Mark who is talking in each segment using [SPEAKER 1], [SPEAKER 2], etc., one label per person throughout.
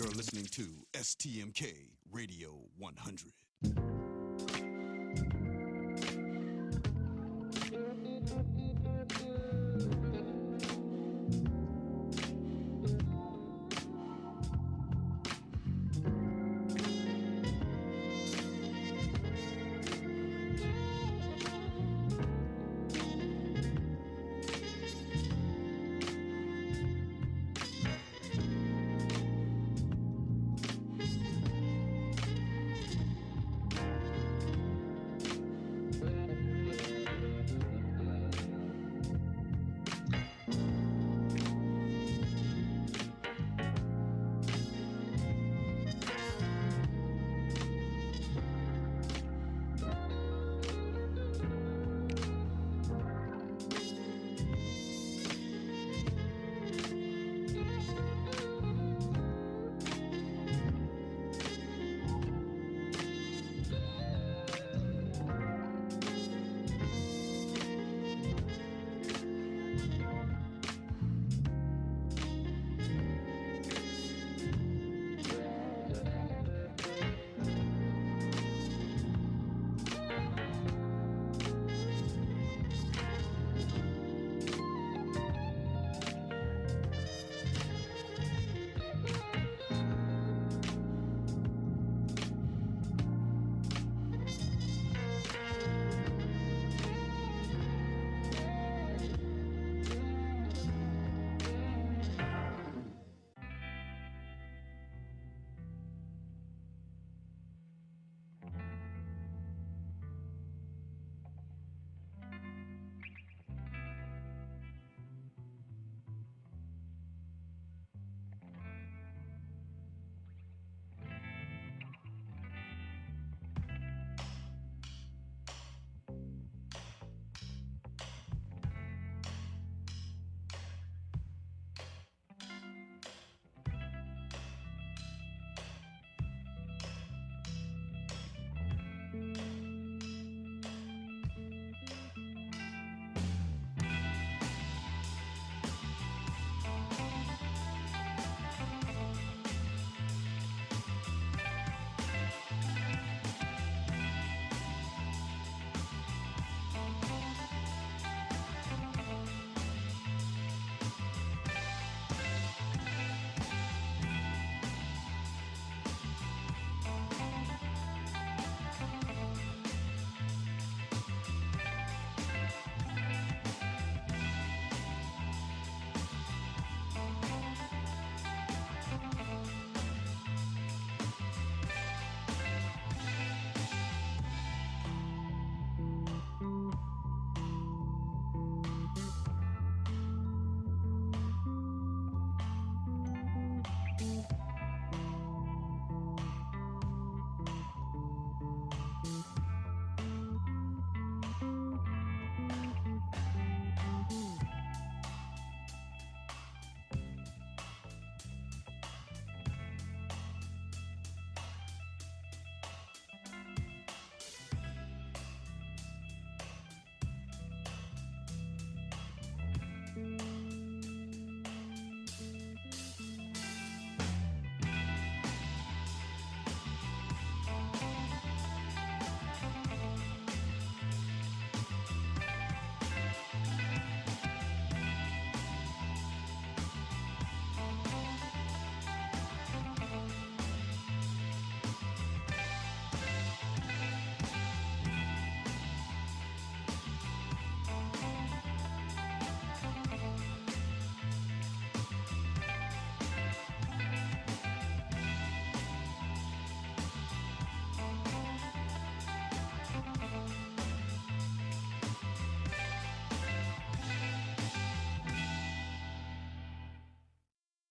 [SPEAKER 1] You're listening to STMK Radio 100.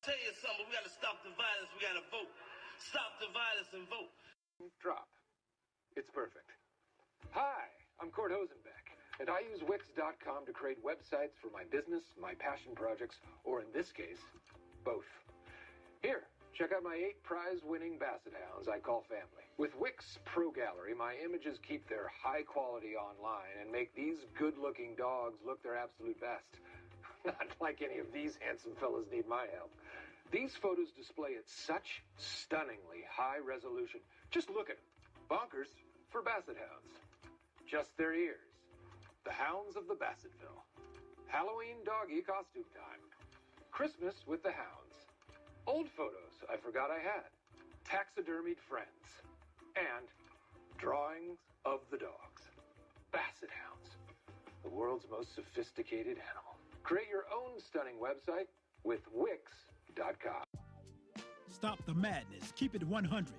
[SPEAKER 2] Tell you something, we gotta stop the violence, we gotta vote. Stop the violence and vote.
[SPEAKER 3] Drop. It's perfect. Hi, I'm Cord Hosenbeck, and I use Wix.com to create websites for my business, my passion projects, or in this case, both. Here, check out my 8 prize-winning Basset Hounds I call family. With Wix Pro Gallery, my images keep their high quality online and make these good-looking dogs look their absolute best. Not like any of these handsome fellas need my help. These photos display at such stunningly high resolution. Just look at them. Bonkers for basset hounds. Just their ears. The hounds of the Bassettville. Halloween doggy costume time. Christmas with the hounds. Old photos I forgot I had. Taxidermied friends. And drawings of the dogs. Basset hounds. The world's most sophisticated animal. Create your own stunning website with Wix.com.
[SPEAKER 4] Stop the madness. Keep it 100.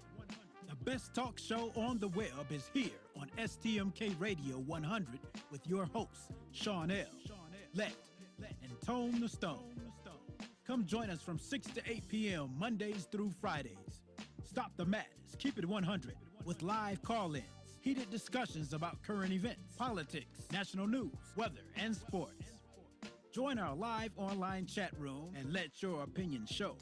[SPEAKER 4] The best talk show on the web is here on STMK Radio 100 with your hosts, Shawn L, Let, and Tone the Stone. Come join us from 6 to 8 p.m. Mondays through Fridays. Stop the madness. Keep it 100 with live call-ins, heated discussions about current events, politics, national news, weather, and sports. Join our live online chat room and let your opinion show.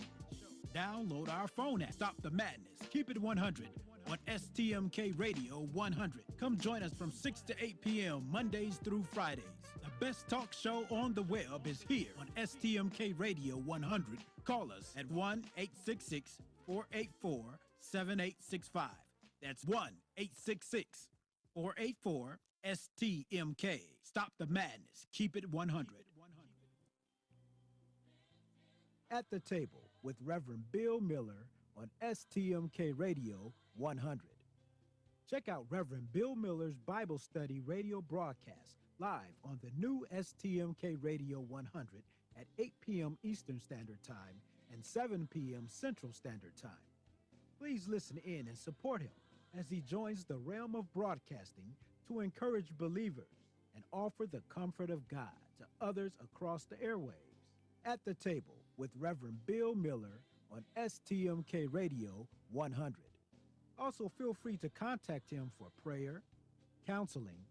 [SPEAKER 4] Download our phone app. Stop the madness. Keep it 100 on STMK Radio 100. Come join us from 6 to 8 p.m. Mondays through Fridays. The best talk show on the web is here on STMK Radio 100. Call us at 1-866-484-7865. That's 1-866-484-STMK. Stop the madness. Keep it 100. At the table with Reverend Bill Miller on STMK Radio 100. Check out Reverend Bill Miller's Bible study radio broadcast live on the new STMK Radio 100 at 8 p.m. Eastern Standard Time and 7 p.m. Central Standard Time. Please listen in and support him as he joins the realm of broadcasting to encourage believers and offer the comfort of God to others across the airwaves. At the table with Reverend Bill Miller on STMK Radio 100. Also, feel free to contact him for prayer, counseling,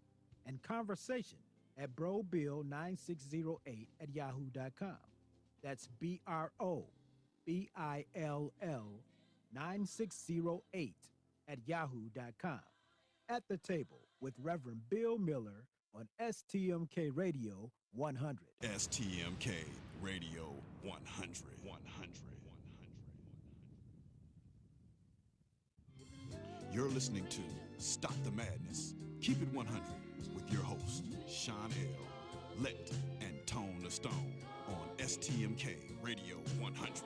[SPEAKER 4] and conversation at brobill9608@yahoo.com. That's BROBILL9608@yahoo.com. At the table with Reverend Bill Miller on STMK Radio 100.
[SPEAKER 1] STMK Radio 100. You're listening to Stop the Madness. Keep it 100 with your hosts, Shawn L, Let, and Tone the Stone on STMK Radio 100.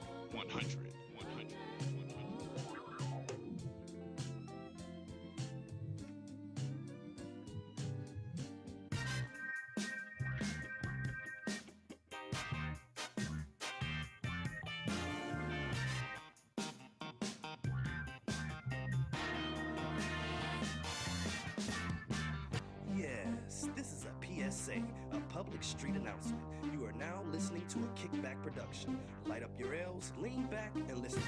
[SPEAKER 5] Yes, this is a PSA, a public street announcement. You are now listening to a kickback production. Light up your L's, lean back, and listen.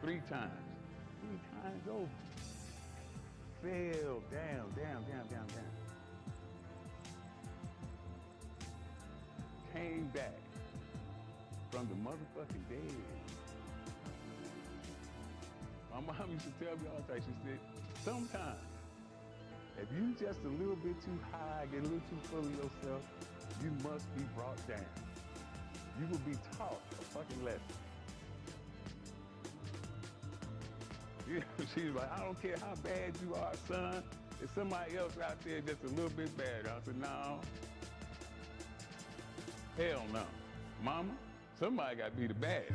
[SPEAKER 6] Three times over. Fell down. Came back from the motherfucking dead. My mom used to tell me all the time, she said, sometimes, if you just a little bit too high, get a little too full of yourself, you must be brought down. You will be taught a fucking lesson. You know, she's like, I don't care how bad you are, son. If somebody else out there just a little bit bad. I said, no. Hell no. Mama, somebody got to be the baddest.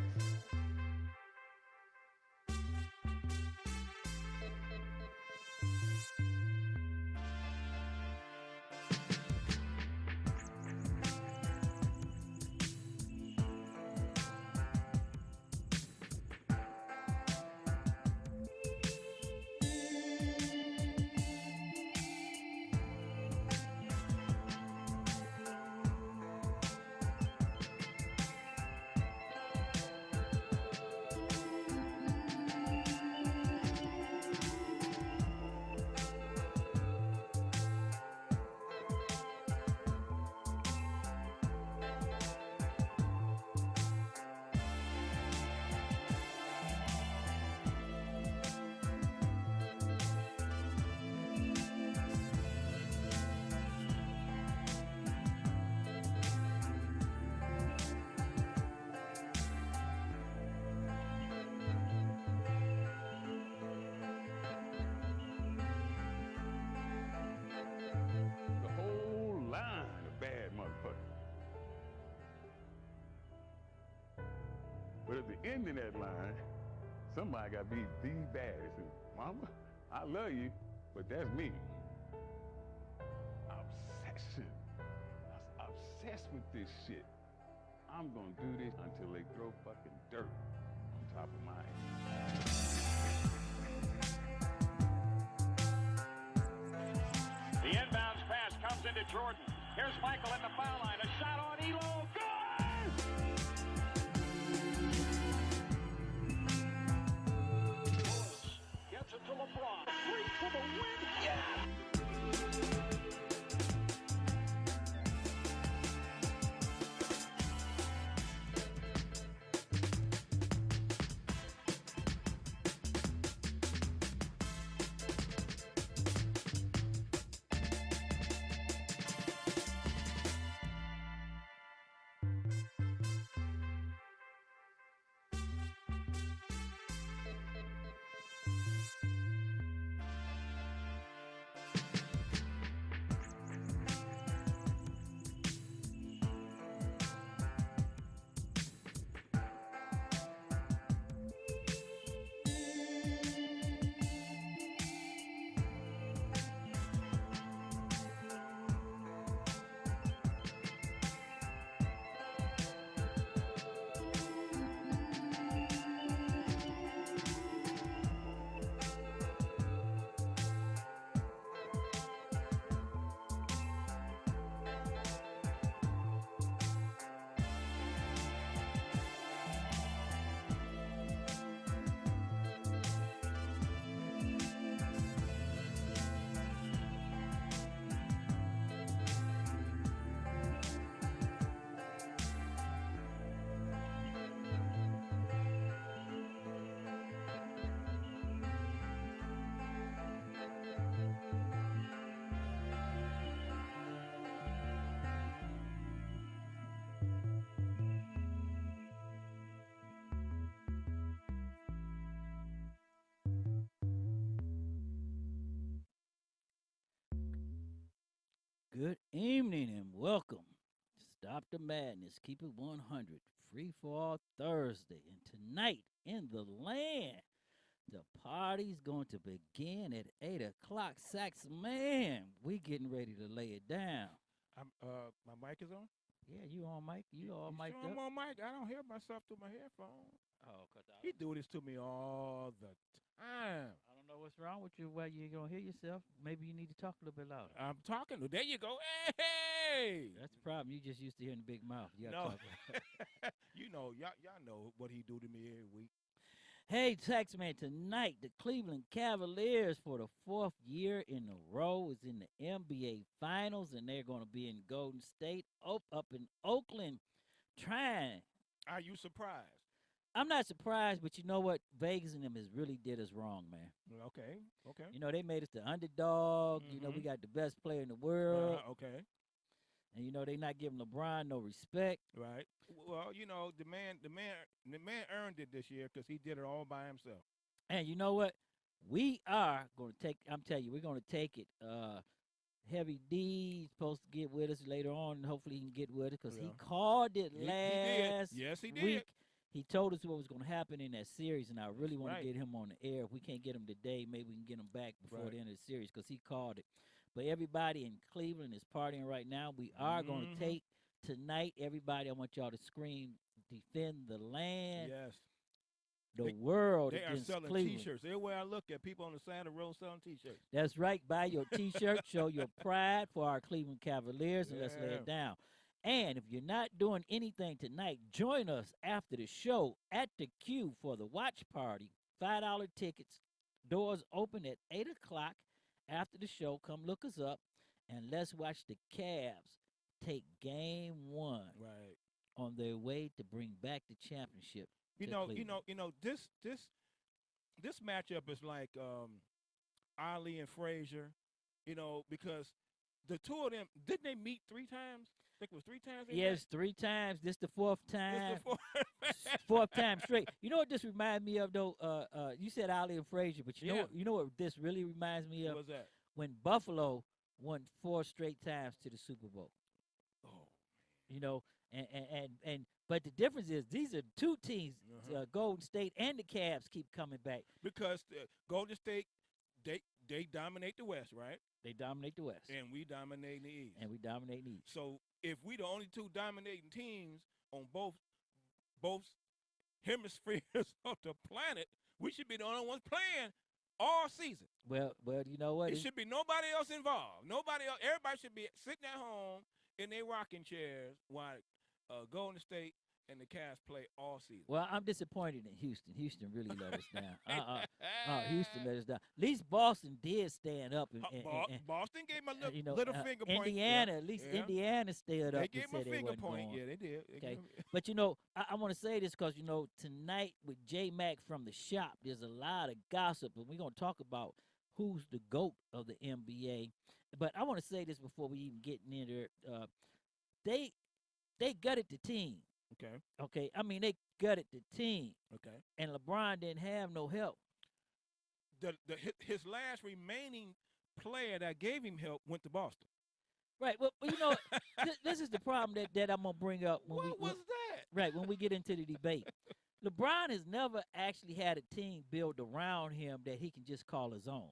[SPEAKER 6] But at the end of that line, somebody got to be the baddest. And, Mama, I love you, but that's me. Obsession. I was obsessed with this shit. I'm gonna do this until they throw fucking dirt on top of my head.
[SPEAKER 7] The inbounds pass comes into Jordan. Here's Michael at the foul line. A shot on Elo. Good! Gets it to LeBron. Three for the win. Yeah!
[SPEAKER 8] Good evening and welcome. Stop the madness. Keep it 100. Free for all Thursday. And tonight in the land, the party's going to begin at 8 o'clock. Sax, man, we getting ready to lay it down.
[SPEAKER 9] My mic is on?
[SPEAKER 8] Yeah, you on mic? You all mic'd
[SPEAKER 9] sure
[SPEAKER 8] up?
[SPEAKER 9] I'm on mic? I don't hear myself through my headphones.
[SPEAKER 8] Oh, because
[SPEAKER 9] He do this to me all the time.
[SPEAKER 8] I don't know what's wrong with you. Why you ain't going to hear yourself? Maybe you need to talk a little bit louder.
[SPEAKER 9] I'm talking. There you go. Hey!
[SPEAKER 8] That's the problem. You just used to hearing the big mouth. You
[SPEAKER 9] No.
[SPEAKER 8] gotta talk.
[SPEAKER 9] You know, y'all know what he do to me every week.
[SPEAKER 8] Hey, Taxman, tonight the Cleveland Cavaliers for the fourth year in a row is in the NBA Finals, and they're going to be in Golden State up in Oakland trying
[SPEAKER 9] Are you surprised?
[SPEAKER 8] I'm not surprised, but you know what? Vegas and them has really did us wrong, man.
[SPEAKER 9] Okay. Okay.
[SPEAKER 8] You know, they made us the underdog. You know, we got the best player in the world.
[SPEAKER 9] Okay.
[SPEAKER 8] And, you know, they not giving LeBron no respect.
[SPEAKER 9] Right. Well, you know, the man earned it this year because he did it all by himself.
[SPEAKER 8] And you know what? We are going to take, I'm telling you, we're going to take it. Heavy D's supposed to get with us later on, and hopefully he can get with us because he called it
[SPEAKER 9] He
[SPEAKER 8] last
[SPEAKER 9] did. Yes, he did.
[SPEAKER 8] week. He told us what was going to happen in that series, and I really want
[SPEAKER 9] Right.
[SPEAKER 8] to get him on the air. If we can't get him today, maybe we can get him back before the end of the series because he called it. But everybody in Cleveland is partying right now. We are going to take tonight, everybody, I want y'all to scream, defend the land.
[SPEAKER 9] Yes.
[SPEAKER 8] The world
[SPEAKER 9] They are
[SPEAKER 8] against
[SPEAKER 9] selling
[SPEAKER 8] Cleveland.
[SPEAKER 9] T-shirts. Everywhere I look at, people on the side of the road selling T-shirts.
[SPEAKER 8] That's right. Buy your T-shirt. Show your pride for our Cleveland Cavaliers, and let's lay it down. And if you're not doing anything tonight, join us after the show at the Q for the watch party. $5 tickets. Doors open at 8 o'clock after the show. Come look us up, and let's watch the Cavs take game 1 on their way to bring back the championship.
[SPEAKER 9] You know, this matchup is like Ali and Frazier, you know, because the two of them, didn't they meet 3 times? I think it was 3 times.
[SPEAKER 8] Yes, 3 times. This the 4th time.
[SPEAKER 9] This the
[SPEAKER 8] 4th time straight. You know what this reminds me of though? You said Ali and Frazier, but you know what this really reminds me of?
[SPEAKER 9] What was that?
[SPEAKER 8] When Buffalo won 4 straight times to the Super Bowl.
[SPEAKER 9] Oh.
[SPEAKER 8] You know, and but the difference is these are 2 teams, Golden State and the Cavs keep coming back.
[SPEAKER 9] Because Golden State, they dominate the West, right?
[SPEAKER 8] They dominate the West.
[SPEAKER 9] And we dominate the East.
[SPEAKER 8] And we dominate the East.
[SPEAKER 9] So if we the only 2 dominating teams on both hemispheres of the planet, we should be the only ones playing all season.
[SPEAKER 8] Well, you know what?
[SPEAKER 9] It should be nobody else involved. Nobody else. Everybody should be sitting at home in their rocking chairs while Golden State and the Cavs play all season.
[SPEAKER 8] Well, I'm disappointed in Houston. Houston really let us down. Houston let us down. At least Boston did stand up. And
[SPEAKER 9] Boston gave him a little finger point.
[SPEAKER 8] Indiana, at least Indiana stood up.
[SPEAKER 9] They gave him a finger point. Yeah, they did.
[SPEAKER 8] Okay. But, you know, I want to say this because, you know, tonight with J-Mac from the shop, there's a lot of gossip, and we're going to talk about who's the GOAT of the NBA. But I want to say this before we even get into it. They gutted the team. Okay. I mean, they gutted the team.
[SPEAKER 9] Okay.
[SPEAKER 8] And LeBron didn't have no help.
[SPEAKER 9] His last remaining player that gave him help went to Boston.
[SPEAKER 8] Right. Well, you know, this is the problem that I'm gonna bring up.
[SPEAKER 9] What was that?
[SPEAKER 8] Right. When we get into the debate, LeBron has never actually had a team built around him that he can just call his own.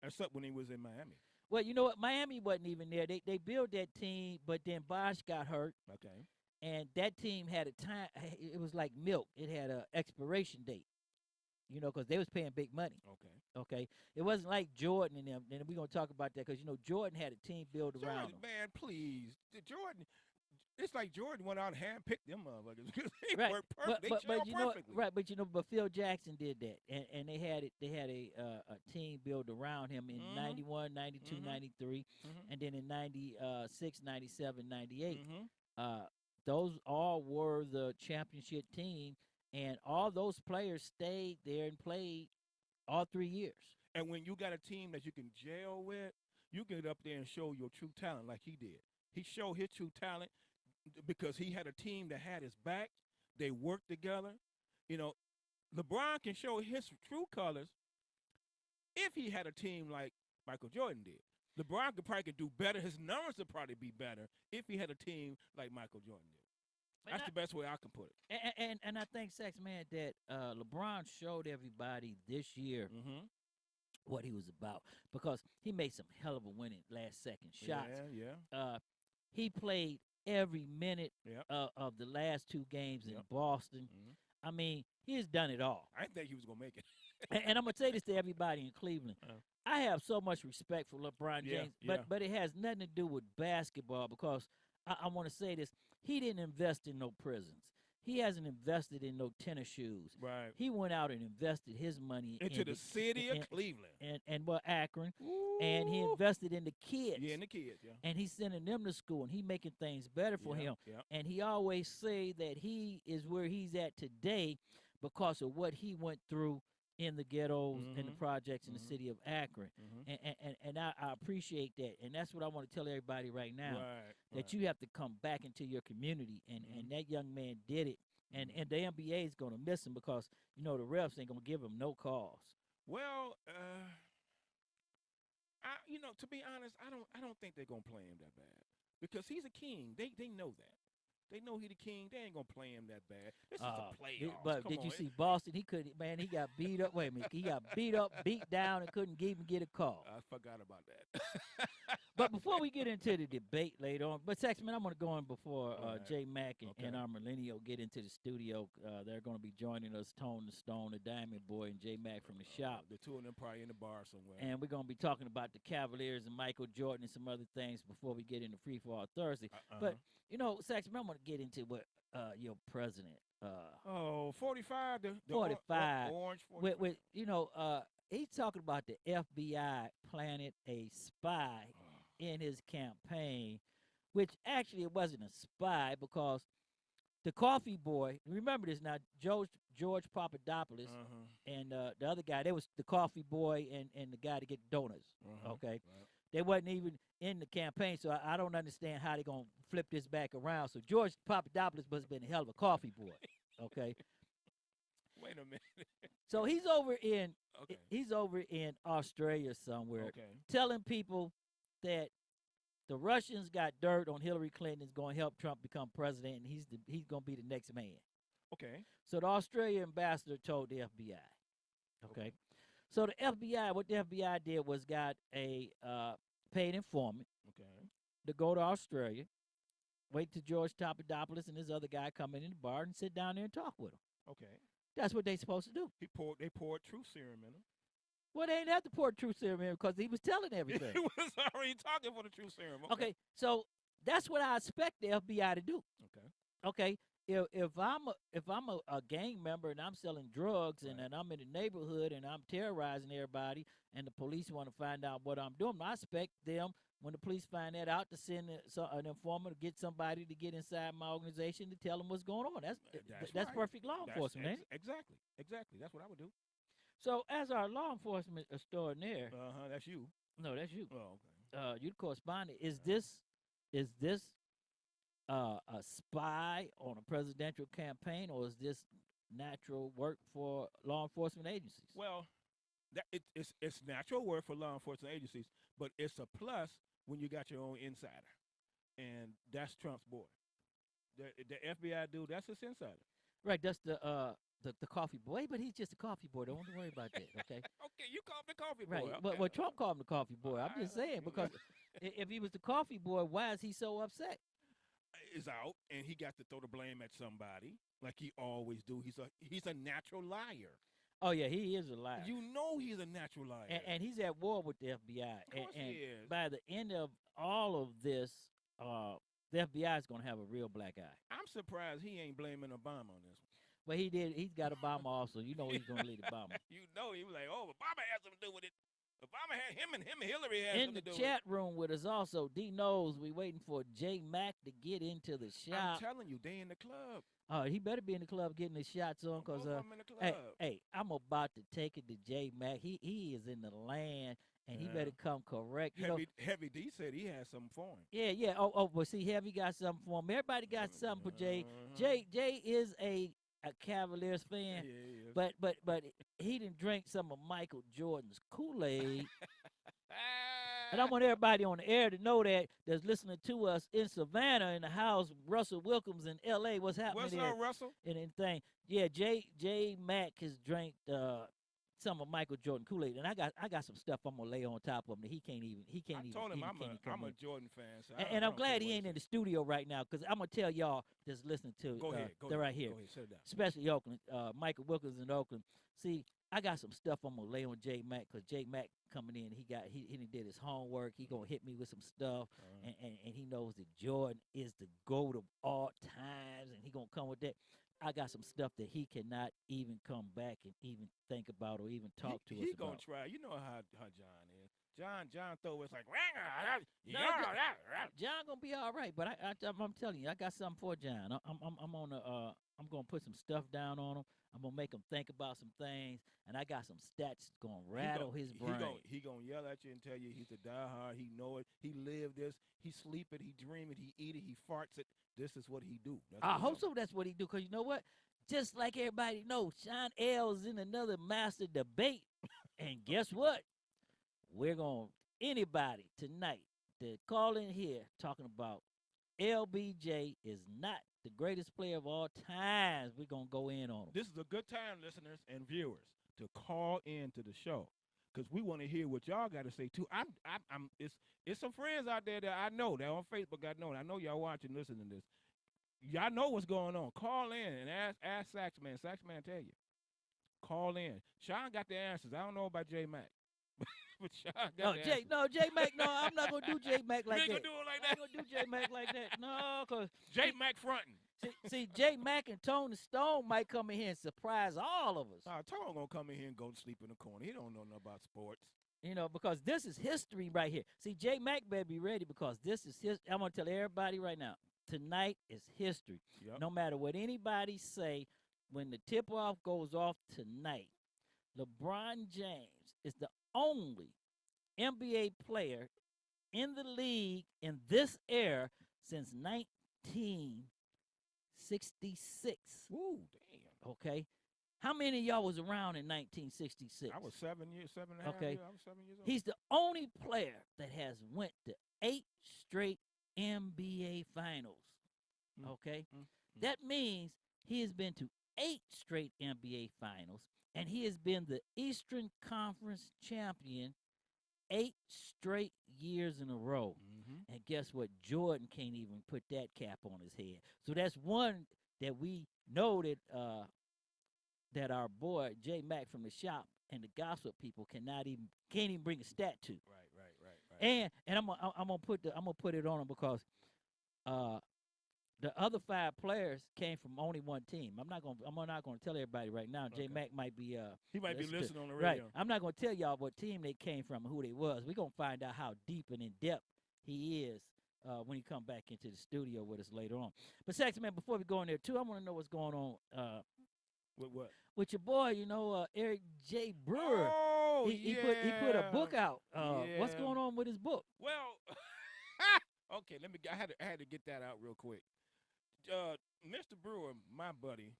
[SPEAKER 9] Except when he was in Miami.
[SPEAKER 8] Well, you know what? Miami wasn't even there. They built that team, but then Bosh got hurt.
[SPEAKER 9] Okay.
[SPEAKER 8] And that team had a time. It was like milk. It had an expiration date. You know, because they was paying big money. Okay. It wasn't like Jordan and them. And we're gonna talk about that because you know Jordan had a team built around him.
[SPEAKER 9] Man, please, Jordan. It's like Jordan went out and handpicked them motherfuckers because they
[SPEAKER 8] right.
[SPEAKER 9] worked perfect.
[SPEAKER 8] But you know, right? But you know, but Phil Jackson did that, and they had it. They had a team built around him in 91, 92, 93, and then in 96, 97, 98. Those all were the championship team, and all those players stayed there and played all 3 years.
[SPEAKER 9] And when you got a team that you can gel with, you get up there and show your true talent like he did. He showed his true talent because he had a team that had his back. They worked together. You know, LeBron can show his true colors if he had a team like Michael Jordan did. LeBron could do better. His numbers would probably be better if he had a team like Michael Jordan did. That's the best way I can put it.
[SPEAKER 8] And I think, Sax, man, that LeBron showed everybody this year what he was about because he made some hell of a winning last-second shots.
[SPEAKER 9] Yeah.
[SPEAKER 8] He played every minute of the last 2 games in Boston. I mean, he has done it all.
[SPEAKER 9] I didn't think he was going to make it.
[SPEAKER 8] and I'm going to say this to everybody in Cleveland. I have so much respect for LeBron James, but it has nothing to do with basketball because I want to say this. He didn't invest in no prisons. He hasn't invested in no tennis shoes.
[SPEAKER 9] Right.
[SPEAKER 8] He went out and invested his money
[SPEAKER 9] Into the city of Cleveland.
[SPEAKER 8] And Akron.
[SPEAKER 9] Ooh.
[SPEAKER 8] And he invested in the kids.
[SPEAKER 9] Yeah, in the kids, yeah.
[SPEAKER 8] And he's sending them to school, and he making things better for him.
[SPEAKER 9] Yeah.
[SPEAKER 8] And he always say that he is where he's at today because of what he went through in the ghettos and the projects in the city of Akron. And I appreciate that. And that's what I want to tell everybody right now, that you have to come back into your community. And that young man did it. And the NBA is going to miss him because, you know, the refs ain't going to give him no calls.
[SPEAKER 9] Well, to be honest, I don't think they're going to play him that bad because he's a king. They know that. They know he the king. They ain't gonna play him that bad. This is the playoffs.
[SPEAKER 8] But did you see Boston? He couldn't. Man, he got beat up. Wait a minute. He got beat up, beat down, and couldn't even get a call.
[SPEAKER 9] I forgot about that.
[SPEAKER 8] But before we get into the debate later on, but Saxman, I'm gonna go in before J Mac and our millennial get into the studio. They're gonna be joining us, Tone the Stone, the Diamond Boy, and J Mac from the shop.
[SPEAKER 9] The two of them probably in the bar somewhere.
[SPEAKER 8] And we're gonna be talking about the Cavaliers and Michael Jordan and some other things before we get into Free For All Thursday. But you know, Saxman, I'm gonna get into what your president.
[SPEAKER 9] 45. The
[SPEAKER 8] 45.
[SPEAKER 9] Orange 45.
[SPEAKER 8] With he's talking about the FBI planted a spy in his campaign, which actually it wasn't a spy because the coffee boy. Remember this now, George Papadopoulos and the other guy. They was the coffee boy and the guy to get donuts. Okay. Right. They wasn't even in the campaign, so I don't understand how they're going to flip this back around. So George Papadopoulos must have been a hell of a coffee boy, okay?
[SPEAKER 9] Wait a minute.
[SPEAKER 8] So he's over in Australia somewhere telling people that the Russians got dirt on Hillary Clinton is going to help Trump become president, and he's going to be the next man.
[SPEAKER 9] Okay.
[SPEAKER 8] So the Australian ambassador told the FBI, okay? So the FBI, what the FBI did was got a paid informant to go to Australia, wait till George Papadopoulos and this other guy come in the bar and sit down there and talk with him.
[SPEAKER 9] Okay.
[SPEAKER 8] That's what they supposed to do.
[SPEAKER 9] They poured truth serum in him.
[SPEAKER 8] Well, they ain't have to pour truth serum in because he was telling everything.
[SPEAKER 9] He was already talking for the truth serum.
[SPEAKER 8] Okay, so that's what I expect the FBI to do. Okay. If I'm a gang member and I'm selling drugs and I'm in the neighborhood and I'm terrorizing everybody and the police want to find out what I'm doing, I expect them, when the police find that out, to send an informant to get somebody to get inside my organization to tell them what's going on. That's perfect law enforcement, ain't it?
[SPEAKER 9] Exactly. That's what I would do.
[SPEAKER 8] So as our law enforcement extraordinaire,
[SPEAKER 9] that's you.
[SPEAKER 8] No, that's you.
[SPEAKER 9] Oh, okay.
[SPEAKER 8] You the correspondent. Is this a spy on a presidential campaign, or is this natural work for law enforcement agencies?
[SPEAKER 9] Well, it's natural work for law enforcement agencies, but it's a plus when you got your own insider, and that's Trump's boy. The FBI dude, that's his insider.
[SPEAKER 8] Right, that's the coffee boy, but he's just a coffee boy. Don't worry about that, okay?
[SPEAKER 9] Okay, you call him the coffee
[SPEAKER 8] boy.
[SPEAKER 9] Right,
[SPEAKER 8] okay. But Trump called him the coffee boy. I'm just saying, because if he was the coffee boy, why is he so upset?
[SPEAKER 9] Is out, and he got to throw the blame at somebody, like he always do. He's a natural liar.
[SPEAKER 8] Oh yeah, he is a liar.
[SPEAKER 9] You know he's a natural liar,
[SPEAKER 8] and he's at war with the FBI.
[SPEAKER 9] Of course he is.
[SPEAKER 8] By the end of all of this, the FBI is going to have a real black eye.
[SPEAKER 9] I'm surprised he ain't blaming Obama on this one.
[SPEAKER 8] Well, he did. He's got Obama also. You know he's going to lead Obama.
[SPEAKER 9] You know he was like, oh, Obama has something to do with it. Obama had him and Hillary had
[SPEAKER 8] in
[SPEAKER 9] something to do
[SPEAKER 8] the
[SPEAKER 9] with
[SPEAKER 8] chat room with us also. D knows we waiting for J Mac to get into the shop.
[SPEAKER 9] I'm telling you, they in the club.
[SPEAKER 8] He better be in the club getting his shots on, because hey, I'm about to take it to J Mac. He is in the land, and he better come correct.
[SPEAKER 9] Heavy D said he has something for him.
[SPEAKER 8] Yeah. Oh, well, see, Heavy got something for him. Everybody got something for Jay. Jay is a Cavaliers fan, but he didn't drink some of Michael Jordan's Kool-Aid. And I want everybody on the air to know that's listening to us in Savannah, in the house, Russell Wilkins in L.A. What's happening
[SPEAKER 9] What's
[SPEAKER 8] there?
[SPEAKER 9] up, Russell?
[SPEAKER 8] And anything. Yeah, J Mac has drank some of Michael Jordan Kool-Aid, and I got some stuff I'm gonna lay on top of him that he can't even.
[SPEAKER 9] I told him I'm a Jordan fan, so
[SPEAKER 8] and I'm glad he ain't in the studio right now, because I'm gonna tell y'all that's listening to.
[SPEAKER 9] Go ahead.
[SPEAKER 8] They're right here.
[SPEAKER 9] Go ahead, sit it down.
[SPEAKER 8] Especially Oakland. Michael Wilkins in Oakland. See, I got some stuff I'm gonna lay on J Mac, because J Mac coming in, he did his homework. He gonna hit me with some stuff, and he knows that Jordan is the GOAT of all times, and he gonna come with that. I got some stuff that he cannot even come back and even think about or even talk to us
[SPEAKER 9] He
[SPEAKER 8] about.
[SPEAKER 9] gonna try. You know how John is. John throw it's like
[SPEAKER 8] No, John gonna be all right, but I'm telling you, I got something for John. I'm on I'm gonna put some stuff down on him. I'm gonna make him think about some things, and I got some stats gonna rattle his brain.
[SPEAKER 9] He gonna yell at you and tell you he's a diehard. He know it. He live this. He sleep it. He dream it. He eat it. He farts it. This is what he do.
[SPEAKER 8] I hope so. That's what he do. Cause you know what? Just like everybody knows, Shawn L's in another master debate, and guess what? We're gonna anybody tonight that call in here talking about LBJ is not the greatest player of all times. We're gonna go in on him.
[SPEAKER 9] This is a good time, listeners and viewers, to call in to the show, because we want to hear what y'all got to say too. It's some friends out there that I know that on Facebook. I know y'all watching, listening to this. Y'all know what's going on. Call in and ask Saxman. Saxman tell you. Call in. Shawn got the answers. I don't know about J Mac. But Shawn got the answers.
[SPEAKER 8] J Mac. No, I'm not gonna do J Mac like
[SPEAKER 9] you
[SPEAKER 8] that.
[SPEAKER 9] ain't gonna do it like
[SPEAKER 8] I
[SPEAKER 9] that.
[SPEAKER 8] ain't gonna do J Mac like that. No, cause
[SPEAKER 9] J Mac fronting.
[SPEAKER 8] see, J Mac and Tony Stone might come in here and surprise all of us.
[SPEAKER 9] Tone gonna come in here and go to sleep in the corner. He don't know nothing about sports.
[SPEAKER 8] You know, because this is history right here. See, J Mac better be ready because this is his. I'm gonna tell everybody right now. Tonight is history.
[SPEAKER 9] Yep.
[SPEAKER 8] No matter what anybody say, when the tip-off goes off tonight, LeBron James is the only NBA player in the league in this era since 1966.
[SPEAKER 9] Ooh, damn.
[SPEAKER 8] Okay. How many of y'all was around in 1966?
[SPEAKER 9] I was 7 years, 7.5
[SPEAKER 8] Okay.
[SPEAKER 9] years. I was 7 years old.
[SPEAKER 8] He's the only player that has went to 8 straight NBA finals. Okay? That means he has been to 8 straight NBA finals, and he has been the Eastern Conference champion 8 straight years in a row. And guess what? Jordan can't even put that cap on his head. So that's one that we know that that our boy J Mac from the shop and the gossip people can't even bring a stat to.
[SPEAKER 9] Right.
[SPEAKER 8] And I'm gonna put it on him because the other 5 players came from only one team. I'm not gonna tell everybody right now.
[SPEAKER 9] Okay.
[SPEAKER 8] J Mac might be
[SPEAKER 9] he might be listening on the radio.
[SPEAKER 8] Right. I'm not gonna tell y'all what team they came from and who they was. We're gonna find out how deep and in depth he is when he come back into the studio with us later on. But Saxon man, before we go in there too, I want to know what's going on
[SPEAKER 9] with what?
[SPEAKER 8] With your boy, Eric J. Brewer.
[SPEAKER 9] Oh,
[SPEAKER 8] he put a book out. What's going on with his book?
[SPEAKER 9] Well, okay, I had to get that out real quick. Mr. Brewer, my buddy,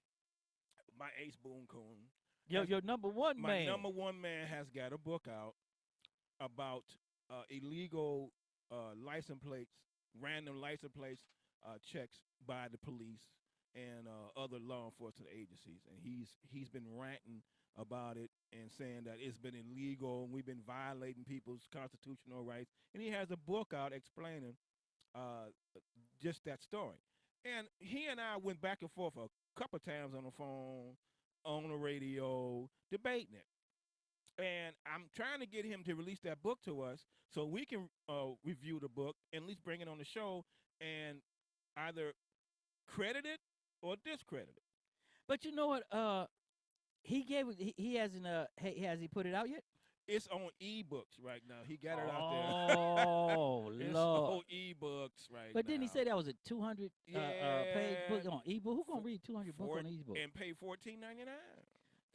[SPEAKER 9] my ace boom coon.
[SPEAKER 8] Your number one man.
[SPEAKER 9] My number one man has got a book out about illegal license plates, random license plates checks by the police and other law enforcement agencies, and he's been ranting about it and saying that it's been illegal and we've been violating people's constitutional rights. And he has a book out explaining just that story. And he and I went back and forth a couple times on the phone, on the radio, debating it. And I'm trying to get him to release that book to us so we can review the book and at least bring it on the show and either credit it or discredit it.
[SPEAKER 8] But you know what? He hasn't has he put it out yet?
[SPEAKER 9] It's on ebooks right now. He got it out there.
[SPEAKER 8] Oh,
[SPEAKER 9] it's
[SPEAKER 8] Lord.
[SPEAKER 9] on ebooks right now.
[SPEAKER 8] But didn't he say that was a 200 page book on ebook? Who gonna read 200 books on ebook?
[SPEAKER 9] And pay $14.99.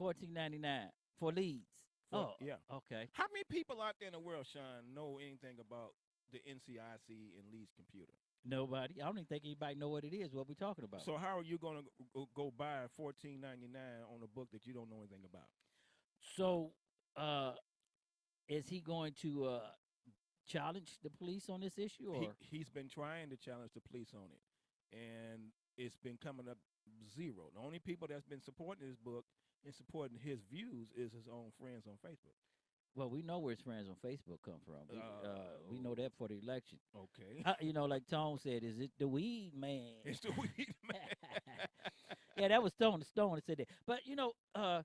[SPEAKER 8] $14.99 for leads.
[SPEAKER 9] Yeah.
[SPEAKER 8] Okay.
[SPEAKER 9] How many people out there in the world, Shawn, know anything about the NCIC and Lee's computer?
[SPEAKER 8] Nobody. I don't even think anybody know what it is, what we're talking about.
[SPEAKER 9] So how are you going to go buy $14.99 on a book that you don't know anything about?
[SPEAKER 8] So is he going to challenge the police on this issue? Or
[SPEAKER 9] he's been trying to challenge the police on it, and it's been coming up zero. The only people that's been supporting his book and supporting his views is his own friends on Facebook.
[SPEAKER 8] Well, we know where his friends on Facebook come from. We know that for the election.
[SPEAKER 9] Okay.
[SPEAKER 8] Like Tone said, is it the weed man?
[SPEAKER 9] It's the weed man.
[SPEAKER 8] Yeah, that was Stone that said that. But, I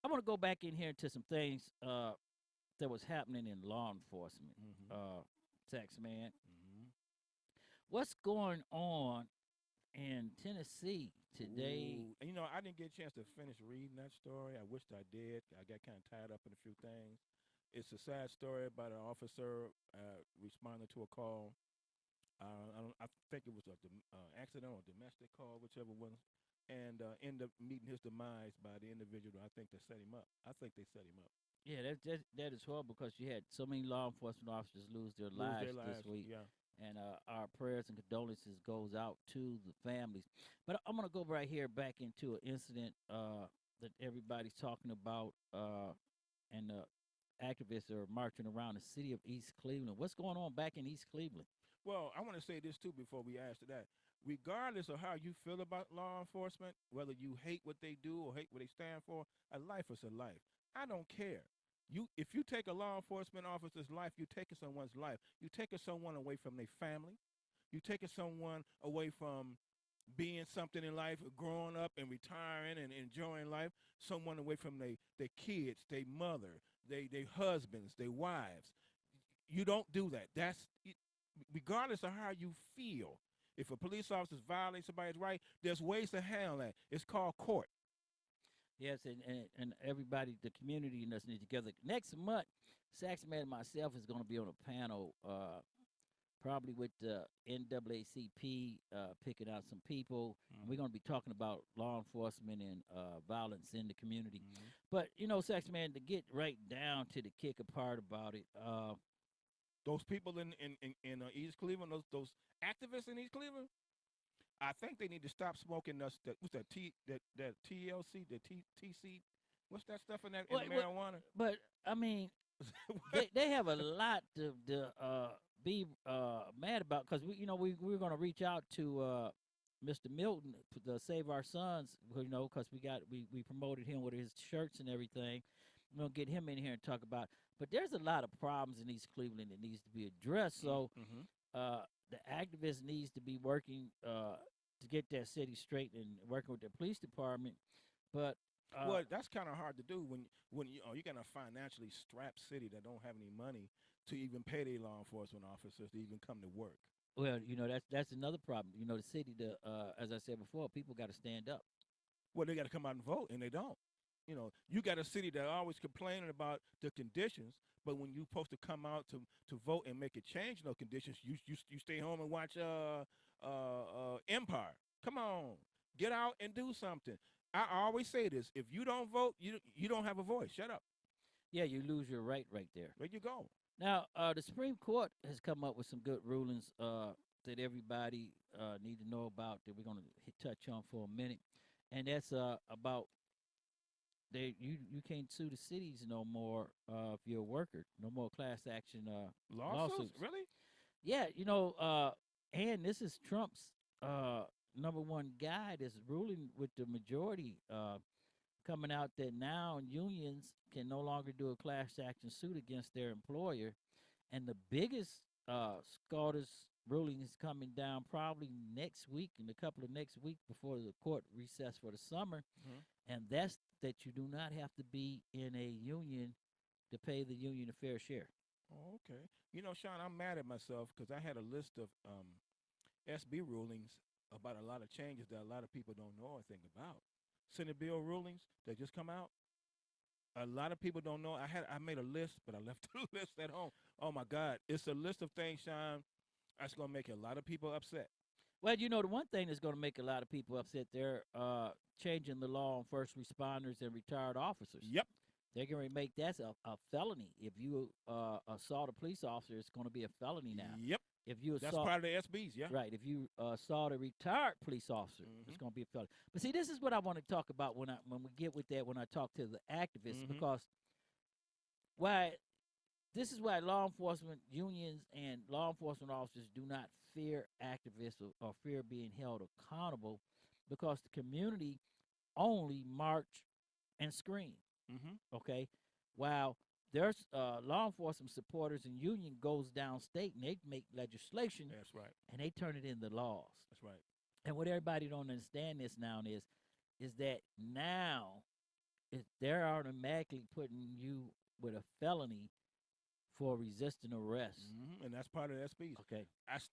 [SPEAKER 8] want to go back in here into some things that was happening in law enforcement. Sax man. What's going on in Tennessee today.
[SPEAKER 9] Ooh. And, I didn't get a chance to finish reading that story. I wished I did. I got kind of tied up in a few things. It's a sad story about an officer responding to a call. I think it was an accident or domestic call, whichever one, and end up meeting his demise by the individual. I think they set him up. I think they set him up.
[SPEAKER 8] Yeah, that is horrible because you had so many law enforcement officers lose their lives this week.
[SPEAKER 9] Yeah.
[SPEAKER 8] And our prayers and condolences goes out to the families. But I'm gonna go right here back into an incident that everybody's talking about, and activists are marching around the city of East Cleveland. What's going on back in East Cleveland?
[SPEAKER 9] Well, I want to say this too before we ask that. Regardless of how you feel about law enforcement, whether you hate what they do or hate what they stand for, a life is a life. I don't care. If you take a law enforcement officer's life, you're taking someone's life. You're taking someone away from their family. You're taking someone away from being something in life, growing up and retiring and enjoying life. Someone away from their kids, their mother, their husbands, their wives. You don't do that. Regardless of how you feel. If a police officer violates somebody's right, there's ways to handle that. It's called court.
[SPEAKER 8] Yes, and everybody, the community, and us need together. Next month, Saxman and myself is going to be on a panel, probably with the NAACP, picking out some people. And we're going to be talking about law enforcement and violence in the community. But, Saxman, to get right down to the kicker part about it,
[SPEAKER 9] those people in East Cleveland, those activists in East Cleveland, I think they need to stop smoking what's that TLC, the TC, what's that stuff in that in marijuana?
[SPEAKER 8] But I mean, they have a lot to be mad about because we're going to reach out to Mr. Milton to Save Our Sons, because we promoted him with his shirts and everything. We're gonna get him in here and talk about. But there's a lot of problems in East Cleveland that needs to be addressed. So the activists needs to be working to get that city straight and working with the police department. But
[SPEAKER 9] well, that's kind of hard to do when you got a financially strapped city that don't have any money to even pay their law enforcement officers to even come to work.
[SPEAKER 8] Well, that's another problem. The city, as I said before, people got to stand up.
[SPEAKER 9] Well, they got to come out and vote, and they don't. You got a city that always complaining about the conditions, but when you're supposed to come out to vote and make a change in those conditions, you stay home and watch Empire. Come on, get out and do something. I always say this: if you don't vote, you don't have a voice. Shut up.
[SPEAKER 8] Yeah, you lose your right there.
[SPEAKER 9] There you go.
[SPEAKER 8] Now, the Supreme Court has come up with some good rulings that everybody need to know about that we're going to touch on for a minute, and that's about. You can't sue the cities no more if you're a worker. No more class action lawsuits.
[SPEAKER 9] Really?
[SPEAKER 8] Yeah, and this is Trump's number one guy that's ruling with the majority coming out that now unions can no longer do a class action suit against their employer. And the biggest SCOTUS ruling is coming down probably next week, in a couple of next week before the court recess for the summer. And that's that you do not have to be in a union to pay the union a fair share.
[SPEAKER 9] Oh, okay. Shawn, I'm mad at myself because I had a list of SB rulings about a lot of changes that a lot of people don't know anything about. Senate bill rulings that just come out. A lot of people don't know. I made a list, but I left the list at home. Oh my God, it's a list of things, Shawn, that's gonna make a lot of people upset.
[SPEAKER 8] Well, the one thing that's going to make a lot of people upset, they're changing the law on first responders and retired officers.
[SPEAKER 9] Yep.
[SPEAKER 8] They're going to make that a felony. If you assault a police officer, it's going to be a felony now.
[SPEAKER 9] Yep.
[SPEAKER 8] If you
[SPEAKER 9] that's part of the SBs, yeah.
[SPEAKER 8] Right. If you assault a retired police officer, it's going to be a felony. But see, this is what I want to talk about when we get with that, when I talk to the activists, because this is why law enforcement unions and law enforcement officers do not fear activists or fear being held accountable, because the community only march and scream. Okay, while there's law enforcement supporters and union goes downstate and they make legislation.
[SPEAKER 9] That's right.
[SPEAKER 8] And they turn it into laws.
[SPEAKER 9] That's right.
[SPEAKER 8] And what everybody don't understand this now is that now they're automatically putting you with a felony for resisting arrest.
[SPEAKER 9] And that's part of the SBs.
[SPEAKER 8] Okay.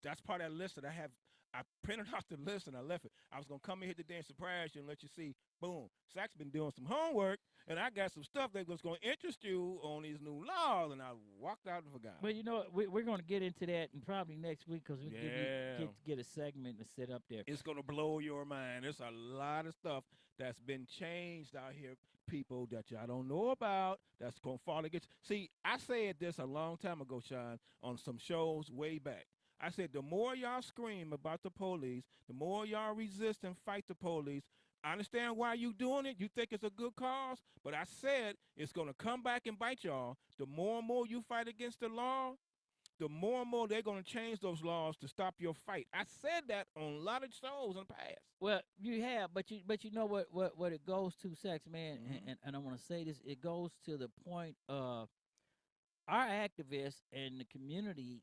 [SPEAKER 9] That's part of that list that I have. I printed out the list and I left it. I was gonna come in here today and surprise you and let you see. Boom, Sack's been doing some homework, and I got some stuff that was gonna interest you on these new laws, and I walked out and forgot.
[SPEAKER 8] Well, you know, we're going to get into that and probably next week because we get a segment to sit up there.
[SPEAKER 9] It's gonna blow your mind. There's a lot of stuff that's been changed out here, people, that y'all don't know about. That's gonna fall against. See, I said this a long time ago, Sean, on some shows way back. I said, the more y'all scream about the police, the more y'all resist and fight the police. I understand why you doing it. You think it's a good cause, but I said it's going to come back and bite y'all. The more and more you fight against the law, the more and more they're going to change those laws to stop your fight. I said that on a lot of shows in the past.
[SPEAKER 8] Well, you have, but you know what it goes to, Sex, man, and I want to say this. It goes to the point of our activists and the community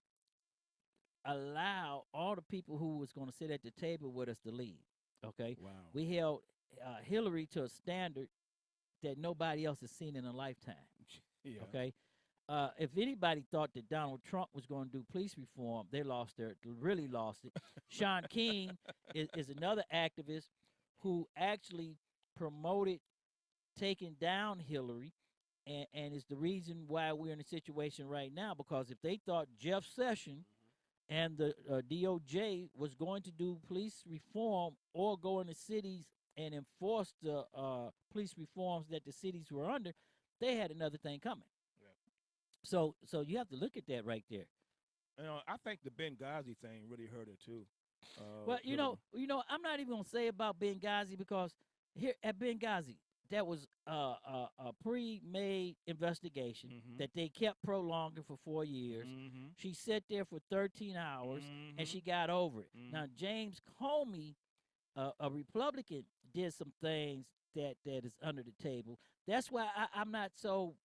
[SPEAKER 8] allow all the people who was going to sit at the table with us to leave. Okay.
[SPEAKER 9] Wow.
[SPEAKER 8] We held Hillary to a standard that nobody else has seen in a lifetime.
[SPEAKER 9] Yeah.
[SPEAKER 8] Okay. If anybody thought that Donald Trump was going to do police reform, they really lost it. Sean King is another activist who actually promoted taking down Hillary, and is the reason why we're in a situation right now. Because if they thought Jeff Sessions and the DOJ was going to do police reform or go into cities and enforce the police reforms that the cities were under, they had another thing coming. Yeah. So you have to look at that right there.
[SPEAKER 9] You know, I think the Benghazi thing really hurt it too.
[SPEAKER 8] Well, you know, I'm not even gonna say about Benghazi because here at Benghazi, that was a pre-made investigation that they kept prolonging for 4 years. She sat there for 13 hours, and she got over it. Now, James Comey, a Republican, did some things that is under the table. That's why I'm not so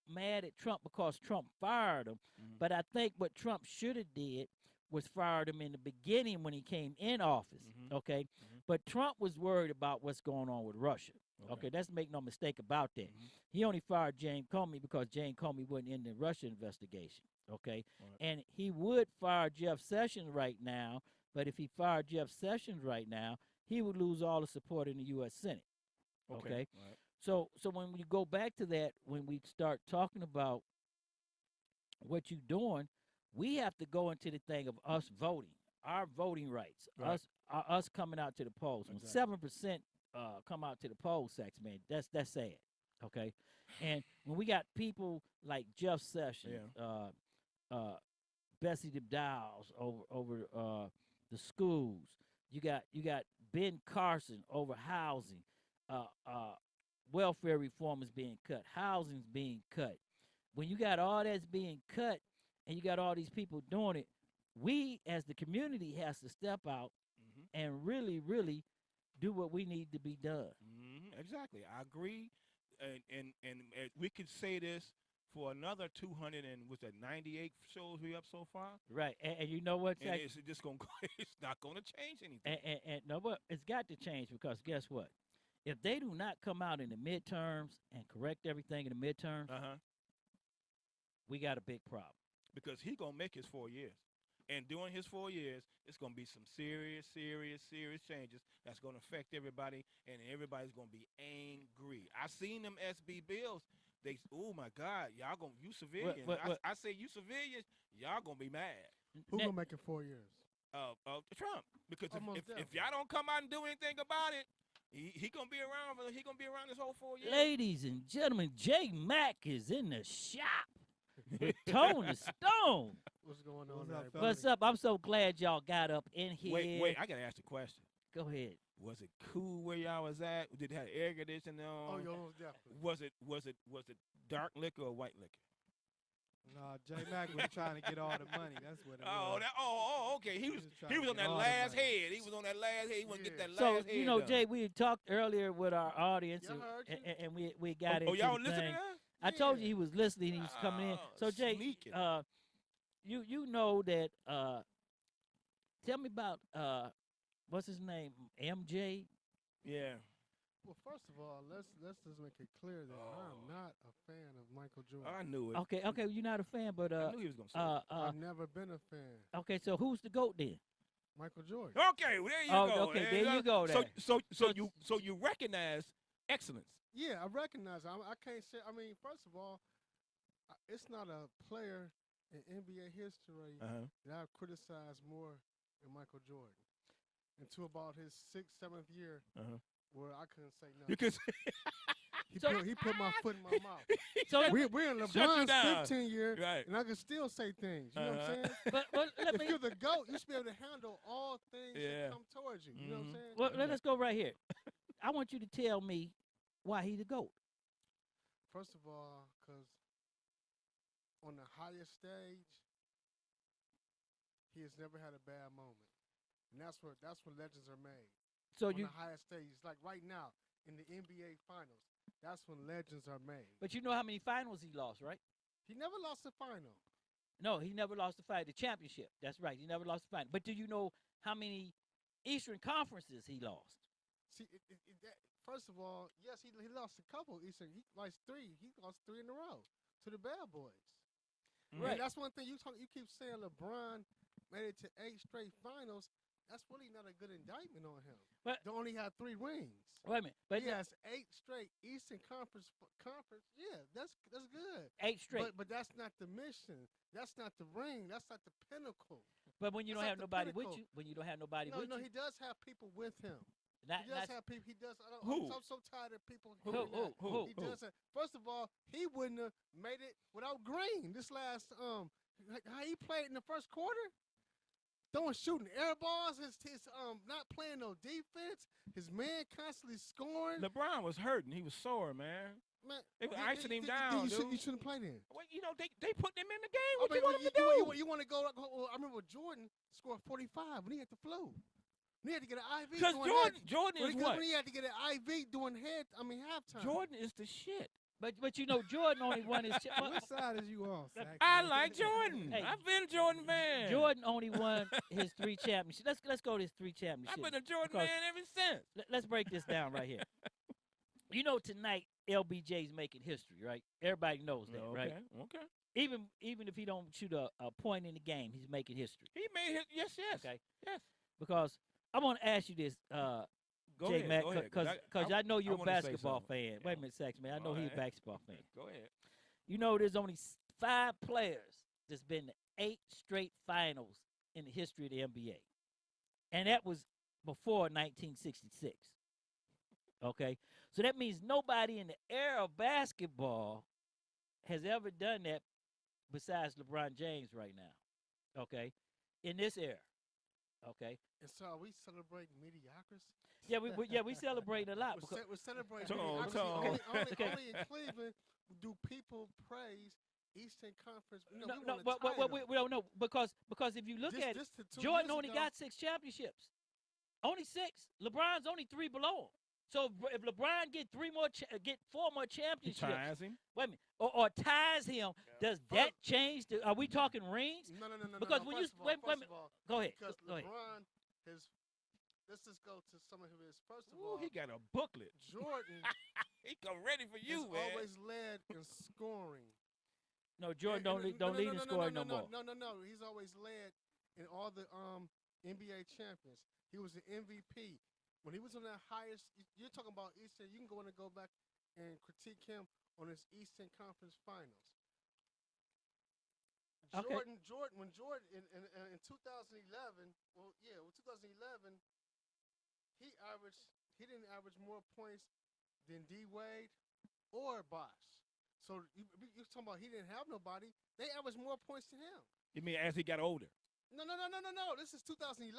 [SPEAKER 8] mad at Trump, because Trump fired him. But I think what Trump should have did was fired him in the beginning when he came in office, okay? But Trump was worried about what's going on with Russia. Okay, let's make no mistake about that. He only fired James Comey because James Comey wasn't in the Russia investigation, okay? And he would fire Jeff Sessions right now, but if he fired Jeff Sessions right now, he would lose all the support in the U.S. Senate, okay? So when we go back to that, when we start talking about what you're doing, we have to go into the thing of us voting, our voting rights, us coming out to the polls. When 7% come out to the polls, Sex, man, that's sad, okay? And when we got people like Jeff Sessions, Bessie DeDowles over the schools, you got Ben Carson over housing, welfare reform is being cut, housing's being cut. When you got all that's being cut and you got all these people doing it, we as the community has to step out and really, really do what we need to be done.
[SPEAKER 9] Exactly. I agree. And we could say this for another 200 and was that 98 shows we up so far?
[SPEAKER 8] Right. And you know what?
[SPEAKER 9] And it's just going to it's not going to change anything.
[SPEAKER 8] And no, but it's got to change, because guess what? If they do not come out in the midterms and correct everything in the midterms, we got a big problem.
[SPEAKER 9] Because he going to make his 4 years. And during his 4 years, it's going to be some serious changes that's going to affect everybody, and everybody's going to be angry. I seen them SB bills. Oh, my God, you civilians. I say you civilians, y'all going to be mad.
[SPEAKER 10] Who going to make it 4 years?
[SPEAKER 9] Trump. Because if y'all don't come out and do anything about it, he going to be around. He going to be around this whole 4 years.
[SPEAKER 8] Ladies and gentlemen, J Mac is in the shop with Tone the Stone.
[SPEAKER 10] What's going on?
[SPEAKER 8] What's up? I'm so glad y'all got up in here.
[SPEAKER 9] Wait, I got to ask a question.
[SPEAKER 8] Go ahead.
[SPEAKER 9] Was it cool where y'all was at? Did it have air conditioning on?
[SPEAKER 10] Oh, yeah, definitely.
[SPEAKER 9] Was it dark liquor or white liquor?
[SPEAKER 11] No, J Mac was trying to get all the money. That's what it was.
[SPEAKER 9] Okay. He was on that last head. He was on that last head. He want to get that last head.
[SPEAKER 8] So, you know, Jay, we had talked earlier with our audience, and we got into
[SPEAKER 9] y'all
[SPEAKER 8] the
[SPEAKER 9] listening
[SPEAKER 8] thing.
[SPEAKER 9] to that?
[SPEAKER 8] I told you he was listening. He was coming in. So, Jay, you know that. Tell me about what's his name, MJ.
[SPEAKER 9] Yeah.
[SPEAKER 10] Well, first of all, let's just make it clear that I'm not a fan of Michael Jordan.
[SPEAKER 9] I knew it.
[SPEAKER 8] Okay, you're not a fan, but
[SPEAKER 9] I knew he was gonna say
[SPEAKER 10] I've never been a fan.
[SPEAKER 8] Okay, so who's the GOAT then?
[SPEAKER 10] Michael Jordan.
[SPEAKER 9] Okay, well, there you go.
[SPEAKER 8] Okay, there you go.
[SPEAKER 9] So you recognize excellence.
[SPEAKER 10] Yeah, I recognize it. I can't say. I mean, first of all, it's not a player in NBA history that I've criticized more than Michael Jordan. Until about his 6th, 7th year, where I couldn't say nothing.
[SPEAKER 9] You could.
[SPEAKER 10] He put my foot in my mouth.
[SPEAKER 8] So
[SPEAKER 10] we're in LeBron's 15th year,
[SPEAKER 9] right.
[SPEAKER 10] and I can still say things. You know what I'm saying?
[SPEAKER 8] But
[SPEAKER 10] if you're the GOAT, you should be able to handle all things that come towards you. You know what I'm saying?
[SPEAKER 8] Well, let's go right here. I want you to tell me why he the GOAT.
[SPEAKER 10] First of all, because on the highest stage, he has never had a bad moment. And that's when legends are made.
[SPEAKER 8] So
[SPEAKER 10] on the highest stages, like right now in the NBA Finals, that's when legends are made.
[SPEAKER 8] But you know how many finals he lost, right?
[SPEAKER 10] He never lost a final.
[SPEAKER 8] No, he never lost the championship. That's right. He never lost the final. But do you know how many Eastern Conferences he lost?
[SPEAKER 10] See, first of all, yes, he lost a couple Eastern. He lost 3. He lost 3 in a row to the Bad Boys.
[SPEAKER 8] Right.
[SPEAKER 10] And that's one thing you keep saying LeBron made it to 8 straight finals. That's really not a good indictment on him.
[SPEAKER 8] But
[SPEAKER 10] they only had 3 rings.
[SPEAKER 8] Wait a minute. But
[SPEAKER 10] he has 8 straight Eastern Conference. Yeah, that's good.
[SPEAKER 8] 8 straight.
[SPEAKER 10] But that's not the mission. That's not the ring. That's not the pinnacle.
[SPEAKER 8] But when you don't have nobody with
[SPEAKER 10] pinnacle.
[SPEAKER 8] you, when you don't have nobody with you.
[SPEAKER 10] No, he does have people with him. He does have people. He does. I'm so tired of people.
[SPEAKER 8] Who?
[SPEAKER 10] He does. First of all, he wouldn't have made it without Green. This last how he played in the first quarter. Shooting air balls, his not playing no defense, his man constantly scoring.
[SPEAKER 9] LeBron was hurting. He was sore, man. They were icing him down, dude.
[SPEAKER 10] You shouldn't play then.
[SPEAKER 9] Well, they put him in the game. What you want him to do?
[SPEAKER 10] You want to go? I remember Jordan scored 45 when he had the flu. When he had to get an IV.
[SPEAKER 9] Because Jordan is what?
[SPEAKER 10] When he had to get an IV doing halftime.
[SPEAKER 9] Jordan is the shit.
[SPEAKER 8] But you know, Jordan only won his.
[SPEAKER 10] What side is you on?
[SPEAKER 9] I like Jordan. Hey, I've been a Jordan fan.
[SPEAKER 8] Jordan only won his 3 championships. Let's go to his 3 championships.
[SPEAKER 9] I've been a Jordan man ever since.
[SPEAKER 8] Let's break this down right here. You know, tonight LBJ's making history, right? Everybody knows that, right?
[SPEAKER 9] Okay.
[SPEAKER 8] Even if he don't shoot a point in the game, he's making history.
[SPEAKER 9] He made it. Yes.
[SPEAKER 8] Okay.
[SPEAKER 9] Yes.
[SPEAKER 8] Because I want to ask you this.
[SPEAKER 9] Go
[SPEAKER 8] J-Mac,
[SPEAKER 9] ahead.
[SPEAKER 8] Because I know you're a basketball fan.
[SPEAKER 9] Yeah.
[SPEAKER 8] Wait a minute, Sax, man. I know he's a basketball fan.
[SPEAKER 9] Go ahead.
[SPEAKER 8] You know, there's only 5 players that's been to 8 straight finals in the history of the NBA. And that was before 1966. Okay? So that means nobody in the era of basketball has ever done that besides LeBron James right now. Okay? In this era. Okay?
[SPEAKER 10] And so are we celebrating mediocrity?
[SPEAKER 8] Yeah, we celebrate a lot.
[SPEAKER 10] We're celebrating
[SPEAKER 9] mediocrity.
[SPEAKER 10] Only in Cleveland do people praise Eastern Conference.
[SPEAKER 8] We don't know because if you look at it, Jordan only got 6 championships. Only 6. LeBron's only 3 below him. So if LeBron get 4 more championships,
[SPEAKER 9] he ties him.
[SPEAKER 8] Wait a minute, or ties him, does that change? Are we talking rings?
[SPEAKER 10] No.
[SPEAKER 8] Because when you wait a minute, go ahead.
[SPEAKER 10] Because
[SPEAKER 8] go
[SPEAKER 10] LeBron
[SPEAKER 8] ahead.
[SPEAKER 10] has. Let's just go to some of his. First of
[SPEAKER 9] all, he got a booklet.
[SPEAKER 10] Jordan,
[SPEAKER 9] he come ready for you, man.
[SPEAKER 10] Always led in scoring.
[SPEAKER 8] No, Jordan don't lead in scoring no more.
[SPEAKER 10] No. He's always led in all the NBA champions. He was the MVP. When he was on that highest, you're talking about Eastern. You can go back and critique him on his Eastern Conference Finals.
[SPEAKER 8] Okay.
[SPEAKER 10] When Jordan in 2011, 2011, he didn't average more points than D-Wade or Bosh. So you're talking about he didn't have nobody. They averaged more points than him.
[SPEAKER 9] You mean as he got older?
[SPEAKER 10] No. This is 2011.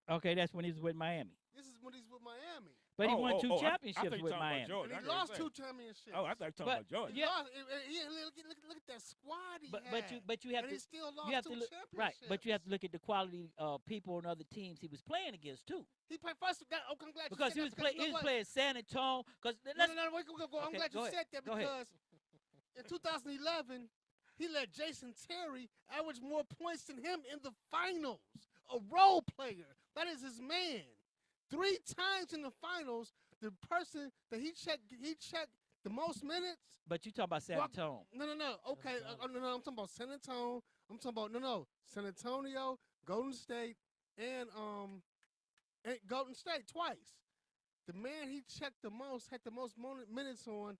[SPEAKER 8] Okay, that's when he was with Miami.
[SPEAKER 10] This is when he's with Miami.
[SPEAKER 8] But he won 2 championships with Miami.
[SPEAKER 10] And he lost 2 championships.
[SPEAKER 9] Oh, I thought you were talking about Jordan.
[SPEAKER 10] Look at that squad he had.
[SPEAKER 8] But you have
[SPEAKER 10] and
[SPEAKER 8] to.
[SPEAKER 10] he still lost
[SPEAKER 8] you have
[SPEAKER 10] 2
[SPEAKER 8] to look,
[SPEAKER 10] championships.
[SPEAKER 8] right, but you have to look at the quality of people on other teams he was playing against too.
[SPEAKER 10] He played first. I'm glad
[SPEAKER 8] because
[SPEAKER 10] you said
[SPEAKER 8] he was playing San Antonio.
[SPEAKER 10] I'm glad you said that because in 2011 he let Jason Terry average more points than him in the finals. A role player. That is his man. 3 times in the finals, the person that he checked the most minutes.
[SPEAKER 8] But you talking about San Antonio.
[SPEAKER 10] No. Okay. No, I'm talking about San Antonio. I'm talking about San Antonio, Golden State, and Golden State twice. The man he checked the most, had the most minutes on,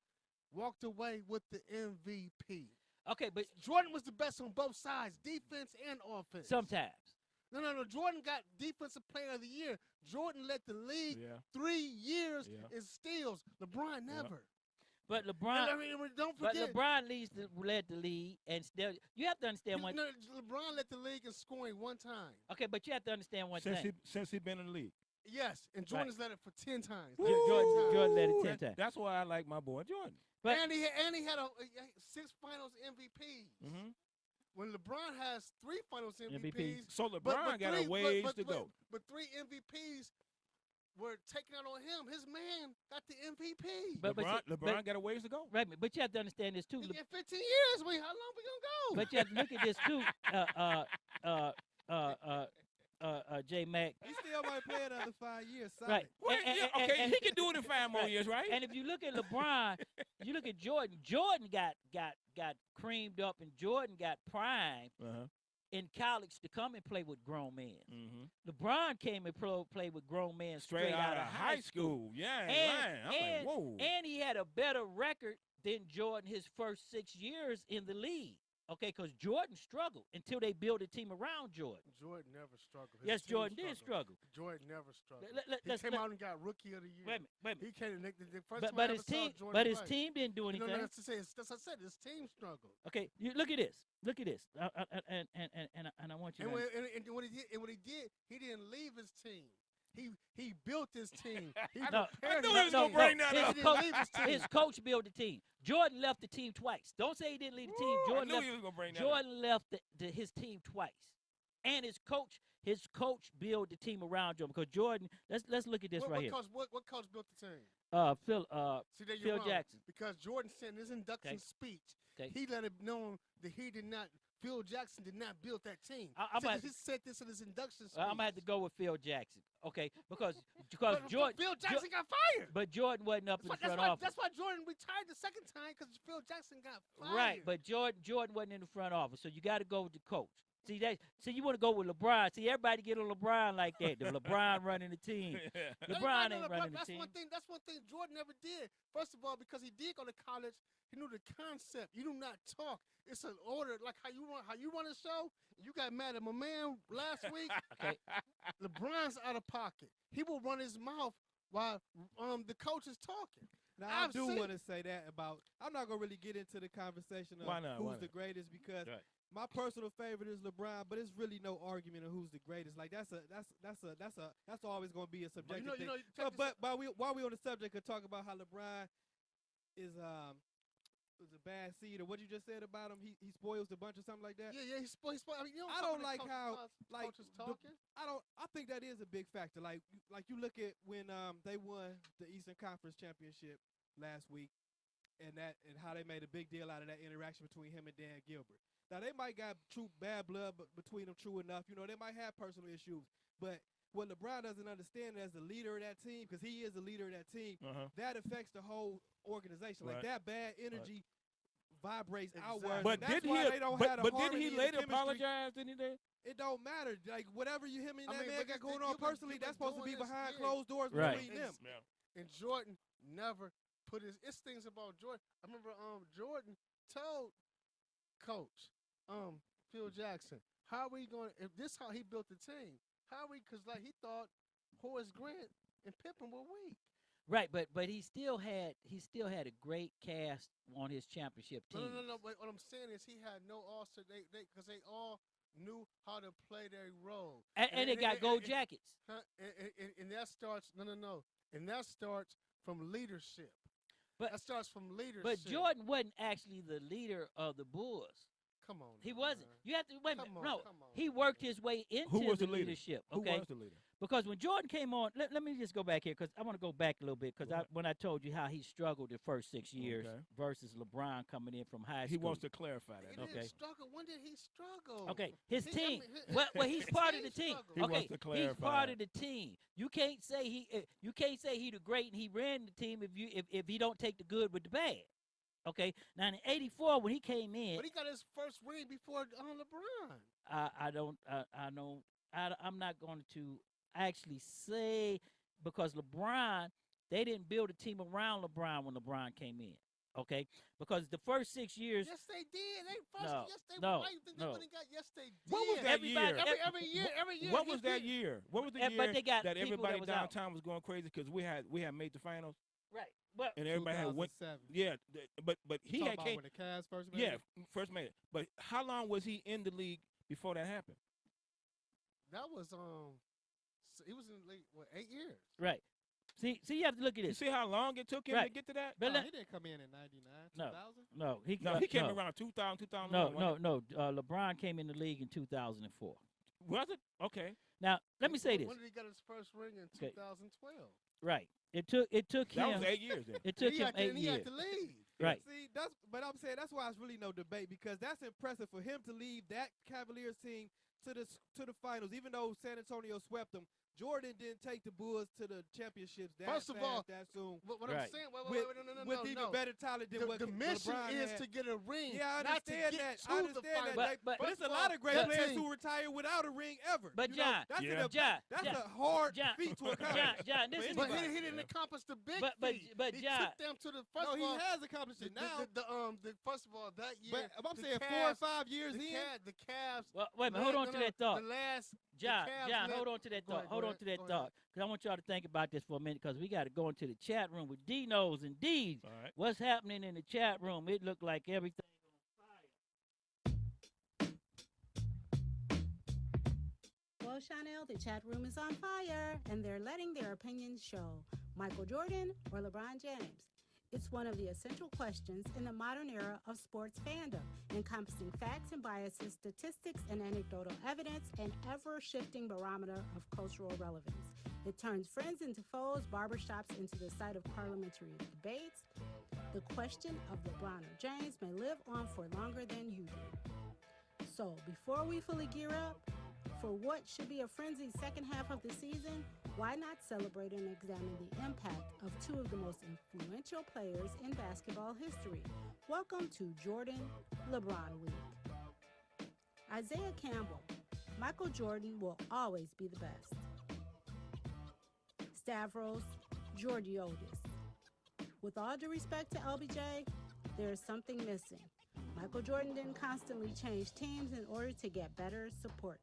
[SPEAKER 10] walked away with the MVP.
[SPEAKER 8] Okay, but
[SPEAKER 10] Jordan was the best on both sides, defense and offense.
[SPEAKER 8] Sometimes.
[SPEAKER 10] No. Jordan got Defensive Player of the Year. Jordan led the league 3 years in steals. LeBron never.
[SPEAKER 8] But LeBron,
[SPEAKER 10] don't forget.
[SPEAKER 8] But LeBron led the league, and still, you have to understand one.
[SPEAKER 10] No, LeBron led the league in scoring one time.
[SPEAKER 8] Okay, but you have to understand one thing.
[SPEAKER 9] Since he's been in the league.
[SPEAKER 10] Yes, and Jordan's led it for 10 times.
[SPEAKER 8] Jordan led it 10 times.
[SPEAKER 9] That's why I like my boy Jordan.
[SPEAKER 10] But and he had 6 Finals MVPs.
[SPEAKER 9] Mm-hmm.
[SPEAKER 10] When LeBron has 3 Finals MVPs.
[SPEAKER 9] So LeBron got a ways to go.
[SPEAKER 10] But 3 MVPs were taken out on him. His man got the MVP.
[SPEAKER 9] LeBron got a ways to go.
[SPEAKER 8] Right, but you have to understand this too.
[SPEAKER 10] In 15 years, how long we gonna go?
[SPEAKER 8] But you have to look at this too. J Mac.
[SPEAKER 11] He still might play another 5 years. Solid.
[SPEAKER 8] Right.
[SPEAKER 9] And he can do it in 5 more years, right?
[SPEAKER 8] And if you look at LeBron, you look at Jordan. Jordan got creamed up, and Jordan got primed in college to come and play with grown men.
[SPEAKER 9] Mm-hmm.
[SPEAKER 8] LeBron came and played with grown men
[SPEAKER 9] straight out of high school. Yeah,
[SPEAKER 8] and,
[SPEAKER 9] whoa.
[SPEAKER 8] And he had a better record than Jordan his first 6 years in the league. Okay, because Jordan struggled until they built a team around Jordan.
[SPEAKER 10] Jordan never struggled.
[SPEAKER 8] Yes, Jordan did struggle.
[SPEAKER 10] Jordan never struggled.
[SPEAKER 8] He
[SPEAKER 10] came out and got Rookie of the Year.
[SPEAKER 8] Wait a minute.
[SPEAKER 10] He came the first
[SPEAKER 8] but
[SPEAKER 10] time
[SPEAKER 8] his team,
[SPEAKER 10] Jordan
[SPEAKER 8] but his
[SPEAKER 10] play.
[SPEAKER 8] team didn't do anything.
[SPEAKER 10] No, that's to say. That's what I said. His team struggled.
[SPEAKER 8] Okay, look at this. Look at this. And I want you.
[SPEAKER 10] And what he did, he didn't leave his team. He built his team. He prepared his team.
[SPEAKER 8] His coach built the team. Jordan left the team twice. Don't say he didn't leave the team. Jordan left his team twice, and his coach built the team around Jordan. Because Jordan, let's look at this right here.
[SPEAKER 10] What coach built the team?
[SPEAKER 8] Phil Jackson.
[SPEAKER 10] Because Jordan said in his induction speech, he let it known that Phil Jackson did not build that team. He said this in his induction speech.
[SPEAKER 8] I'm gonna have to go with Phil Jackson, okay? Because
[SPEAKER 10] Jordan, Phil Jackson got fired.
[SPEAKER 8] But Jordan wasn't up in the front office.
[SPEAKER 10] That's why Jordan retired the second time, because Phil Jackson got fired.
[SPEAKER 8] Right, but Jordan wasn't in the front office, so you got to go with the coach. See you want to go with LeBron. See, everybody get on LeBron like that. The LeBron running the team. LeBron ain't running the team.
[SPEAKER 10] That's one thing Jordan never did. First of all, because he did go to college, he knew the concept. You do not talk. It's an order, like how you run a show. You got mad at my man last week.
[SPEAKER 8] Okay.
[SPEAKER 10] LeBron's out of pocket. He will run his mouth while the coach is talking.
[SPEAKER 11] Now, I do want to say that about. I'm not gonna really get into the conversation of who's the greatest, because my personal favorite is LeBron, but it's really no argument of who's the greatest. Like that's always gonna be a subjective thing. But while we on the subject, could talk about how LeBron is a bad seed, or what you just said about him. He spoils the bunch or something like that.
[SPEAKER 10] Yeah, he spoils. I mean,
[SPEAKER 11] I don't like how
[SPEAKER 10] coaches talking.
[SPEAKER 11] I think that is a big factor. Like you look at when they won the Eastern Conference Championship last week, and how they made a big deal out of that interaction between him and Dan Gilbert. Now they might got true bad blood between them, true enough. You know, they might have personal issues, but what LeBron doesn't understand as the leader of that team, because he is the leader of that team, that affects the whole organization. Like that bad energy vibrates outward.
[SPEAKER 9] But did he later apologize? Didn't he?
[SPEAKER 11] It don't matter. Like whatever him and that man got going on personally, that's supposed to be behind closed doors between them.
[SPEAKER 10] And Jordan never put it's things about Jordan. I remember Jordan told Coach Phil Jackson, how are we going? If this how he built the team, how are we? Because like he thought Horace Grant and Pippen were weak.
[SPEAKER 8] Right, but he still had a great cast on his championship team.
[SPEAKER 10] No. But what I'm saying is he had no all-star. Because they all knew how to play their role.
[SPEAKER 8] And they got gold jackets.
[SPEAKER 10] And that starts And that starts from leadership. That starts from leadership.
[SPEAKER 8] But Jordan wasn't actually the leader of the Bulls.
[SPEAKER 10] Come on.
[SPEAKER 8] He wasn't.
[SPEAKER 10] Man.
[SPEAKER 8] You have to wait a minute. No,
[SPEAKER 10] come on.
[SPEAKER 8] he worked his way into the leadership. Okay?
[SPEAKER 9] Who was the leader?
[SPEAKER 8] Because when Jordan came on, let me just go back here, because I want to go back a little bit, because when I told you how he struggled the first 6 years versus LeBron coming in from high school.
[SPEAKER 9] He wants to clarify that.
[SPEAKER 10] He didn't struggle. When did he struggle?
[SPEAKER 8] Okay, his team. Well, he's part of the team.
[SPEAKER 9] He wants to clarify.
[SPEAKER 8] He's part of the team. You can't say he the great and he ran the team if he don't take the good with the bad. Okay, now in '84 when he came in,
[SPEAKER 10] but he got his first ring before LeBron.
[SPEAKER 8] I don't I'm not going to actually say because LeBron, they didn't build a team around LeBron when LeBron came in. Okay, because the first 6 years.
[SPEAKER 10] Yes, they did. They first.
[SPEAKER 8] No,
[SPEAKER 10] yes, they.
[SPEAKER 8] no,
[SPEAKER 10] Why you think
[SPEAKER 8] no.
[SPEAKER 10] they wouldn't got? Yes, they did.
[SPEAKER 9] What was that year?
[SPEAKER 10] Every year.
[SPEAKER 9] What was that year? What was the year
[SPEAKER 8] but they got
[SPEAKER 9] that
[SPEAKER 8] people
[SPEAKER 9] everybody
[SPEAKER 8] that was
[SPEAKER 9] downtown was going crazy because we had made the finals?
[SPEAKER 8] Right. But
[SPEAKER 9] and everybody had went.
[SPEAKER 11] 2007.
[SPEAKER 9] Yeah, but he had came
[SPEAKER 11] when the Cavs first made
[SPEAKER 9] yeah
[SPEAKER 11] it?
[SPEAKER 9] first made it. But how long was he in the league before that happened?
[SPEAKER 10] That was he was in the league 8 years.
[SPEAKER 8] Right. See, you have to look at
[SPEAKER 9] You
[SPEAKER 8] this.
[SPEAKER 9] see how long it took him to get to that?
[SPEAKER 11] But he didn't come in 99, 2000.
[SPEAKER 8] No,
[SPEAKER 9] he came around 2000, 2001.
[SPEAKER 8] No. LeBron came in the league in 2004.
[SPEAKER 9] Was it? Okay.
[SPEAKER 8] Now let me say this.
[SPEAKER 10] When did he get his first ring in 2012?
[SPEAKER 8] Right. It took him.
[SPEAKER 9] That was 8 years. Then.
[SPEAKER 8] It took him 8 years.
[SPEAKER 10] He had to leave.
[SPEAKER 8] Right.
[SPEAKER 11] See, but I'm saying that's why it's really no debate because that's impressive for him to lead that Cavaliers team to the finals, even though San Antonio swept them. Jordan didn't take the Bulls to the championships that
[SPEAKER 10] First of all,
[SPEAKER 11] that soon.
[SPEAKER 10] What I'm saying, no.
[SPEAKER 11] With even better talent than what
[SPEAKER 10] the mission
[SPEAKER 11] LeBron
[SPEAKER 10] is
[SPEAKER 11] had.
[SPEAKER 10] to get a ring.
[SPEAKER 11] Yeah, I
[SPEAKER 10] not to
[SPEAKER 11] understand
[SPEAKER 10] get
[SPEAKER 11] that.
[SPEAKER 10] to
[SPEAKER 11] I
[SPEAKER 10] the
[SPEAKER 11] understand
[SPEAKER 10] finals.
[SPEAKER 11] that. But
[SPEAKER 10] First
[SPEAKER 11] there's a
[SPEAKER 10] of
[SPEAKER 11] lot
[SPEAKER 10] all,
[SPEAKER 11] of great
[SPEAKER 10] that
[SPEAKER 11] players
[SPEAKER 10] team-
[SPEAKER 11] who retire without a ring ever.
[SPEAKER 8] But
[SPEAKER 11] You know,
[SPEAKER 8] John,
[SPEAKER 11] that's a hard feat to accomplish.
[SPEAKER 8] John, this is
[SPEAKER 10] But he didn't accomplish the big feat.
[SPEAKER 8] but
[SPEAKER 10] he
[SPEAKER 8] John,
[SPEAKER 10] took them to the
[SPEAKER 11] No,
[SPEAKER 10] first of
[SPEAKER 11] he
[SPEAKER 10] all.
[SPEAKER 11] has accomplished it now.
[SPEAKER 10] First of all, that year.
[SPEAKER 11] But I'm
[SPEAKER 10] the
[SPEAKER 11] saying
[SPEAKER 10] Cavs,
[SPEAKER 11] 4 or 5 years
[SPEAKER 10] the
[SPEAKER 11] in.
[SPEAKER 10] The Cavs.
[SPEAKER 8] Well, wait a minute. Hold on to that thought.
[SPEAKER 10] The last.
[SPEAKER 8] John,
[SPEAKER 10] the Cavs
[SPEAKER 8] John,
[SPEAKER 10] led-
[SPEAKER 8] hold on to that
[SPEAKER 10] Go
[SPEAKER 8] thought.
[SPEAKER 10] ahead,
[SPEAKER 8] Hold
[SPEAKER 10] go
[SPEAKER 8] on to
[SPEAKER 10] ahead,
[SPEAKER 8] that
[SPEAKER 10] go ahead.
[SPEAKER 8] thought. Because I want y'all to think about this for a minute because we got to go into the chat room with Dino's and D's.
[SPEAKER 9] All right.
[SPEAKER 8] What's happening in the chat room? It looked like everything on fire.
[SPEAKER 12] Well, Shawn L, the chat room is on fire, and they're letting their opinions show. Michael Jordan or LeBron James? It's one of the essential questions in the modern era of sports fandom, encompassing facts and biases, statistics and anecdotal evidence, and ever-shifting barometer of cultural relevance. It turns friends into foes, barbershops into the site of parliamentary debates. The question of LeBron or James may live on for longer than you do. So, before we fully gear up for what should be a frenzied second half of the season, why not celebrate and examine the impact of two of the most influential players in basketball history? Welcome to Jordan-LeBron Week. Isaiah Campbell, Michael Jordan will always be the best. Stavros Georgiotis. With all due respect to LBJ, there is something missing. Michael Jordan didn't constantly change teams in order to get better support.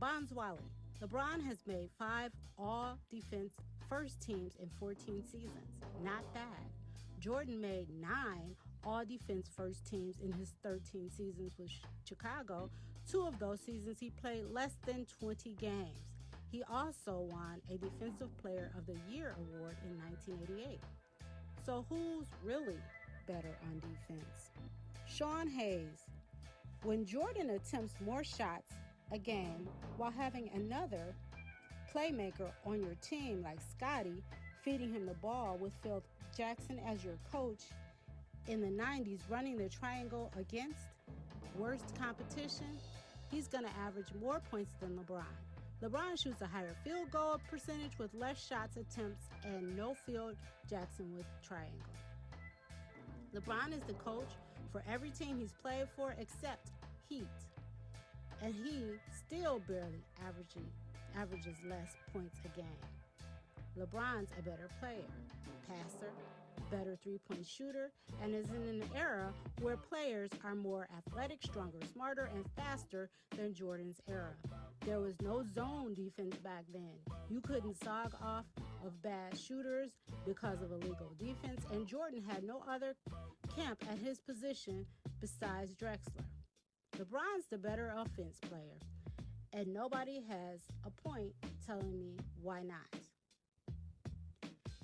[SPEAKER 12] Bonzwali. LeBron has made 5 all-defense first teams in 14 seasons. Not bad. Jordan made 9 all-defense first teams in his 13 seasons with Chicago. 2 of those seasons he played less than 20 games. He also won a Defensive Player of the Year award in 1988. So who's really better on defense? Sean Hayes. When Jordan attempts more shots a game while having another playmaker on your team like Scotty feeding him the ball with Phil Jackson as your coach in the 90s running the triangle against worst competition, he's going to average more points than LeBron. LeBron shoots a higher field goal percentage with less shots attempts and no Phil Jackson with triangle. LeBron is the coach for every team he's played for except Heat. And he still barely averages less points a game. LeBron's a better player, passer, better three-point shooter, and is in an era where players are more athletic, stronger, smarter, and faster than Jordan's era. There was no zone defense back then. You couldn't sog off of bad shooters because of illegal defense, and Jordan had no other camp at his position besides Drexler. LeBron's the better offense player, and nobody has a point telling me why not.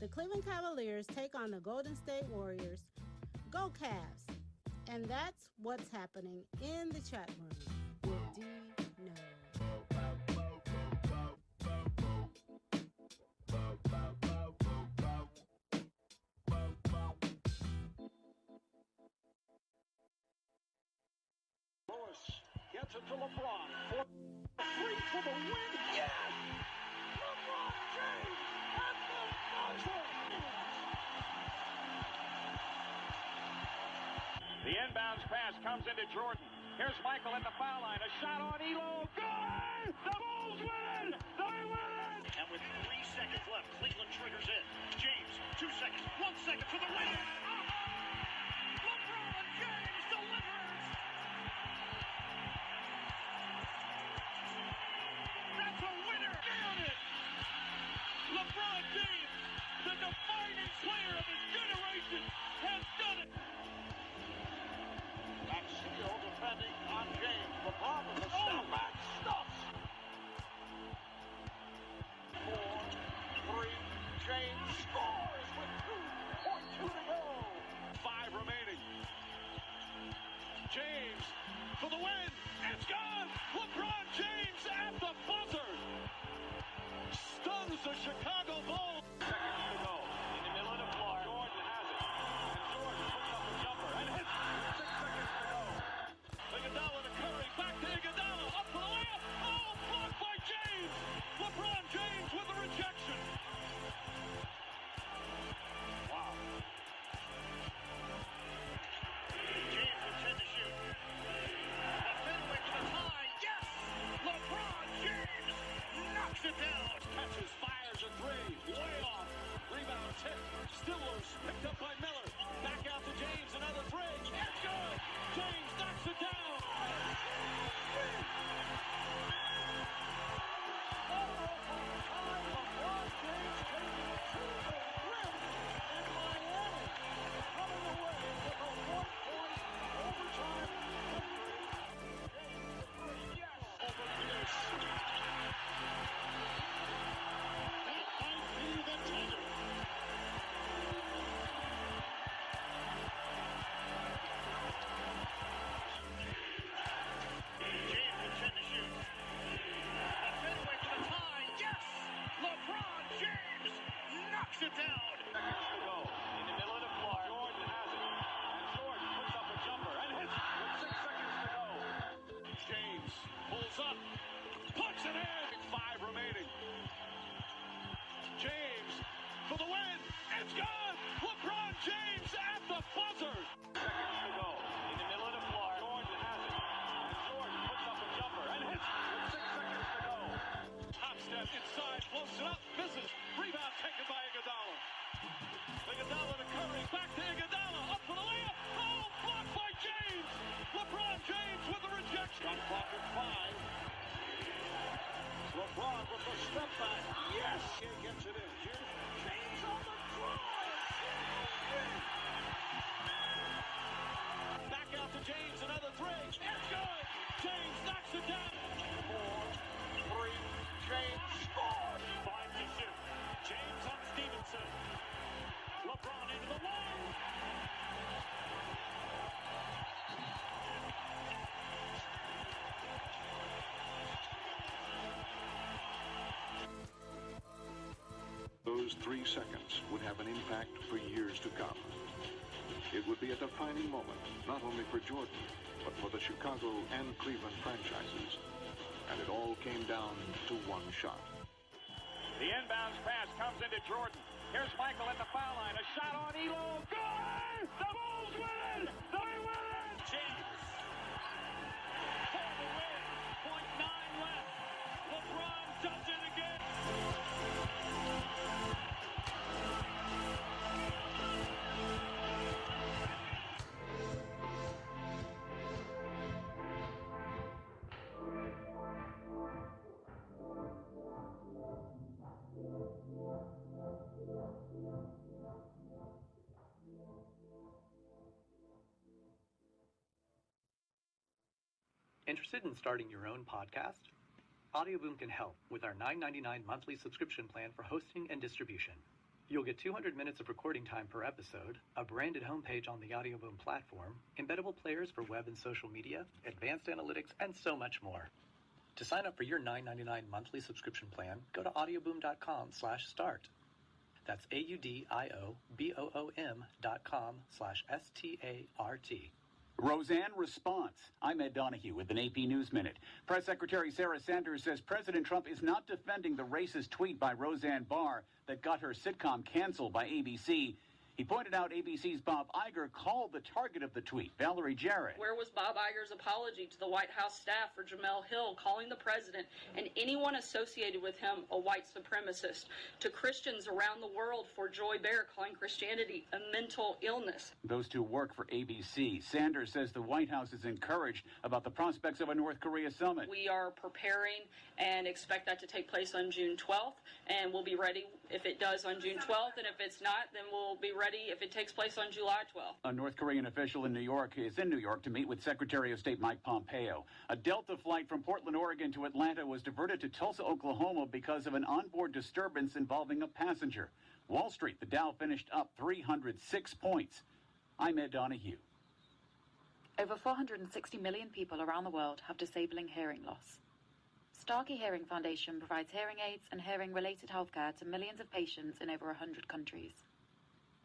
[SPEAKER 12] The Cleveland Cavaliers take on the Golden State Warriors. Go Cavs! And that's what's happening in the chat room with D-No.
[SPEAKER 7] Gets it to LeBron. 4-3 for the win. Yes! LeBron James at the buzzer. The inbounds pass comes into Jordan. Here's Michael at the foul line. A shot on Elo. Good! The Bulls win! They win! And with 3 seconds left, Cleveland triggers in. James, 2 seconds, 1 second for the win! LeBron James delivers! That's a winner! Down it! LeBron James, the defining player of his generation, has done it! And Steele defending on James. LeBron with a step back stuffs. 4, 3, James scores with 2.2 to go. 5 remaining. James for the win. It's gone. LeBron James at the buzzer. Stuns the Chicago Bulls. Seconds to go. In the middle of the floor. Jordan has it. And Jordan puts up a jumper and hits. 6 seconds to go. Iguodala to Curry. Back to Iguodala. Up for the layup. Oh, blocked by James. LeBron James with the rejection. Wow. James with 10 to shoot. A fadeaway for the tie. Yes! LeBron James knocks it down. Catches, fires a 3. Way off. Rebound tip. Still loose. Picked up by Miller. Back out to James. Another 3. It's good. James knocks it down. LeBron James taking it to the rim in Miami. Coming away with a 1-point overtime victory. Yes. Over Pierce. That might be the teeter. James with 10 to shoot. A fadeaway for the tie. Yes! LeBron James knocks it down. Seconds to go. In the middle of the floor. Jordan has it. And Jordan puts up a jumper and hits with 6 seconds to go. James pulls up. Puts it in. 5 remaining. James for the win. It's gone. LeBron James at the buzzer. Seconds to go. In the middle of the floor. Jordan has it. And Jordan puts up a jumper and hits with 6 seconds to go. Top step inside. Floats it up. Misses. Rebound taken by Iguodala. Iguodala to Curry. Back to Iguodala. Up for the layup. Oh, blocked by James. LeBron James with the rejection. Shot clock at 5. LeBron with the step back. Yes! He gets it in. Here's James on the drive. Back out to James. Another 3. It's good. James knocks it down. 4, 3. James scores. 5 to shoot. James on Stevenson. LeBron into the line.
[SPEAKER 13] Those 3 seconds would have an impact for years to come. It would be a defining moment, not only for Jordan, but for the Chicago and Cleveland franchises. And it all came down to one shot.
[SPEAKER 7] The inbounds pass comes into Jordan. Here's Michael at the foul line. A shot on Elo. Good! The Bulls win! They win! James for the win. 0.9 left. LeBron does it again.
[SPEAKER 14] Interested in starting your own podcast? Audioboom can help with our $9.99 monthly subscription plan for hosting and distribution. You'll get 200 minutes of recording time per episode, a branded homepage on the Audioboom platform, embeddable players for web and social media, advanced analytics, and so much more. To sign up for your $9.99 monthly subscription plan, go to audioboom.com/start. That's AUDIOBOOM.com/START.
[SPEAKER 15] Roseanne, response. I'm Ed Donahue with an AP News Minute. Press Secretary Sarah Sanders says President Trump is not defending the racist tweet by Roseanne Barr that got her sitcom canceled by ABC. He pointed out ABC's Bob Iger called the target of the tweet, Valerie Jarrett.
[SPEAKER 16] Where was Bob Iger's apology to the White House staff for Jamel Hill calling the president and anyone associated with him a white supremacist? To Christians around the world for Joy Behar calling Christianity a mental illness.
[SPEAKER 15] Those two work for ABC. Sanders says the White House is encouraged about the prospects of a North Korea summit.
[SPEAKER 16] We are preparing and expect that to take place on June 12th, and we'll be ready if it does on June 12th, and if it's not, then we'll be ready if it takes place on July 12th.
[SPEAKER 15] A North Korean official in New York is in New York to meet with Secretary of State Mike Pompeo. A Delta flight from Portland, Oregon to Atlanta was diverted to Tulsa, Oklahoma because of an onboard disturbance involving a passenger. Wall Street, the Dow finished up 306 points. I'm Ed Donahue.
[SPEAKER 17] Over 460 million people around the world have disabling hearing loss. Starkey Hearing Foundation provides hearing aids and hearing-related healthcare to millions of patients in over 100 countries.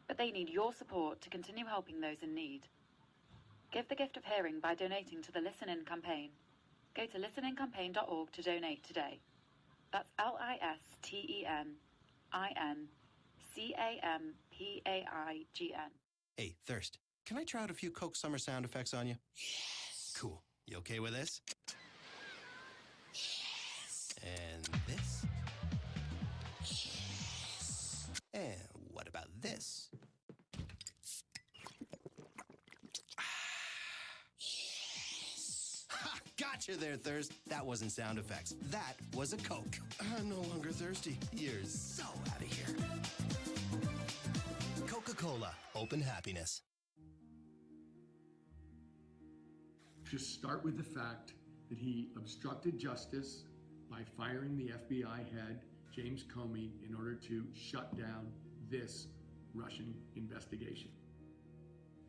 [SPEAKER 17] But they need your support to continue helping those in need. Give the gift of hearing by donating to the Listen In campaign. Go to listenincampaign.org to donate today. That's LISTENINCAMPAIGN.
[SPEAKER 5] Hey, Thirst, can I try out a few Coke Summer sound effects on you? Yes. Cool. You okay with this? Yes. And this? Yes. And what about this? Yes. Ha! Gotcha there, Thirst. That wasn't sound effects. That was a Coke. I'm no longer thirsty. You're so out of here. Coca-Cola. Open happiness.
[SPEAKER 18] Just start with the fact that he obstructed justice by firing the FBI head, James Comey, in order to shut down this Russian investigation.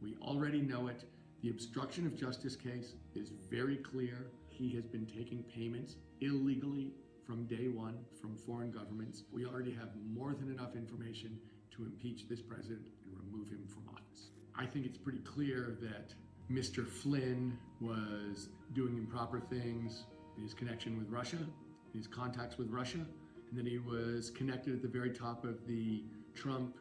[SPEAKER 18] We already know it. The obstruction of justice case is very clear. He has been taking payments illegally from day one from foreign governments. We already have more than enough information to impeach this president and remove him from office. I think it's pretty clear that Mr. Flynn was doing improper things in his connection with Russia, his contacts with Russia, and that he was connected at the very top of the Trump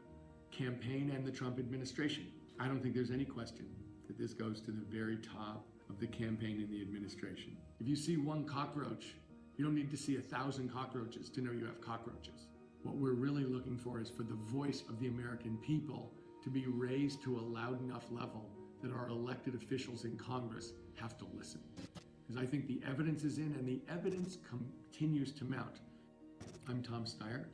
[SPEAKER 18] campaign and the Trump administration. I don't think there's any question that this goes to the very top of the campaign and the administration. If you see one cockroach, you don't need to see 1,000 cockroaches to know you have cockroaches. What we're really looking for is for the voice of the American people to be raised to a loud enough level that our elected officials in Congress have to listen. Because I think the evidence is in and the evidence continues to mount. I'm Tom Steyer,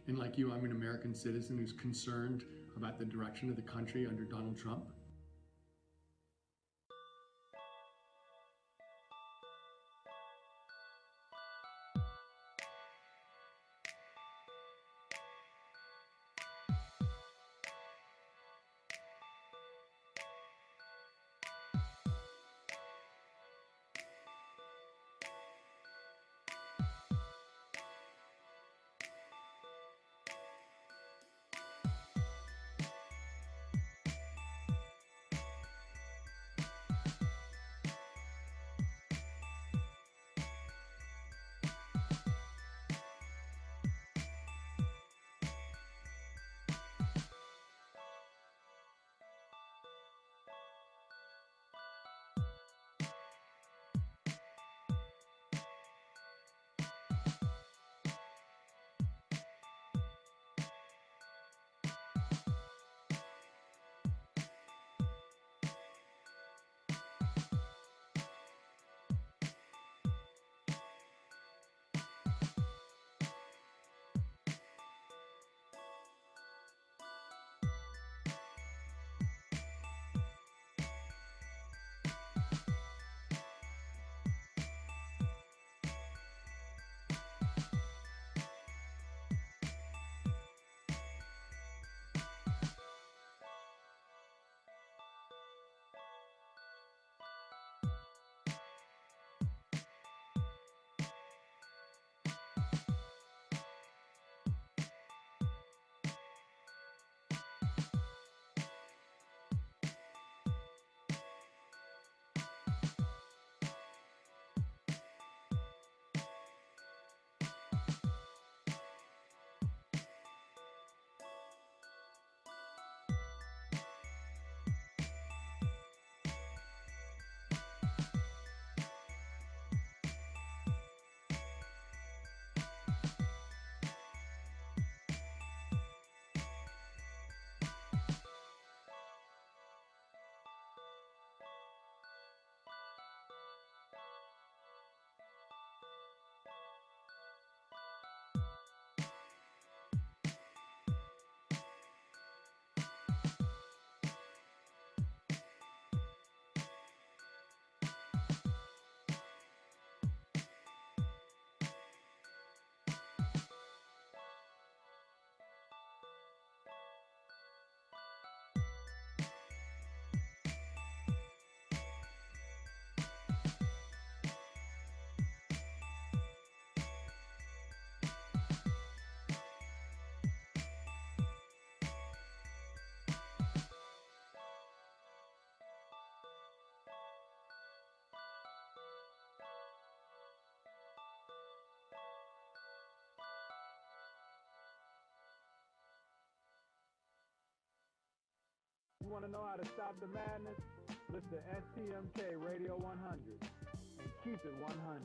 [SPEAKER 18] and like you, I'm an American citizen who's concerned about the direction of the country under Donald Trump.
[SPEAKER 19] You want to know how to stop the madness? Listen to STMK Radio 100 and keep it 100.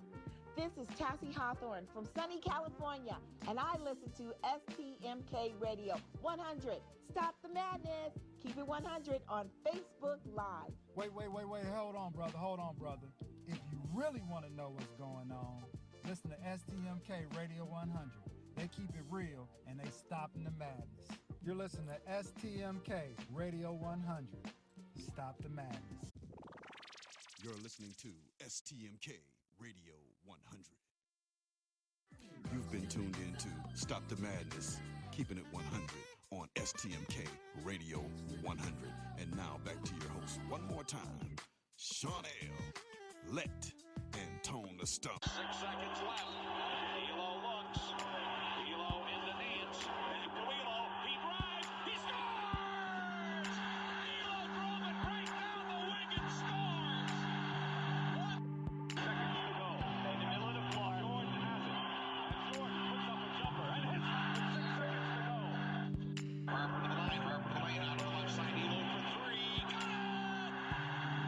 [SPEAKER 20] This is Tassie Hawthorne from sunny California, and I listen to STMK Radio 100. Stop the madness. Keep it 100 on Facebook Live.
[SPEAKER 21] Wait. Hold on, brother. If you really want to know what's going on, listen to STMK Radio 100. They keep it real, and they stopping the madness. You're listening to STMK Radio 100. Stop the madness.
[SPEAKER 1] You're listening to STMK Radio 100. You've been tuned in to Stop the Madness, keeping it 100 on STMK Radio 100. And now back to your host one more time, Shawn L, Let, and Tone the Stone.
[SPEAKER 7] 6 seconds left. Elo looks. Elo in the dance. Back to Elo. He drives. He scores! Elo drove it right down the wing and scores! 1 seconds to go. In the middle of the floor. Jordan has it. And Jordan puts up a jumper and hits with 6 seconds to go. Harper to the line. Out to the left side. Elo for 3. Got it!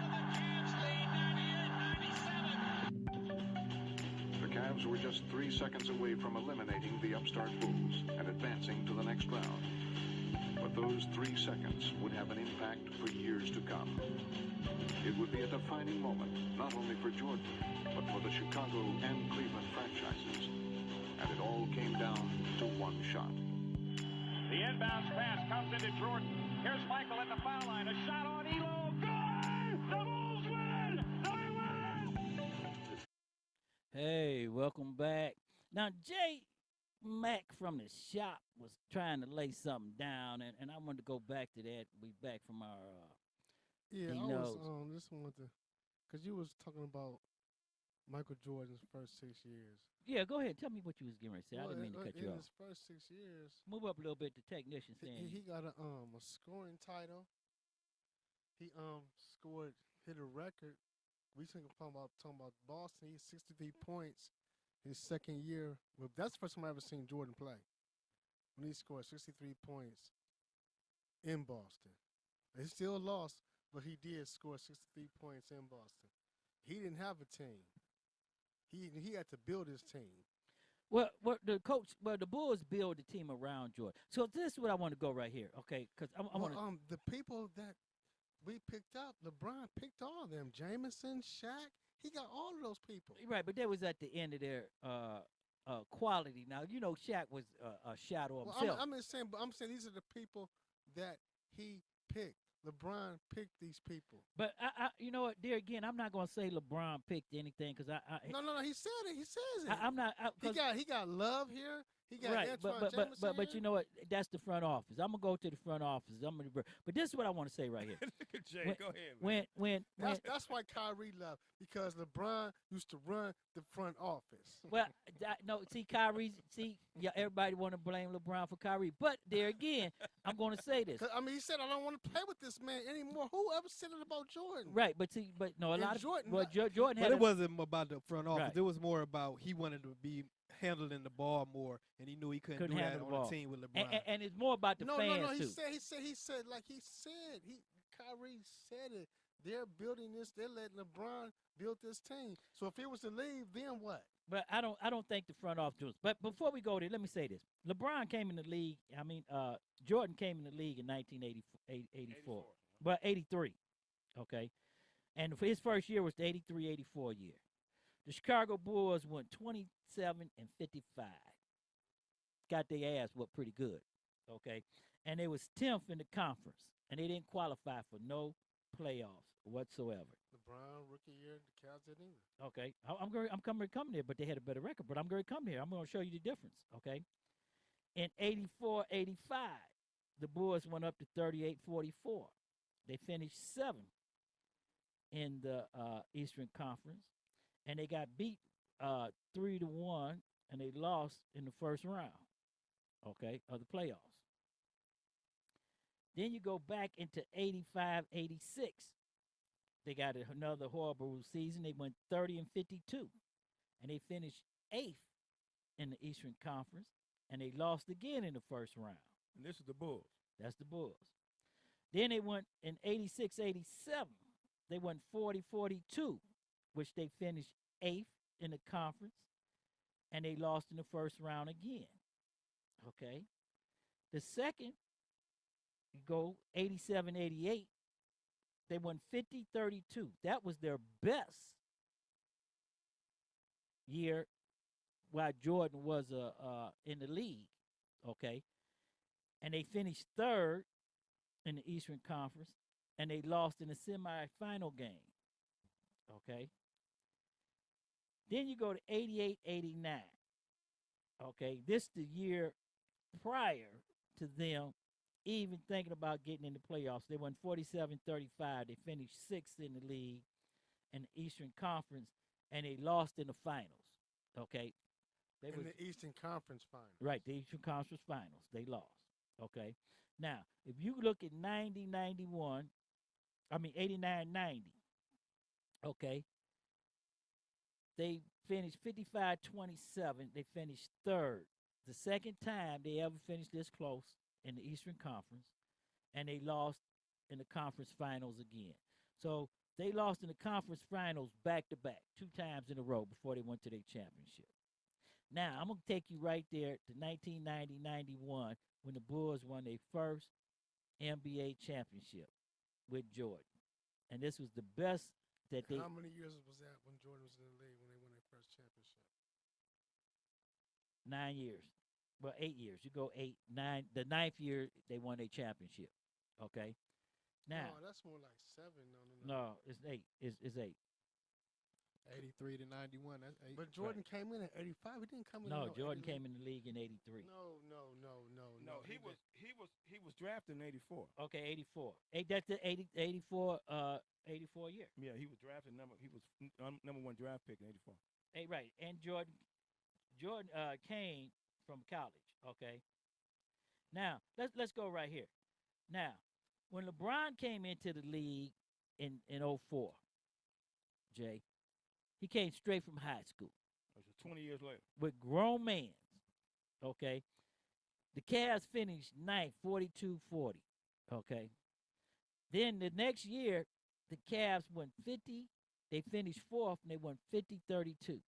[SPEAKER 7] With a chance lead. 98-97.
[SPEAKER 13] The Cavs were just 3 seconds away from eliminating the upstart Bulls and advancing to the next round. But those 3 seconds would have an impact for years to come. It would be a defining moment, not only for Jordan, but for the Chicago and Cleveland franchises. And it all came down to one shot.
[SPEAKER 7] The inbounds pass comes into Jordan. Here's Michael at the foul line. A shot on Elo. Good! The Bulls win! They win!
[SPEAKER 8] Hey, welcome back. Now, Jay Mack from the shop was trying to lay something down, and I wanted to go back to that. We back from our
[SPEAKER 10] Yeah,
[SPEAKER 8] he
[SPEAKER 10] I
[SPEAKER 8] knows.
[SPEAKER 10] was just wanted to, because you was talking about Michael Jordan's first 6 years.
[SPEAKER 8] Yeah, go ahead. Tell me what you was getting ready to say. I didn't mean to cut you
[SPEAKER 10] in
[SPEAKER 8] off.
[SPEAKER 10] his first 6 years,
[SPEAKER 8] Move up a little bit. The technician saying
[SPEAKER 10] he got a scoring title. He hit a record. We talking about Boston. He had 63 points his second year. Well, that's the first time I ever seen Jordan play. When he scored 63 points in Boston. They still lost, but he did score 63 points in Boston. He didn't have a team. He had to build his team.
[SPEAKER 8] Well, the Bulls build the team around Jordan. So this is what I want to go right here, okay? Because I want to.
[SPEAKER 10] The people that we picked up, LeBron picked all of them. Jameson, Shaq, he got all of those people.
[SPEAKER 8] Right, but that was at the end of their quality. Now, you know, Shaq was a shadow of himself.
[SPEAKER 10] I'm saying these are the people that he picked. LeBron picked these people.
[SPEAKER 8] But I you know what? There again, I'm not gonna say LeBron picked anything because
[SPEAKER 10] No, he said it. He says it.
[SPEAKER 8] I'm not.
[SPEAKER 10] He got Love here. He got
[SPEAKER 8] right,
[SPEAKER 10] Antoine Jameson
[SPEAKER 8] but you know what? That's the front office. I'm gonna go to the front office. But this is what I want to say right here.
[SPEAKER 9] Jay, go ahead.
[SPEAKER 8] When
[SPEAKER 10] that's why Kyrie left, because LeBron used to run the front office.
[SPEAKER 8] Well, no, see, Kyrie, everybody want to blame LeBron for Kyrie, but there again, I'm going to say this.
[SPEAKER 10] I mean, he said, I don't want to play with this man anymore. Who ever said it about Jordan?
[SPEAKER 8] Right, but no, a lot of
[SPEAKER 10] Jordan.
[SPEAKER 8] Jordan had.
[SPEAKER 11] But it wasn't about the front office.
[SPEAKER 8] Right.
[SPEAKER 11] It was more about he wanted to be handling the ball more, and he knew he couldn't do that on a team with LeBron.
[SPEAKER 8] And it's more about the fans
[SPEAKER 10] No,
[SPEAKER 8] too.
[SPEAKER 10] He said, Kyrie said it. They're building this. They're letting LeBron build this team. So if he was to leave, then what?
[SPEAKER 8] But I don't think the front office does. But before we go there, let me say this: LeBron came in the league. Jordan came in the league in 1984. Well, 83. Okay, and for his first year was the 83-84 year. The Chicago Bulls went 27-55. Got their ass whooped pretty good. Okay, and they was 10th in the conference, and they didn't qualify for no playoffs whatsoever.
[SPEAKER 10] LeBron rookie year, the Cavs didn't either.
[SPEAKER 8] Okay, I'm coming there, but they had a better record. But I'm going to come here. I'm going to show you the difference. Okay, in 84-85, the Bulls went up to 38-44. They finished 7th in the Eastern Conference, and they got beat 3-1, and they lost in the first round. Okay, of the playoffs. Then you go back into 85-86. They got another horrible season. They went 30-52, and they finished 8th in the Eastern Conference, and they lost again in the first round.
[SPEAKER 9] And this is the Bulls.
[SPEAKER 8] That's the Bulls. Then they went in 86, 87. They won 40, 42, which they finished 8th in the conference, and they lost in the first round again. Okay. The second, you go 87, 88, they won 50, 32. That was their best year while Jordan was in the league. Okay. And they finished 3rd in the Eastern Conference, and they lost in the semifinal game. Okay. Then you go to 88, 89. Okay. This the year prior to them even thinking about getting in the playoffs. They won 47, 35. They finished 6th in the league in the Eastern Conference, and they lost in the finals. Okay.
[SPEAKER 10] In the Eastern Conference Finals.
[SPEAKER 8] Right, the Eastern Conference Finals. They lost. Okay. Now, if you look at 90, 91, 89, 90, okay, they finished 55, 27. They finished 3rd. The second time they ever finished this close in the Eastern Conference, and they lost in the conference finals again. So they lost in the conference finals back-to-back, 2 times in a row before they went to their championship. Now, I'm going to take you right there to 1990-91 when the Bulls won their first NBA championship with Jordan. And this was the best that they...
[SPEAKER 10] How many years was that when Jordan was in the league when they won their first championship?
[SPEAKER 8] 9 years. Well, 8 years. You go 8, 9. The 9th year, they won a championship. Okay? Now...
[SPEAKER 10] No, that's more like 7.
[SPEAKER 8] No, it's 8. It's 8.
[SPEAKER 11] 83 to 91. That's 8.
[SPEAKER 10] But Jordan came in at 85. He didn't come in.
[SPEAKER 8] No, Jordan came in the league in 83.
[SPEAKER 10] No.
[SPEAKER 9] He was drafted in 84.
[SPEAKER 8] Okay, 84. That's the 84 year.
[SPEAKER 9] Yeah, he was drafted He was number 1 draft pick in 84.
[SPEAKER 8] Hey, right, and Jordan came from college. Okay. Now let's go right here. Now, when LeBron came into the league in 04, Jay, he came straight from high school.
[SPEAKER 9] Which was 20 years later.
[SPEAKER 8] With grown men. Okay. The Cavs finished 9th, 42-40. Okay. Then the next year, the Cavs won 50. They finished 4th, and they won 50-32.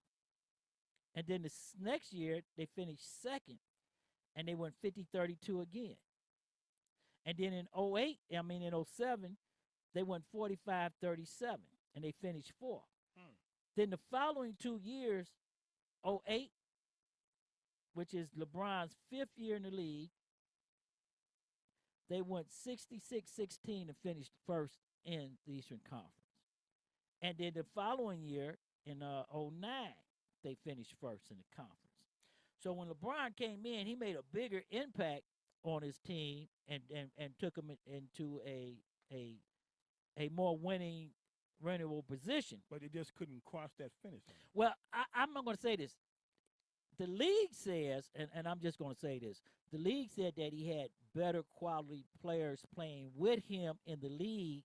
[SPEAKER 8] And then the next year, they finished 2nd, and they won 50-32 again. And then in 07, they won 45-37, and they finished 4th. Then the following 2 years, 08, which is LeBron's 5th year in the league, they went 66-16 and finished 1st in the Eastern Conference. And then the following year, in 09, they finished 1st in the conference. So when LeBron came in, he made a bigger impact on his team and took him into a more winnable position.
[SPEAKER 9] But they just couldn't cross that finish line.
[SPEAKER 8] Well, I'm not going to say this. The league says, and I'm just going to say this, the league said that he had better quality players playing with him in the league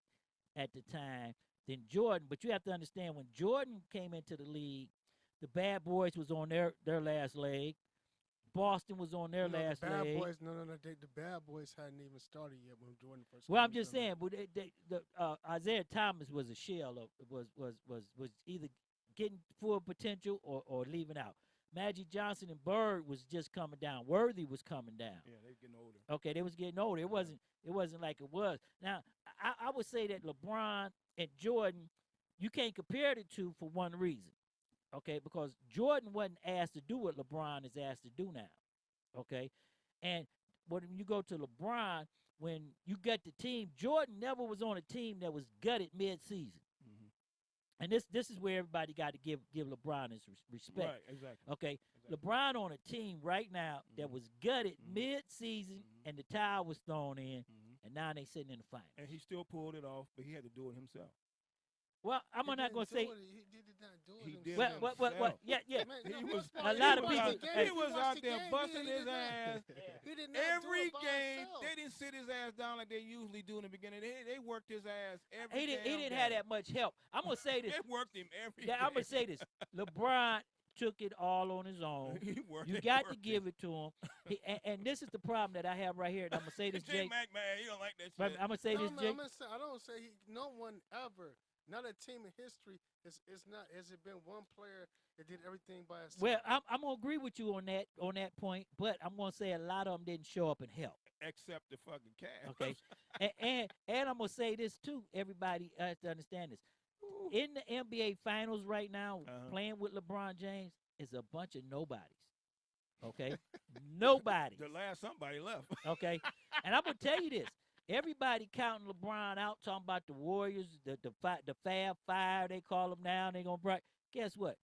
[SPEAKER 8] at the time than Jordan. But you have to understand, when Jordan came into the league, the Bad Boys was on their last leg. Boston was on their last leg.
[SPEAKER 10] The Bad Boys hadn't even started yet when Jordan first.
[SPEAKER 8] Well, I'm just saying, but Isaiah Thomas was a shell of was either getting full potential or leaving out. Magic Johnson and Bird was just coming down. Worthy was coming down.
[SPEAKER 9] Yeah, they were getting older.
[SPEAKER 8] Okay, they was getting older. It wasn't like it was. Now, I would say that LeBron and Jordan, you can't compare the two for one reason. Okay, because Jordan wasn't asked to do what LeBron is asked to do now. Okay, and when you go to LeBron, when you get the team, Jordan never was on a team that was gutted mid-season. And this is where everybody got to give LeBron his respect.
[SPEAKER 9] Right, exactly.
[SPEAKER 8] Okay, LeBron on a team right now that was gutted mid-season, and the towel was thrown in, and now they sitting in the finals.
[SPEAKER 9] And he still pulled it off, but he had to do it himself.
[SPEAKER 8] Well, I'm not going to say.
[SPEAKER 10] He did not do it
[SPEAKER 9] did
[SPEAKER 10] himself.
[SPEAKER 8] What? Yeah.
[SPEAKER 10] Man,
[SPEAKER 9] He was
[SPEAKER 8] a lot of people.
[SPEAKER 9] He was out there busting his ass.
[SPEAKER 10] He did not
[SPEAKER 9] Every
[SPEAKER 10] do it by
[SPEAKER 9] game,
[SPEAKER 10] himself.
[SPEAKER 9] they didn't sit his ass down like they usually do in the beginning. They worked his ass every
[SPEAKER 8] He
[SPEAKER 9] damn
[SPEAKER 8] didn't
[SPEAKER 9] game.
[SPEAKER 8] have that much help. I'm going to say this.
[SPEAKER 9] They worked him every
[SPEAKER 8] Yeah, I'm going to say this. LeBron took it all on his own. You got to give it to him. And this is the problem that I have right here. And I'm gonna say this, Jake.
[SPEAKER 9] Mac, man, he don't like that
[SPEAKER 8] But
[SPEAKER 9] shit.
[SPEAKER 8] I'm gonna say this, Jake.
[SPEAKER 10] I don't say no one ever, not a team in history. It's not. Has it been one player that did everything by himself?
[SPEAKER 8] Well, I'm gonna agree with you on that point, but I'm gonna say a lot of them didn't show up and help.
[SPEAKER 9] Except the fucking Cavs.
[SPEAKER 8] Okay, and I'm gonna say this too. Everybody has to understand this. In the NBA Finals right now, playing with LeBron James is a bunch of nobodies. Okay, nobody.
[SPEAKER 9] The last somebody left.
[SPEAKER 8] Okay, and I'm gonna tell you this. Everybody counting LeBron out, talking about the Warriors, the Fab Five, they call them now. They gonna break. Guess what?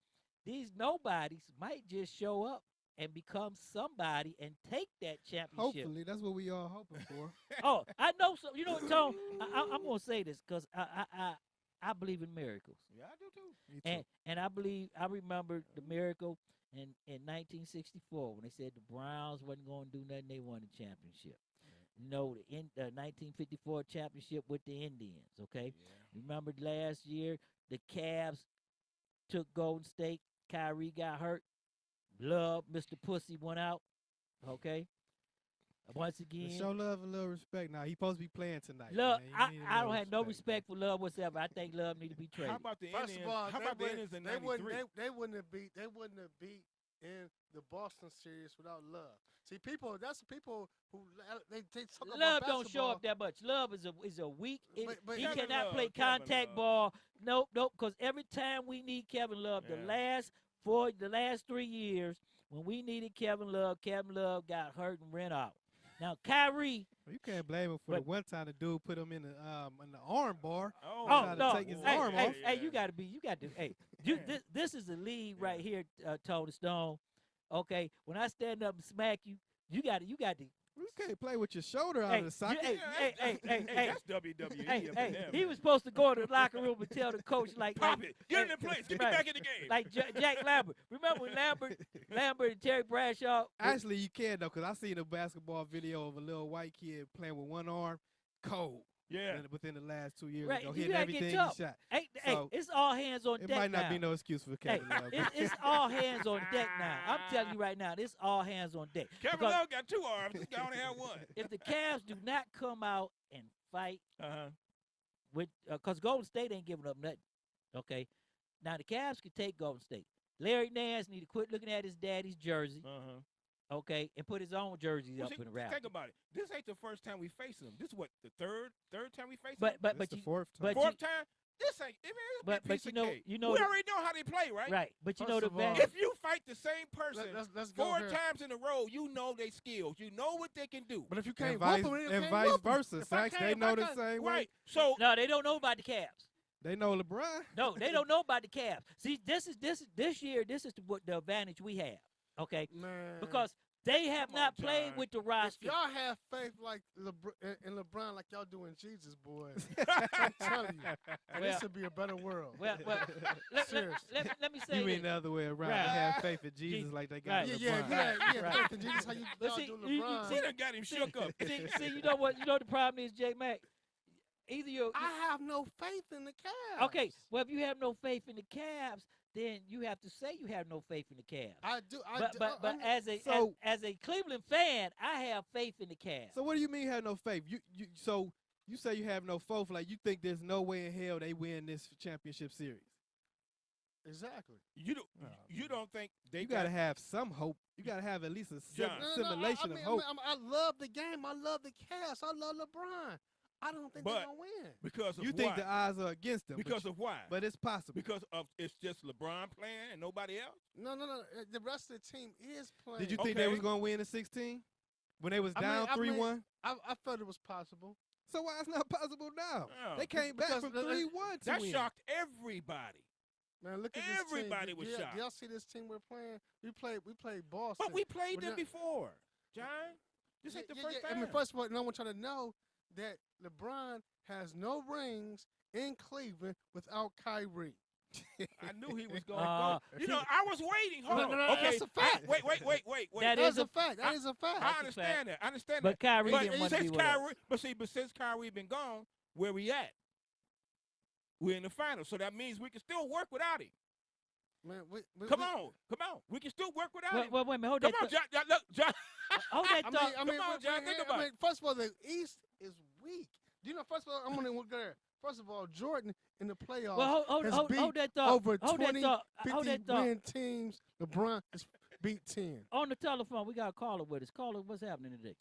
[SPEAKER 8] These nobodies might just show up and become somebody and take that championship.
[SPEAKER 11] Hopefully, that's what we all hoping for.
[SPEAKER 8] Oh, I know. So you know what, Tone? I'm gonna say this because I believe in miracles.
[SPEAKER 9] Yeah, I do too. Me too.
[SPEAKER 8] And I remember the miracle in 1964 when they said the Browns wasn't going to do nothing. They won the championship. You know, the 1954 championship with the Indians. Okay. Yeah. Remember last year the Cavs took Golden State. Kyrie got hurt. Love, Mr. Pussy went out. Okay. Once again,
[SPEAKER 11] show Love a little respect. Now he's supposed to be playing tonight.
[SPEAKER 8] Love, I don't have no respect for Love whatsoever. I think Love need to be traded.
[SPEAKER 9] How about the
[SPEAKER 10] First
[SPEAKER 9] Indians?
[SPEAKER 10] of all,
[SPEAKER 9] How about the Indians in '93?
[SPEAKER 10] They wouldn't have beat in the Boston series without Love. See, that's people who they talk about
[SPEAKER 8] Love
[SPEAKER 10] basketball.
[SPEAKER 8] don't show up that much. Love is a weak.
[SPEAKER 10] But
[SPEAKER 8] he
[SPEAKER 10] Kevin
[SPEAKER 8] cannot
[SPEAKER 10] Love,
[SPEAKER 8] play
[SPEAKER 10] Kevin
[SPEAKER 8] contact
[SPEAKER 10] Love.
[SPEAKER 8] ball. Nope. Because every time we need Kevin Love, the last 3 years when we needed Kevin Love got hurt and ran out. Now Kyrie,
[SPEAKER 11] you can't blame him for the one time the dude put him in the arm bar.
[SPEAKER 8] no,
[SPEAKER 11] to take his arm off.
[SPEAKER 8] Hey, you got to. Hey, this is a lead right here, Tony Stone. Okay, when I stand up and smack you, you got to.
[SPEAKER 11] You can't play with your shoulder out of the socket.
[SPEAKER 8] Hey,
[SPEAKER 9] that's WWE.
[SPEAKER 8] He was supposed to go to the locker room and tell the coach, like,
[SPEAKER 9] pop it, get in the place, get me back in the game.
[SPEAKER 8] Like Jack Lambert. Remember when Lambert and Terry Bradshaw?
[SPEAKER 11] Actually, you can though, because I seen a basketball video of a little white kid playing with one arm, cold.
[SPEAKER 9] Yeah.
[SPEAKER 11] Within the last 2 years
[SPEAKER 8] Right,
[SPEAKER 11] ago,
[SPEAKER 8] you
[SPEAKER 11] hitting
[SPEAKER 8] gotta
[SPEAKER 11] everything
[SPEAKER 8] get tough.
[SPEAKER 11] he shot.
[SPEAKER 8] Hey,
[SPEAKER 11] So,
[SPEAKER 8] it's all hands on deck.
[SPEAKER 11] It might not
[SPEAKER 8] now.
[SPEAKER 11] be no excuse for Kevin Love.
[SPEAKER 8] It's all hands on deck now. I'm telling you right now, it's all hands on deck.
[SPEAKER 9] Kevin Love got 2 arms. This guy only had 1.
[SPEAKER 8] If the Cavs do not come out and fight, with because Golden State ain't giving up nothing. Okay, now the Cavs can take Golden State. Larry Nance need to quit looking at his daddy's jersey. Okay, and put his own jersey up in the rafters.
[SPEAKER 9] Think about it. This ain't the first time we face them. This is what, the third time we face
[SPEAKER 8] But
[SPEAKER 9] them?
[SPEAKER 8] but
[SPEAKER 11] the
[SPEAKER 8] you,
[SPEAKER 11] fourth time.
[SPEAKER 8] but
[SPEAKER 9] Fourth time? This ain't. It's a
[SPEAKER 8] But
[SPEAKER 9] piece
[SPEAKER 8] you
[SPEAKER 9] of
[SPEAKER 8] know
[SPEAKER 9] cake.
[SPEAKER 8] you know
[SPEAKER 9] we
[SPEAKER 8] the-
[SPEAKER 9] already know how they play, right?
[SPEAKER 8] right. But you
[SPEAKER 10] First
[SPEAKER 8] know the
[SPEAKER 10] of all-
[SPEAKER 8] value.
[SPEAKER 9] If you fight the same person
[SPEAKER 10] Let's go
[SPEAKER 9] 4
[SPEAKER 10] here.
[SPEAKER 9] times in a row, you know they skills. You know what they can do.
[SPEAKER 10] But if you
[SPEAKER 11] And
[SPEAKER 10] can't
[SPEAKER 11] vice,
[SPEAKER 10] whoop them,
[SPEAKER 11] and vice versa. Sax, they know the same way.
[SPEAKER 9] Right. So
[SPEAKER 8] No, they don't know about the Cavs.
[SPEAKER 11] They know LeBron.
[SPEAKER 8] No, they don't know about the Cavs. See, this year. This is what the advantage we have. Okay,
[SPEAKER 10] Man.
[SPEAKER 8] because they have
[SPEAKER 9] Come on,
[SPEAKER 8] not played
[SPEAKER 9] John.
[SPEAKER 8] with the
[SPEAKER 10] If
[SPEAKER 8] roster.
[SPEAKER 10] y'all have faith like in LeBron, like y'all do in Jesus, boys, I'm telling you, this would be a better world.
[SPEAKER 8] Well, let me say
[SPEAKER 11] You mean
[SPEAKER 8] this.
[SPEAKER 11] the other way around.
[SPEAKER 8] Right.
[SPEAKER 11] Have faith in Jesus like they got
[SPEAKER 8] Right.
[SPEAKER 11] LeBron.
[SPEAKER 10] Yeah.
[SPEAKER 8] Right.
[SPEAKER 10] Faith in Jesus, how you
[SPEAKER 8] But
[SPEAKER 10] y'all
[SPEAKER 8] see,
[SPEAKER 10] do
[SPEAKER 8] you-
[SPEAKER 10] LeBron.
[SPEAKER 9] we done got him shook up.
[SPEAKER 8] See, you know what? You know the problem is, J Mac. Either you.
[SPEAKER 10] I have no faith in the Cavs.
[SPEAKER 8] Okay, well, if you have no faith in the Cavs, then you have to say you have no faith in the Cavs.
[SPEAKER 10] I do.
[SPEAKER 8] But as a Cleveland fan, I have faith in the Cavs.
[SPEAKER 11] So what do you mean you have no faith? So you say you have no faith, like you think there's no way in hell they win this championship series.
[SPEAKER 10] Exactly.
[SPEAKER 9] You don't think they
[SPEAKER 11] You gotta have some hope. You gotta have at least a
[SPEAKER 9] John.
[SPEAKER 11] simulation of hope.
[SPEAKER 10] I love the game. I love the Cavs. I love LeBron. I don't think they're
[SPEAKER 9] But-
[SPEAKER 10] gonna win.
[SPEAKER 9] because of
[SPEAKER 11] You think
[SPEAKER 9] why?
[SPEAKER 11] the odds are against them.
[SPEAKER 9] Because of why?
[SPEAKER 11] But it's possible.
[SPEAKER 9] Because of it's just LeBron playing and nobody else.
[SPEAKER 10] No. The rest of the team is playing.
[SPEAKER 11] Did you think they was gonna win in 16 when they was down 3-1?
[SPEAKER 10] I felt it was possible.
[SPEAKER 11] So why it's not possible now?
[SPEAKER 9] Oh.
[SPEAKER 11] They came back
[SPEAKER 10] Because
[SPEAKER 11] from
[SPEAKER 10] the-
[SPEAKER 11] 3-1 to
[SPEAKER 9] That
[SPEAKER 11] win.
[SPEAKER 9] shocked everybody.
[SPEAKER 10] Man, look at this
[SPEAKER 9] Everybody
[SPEAKER 10] team.
[SPEAKER 9] was
[SPEAKER 10] Do
[SPEAKER 9] shocked.
[SPEAKER 10] y'all see this team we're playing? We played Boston.
[SPEAKER 9] But we played
[SPEAKER 10] We're
[SPEAKER 9] them
[SPEAKER 10] not-
[SPEAKER 9] before, John. This ain't the first time.
[SPEAKER 10] I mean, first of all, no one trying to know that LeBron has no rings in Cleveland without Kyrie.
[SPEAKER 9] I knew he was going to go. You know, I was waiting. Hold on.
[SPEAKER 10] No,
[SPEAKER 9] Okay,
[SPEAKER 10] that's a fact.
[SPEAKER 9] Wait.
[SPEAKER 8] That
[SPEAKER 10] That's
[SPEAKER 8] is
[SPEAKER 10] a fact. That is a fact.
[SPEAKER 9] I understand that. I understand
[SPEAKER 8] But
[SPEAKER 9] that.
[SPEAKER 8] Kyrie didn't want to
[SPEAKER 9] since
[SPEAKER 8] be with us.
[SPEAKER 9] Kyrie, but since Kyrie been gone, where we at? We're in the finals, so that means we can still work without him.
[SPEAKER 10] Man,
[SPEAKER 9] Come on. We can still work without him.
[SPEAKER 8] Wait a minute. Hold
[SPEAKER 9] Come
[SPEAKER 8] that.
[SPEAKER 9] on, John. Look, John.
[SPEAKER 8] Hold that thought.
[SPEAKER 9] Come on, John. Think about it.
[SPEAKER 10] First of all, the East is weak. Do you know? First of all, I'm gonna go there. First of all, Jordan in the playoffs has beat
[SPEAKER 8] that thought.
[SPEAKER 10] over
[SPEAKER 8] Hold
[SPEAKER 10] 20,
[SPEAKER 8] that thought.
[SPEAKER 10] 50 win teams. LeBron has beat 10.
[SPEAKER 8] On the telephone, we got a caller with us. Caller, what's happening today?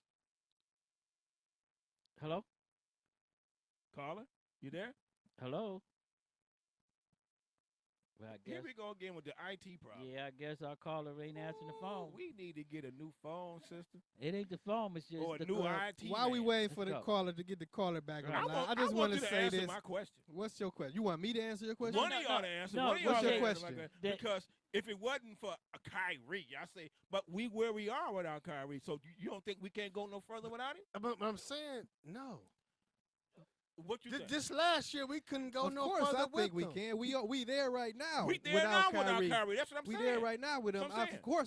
[SPEAKER 8] Hello?
[SPEAKER 9] Caller, you there?
[SPEAKER 8] Hello? Well, I guess.
[SPEAKER 9] Here we go again with the IT problem.
[SPEAKER 8] Yeah, I guess our caller ain't answering the phone.
[SPEAKER 9] We need to get a new phone system.
[SPEAKER 8] It ain't the phone, it's just
[SPEAKER 9] Or a
[SPEAKER 8] the
[SPEAKER 9] new IT.
[SPEAKER 11] While we
[SPEAKER 9] man.
[SPEAKER 11] waiting for
[SPEAKER 8] Let's
[SPEAKER 11] the
[SPEAKER 8] go.
[SPEAKER 11] caller to get the caller back on
[SPEAKER 9] I
[SPEAKER 11] the line,
[SPEAKER 9] want,
[SPEAKER 11] I just
[SPEAKER 9] want
[SPEAKER 11] want
[SPEAKER 9] you
[SPEAKER 11] to
[SPEAKER 9] to
[SPEAKER 11] say
[SPEAKER 9] answer
[SPEAKER 11] this.
[SPEAKER 9] my question.
[SPEAKER 11] What's your question? You want me to answer your question?
[SPEAKER 9] One of y'all to answer.
[SPEAKER 8] no,
[SPEAKER 9] One of y'all
[SPEAKER 11] what's
[SPEAKER 9] to
[SPEAKER 11] your
[SPEAKER 9] answer my
[SPEAKER 11] question?
[SPEAKER 9] Because if it wasn't for a Kyrie, I say, but where we are without Kyrie, so you don't think we can't go no further without him?
[SPEAKER 10] But I'm saying no.
[SPEAKER 9] What you think?
[SPEAKER 10] This last year we couldn't go
[SPEAKER 11] Of
[SPEAKER 10] no
[SPEAKER 11] course,
[SPEAKER 10] further
[SPEAKER 11] I think
[SPEAKER 10] with
[SPEAKER 11] we
[SPEAKER 10] them.
[SPEAKER 11] can. We there right now.
[SPEAKER 9] We there
[SPEAKER 11] without
[SPEAKER 9] now
[SPEAKER 11] Kyrie.
[SPEAKER 9] without Kyrie. That's what I'm
[SPEAKER 11] We
[SPEAKER 9] saying.
[SPEAKER 11] there right now with him.
[SPEAKER 9] That's what I'm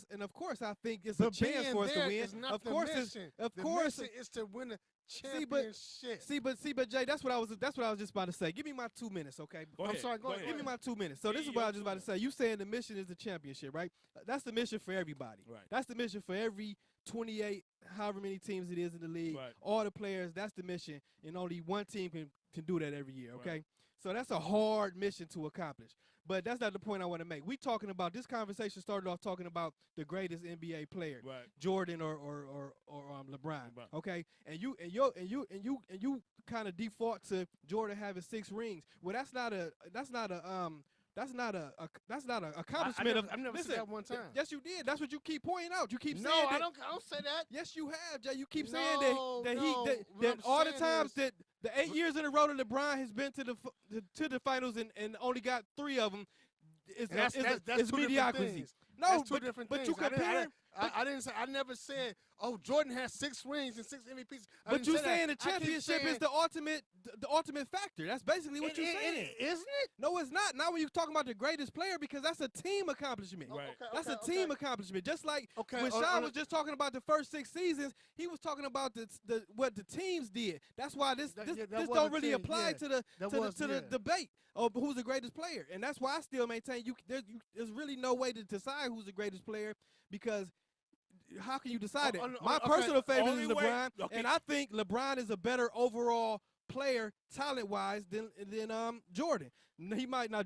[SPEAKER 9] saying.
[SPEAKER 11] Of course, I think it's
[SPEAKER 10] But
[SPEAKER 11] a chance
[SPEAKER 10] being
[SPEAKER 11] for us to
[SPEAKER 10] there
[SPEAKER 11] win.
[SPEAKER 10] is not
[SPEAKER 11] Of
[SPEAKER 10] the
[SPEAKER 11] course,
[SPEAKER 10] mission.
[SPEAKER 11] of
[SPEAKER 10] the
[SPEAKER 11] course.
[SPEAKER 10] mission is to win a
[SPEAKER 11] See, but
[SPEAKER 10] championship.
[SPEAKER 11] Jay, that's what I was just about to say. Give me my 2 minutes, okay?
[SPEAKER 9] Go ahead.
[SPEAKER 10] I'm sorry. Go ahead.
[SPEAKER 11] Give me my 2 minutes. So this is what I was just about to say. You saying the mission is the championship, right? That's the mission for everybody.
[SPEAKER 9] Right.
[SPEAKER 11] That's the mission for every 28, however many teams it is in the league.
[SPEAKER 9] Right.
[SPEAKER 11] All the players, that's the mission, and only one team can do that every year, okay?
[SPEAKER 9] Right.
[SPEAKER 11] So that's a hard mission to accomplish. But that's not the point I want to make. We talking about this conversation started off talking about the greatest NBA player,
[SPEAKER 9] Right.
[SPEAKER 11] Jordan or LeBron. Okay, and you kind of default to Jordan having 6 rings. Well, that's not a accomplishment.
[SPEAKER 10] I've never said that one time.
[SPEAKER 11] Yes, you did. That's what you keep pointing out. You keep
[SPEAKER 10] No,
[SPEAKER 11] saying that.
[SPEAKER 10] I don't say that.
[SPEAKER 11] Yes, you have, Jay. You keep
[SPEAKER 10] No,
[SPEAKER 11] saying that
[SPEAKER 10] no.
[SPEAKER 11] that
[SPEAKER 10] What I'm
[SPEAKER 11] all the
[SPEAKER 10] saying
[SPEAKER 11] times
[SPEAKER 10] is-
[SPEAKER 11] that the 8 years in a row that LeBron has been to the finals and only got 3 of them is
[SPEAKER 10] That's two different
[SPEAKER 11] mediocrity.
[SPEAKER 10] things.
[SPEAKER 11] No,
[SPEAKER 10] That's two
[SPEAKER 11] but
[SPEAKER 10] different
[SPEAKER 11] but
[SPEAKER 10] things.
[SPEAKER 11] you compare.
[SPEAKER 10] I didn't say. I never said. Oh, Jordan has 6 rings and 6 MVPs.
[SPEAKER 11] But you saying the
[SPEAKER 10] I keep
[SPEAKER 11] championship
[SPEAKER 10] saying-
[SPEAKER 11] is the ultimate factor. That's basically what you're saying.
[SPEAKER 10] Isn't it?
[SPEAKER 11] No, it's not. Not when you're talking about the greatest player, because that's a team accomplishment.
[SPEAKER 9] Right.
[SPEAKER 11] That's a team accomplishment. Just like when
[SPEAKER 10] on
[SPEAKER 11] Shawn
[SPEAKER 10] a-
[SPEAKER 11] was just talking about the first 6 seasons, he was talking about what the teams did. That's why this
[SPEAKER 10] that
[SPEAKER 11] this
[SPEAKER 10] was
[SPEAKER 11] don't
[SPEAKER 10] a
[SPEAKER 11] really
[SPEAKER 10] team,
[SPEAKER 11] apply
[SPEAKER 10] yeah.
[SPEAKER 11] to the
[SPEAKER 10] That
[SPEAKER 11] to
[SPEAKER 10] was,
[SPEAKER 11] the
[SPEAKER 10] yeah.
[SPEAKER 11] debate of who's the greatest player. And that's why I still maintain there's really no way to decide who's the greatest player, because how can you decide it? My
[SPEAKER 10] okay,
[SPEAKER 11] personal favorite
[SPEAKER 9] only
[SPEAKER 11] is
[SPEAKER 9] way-
[SPEAKER 11] LeBron,
[SPEAKER 9] okay.
[SPEAKER 11] and I think LeBron is a better overall player talent-wise than Jordan.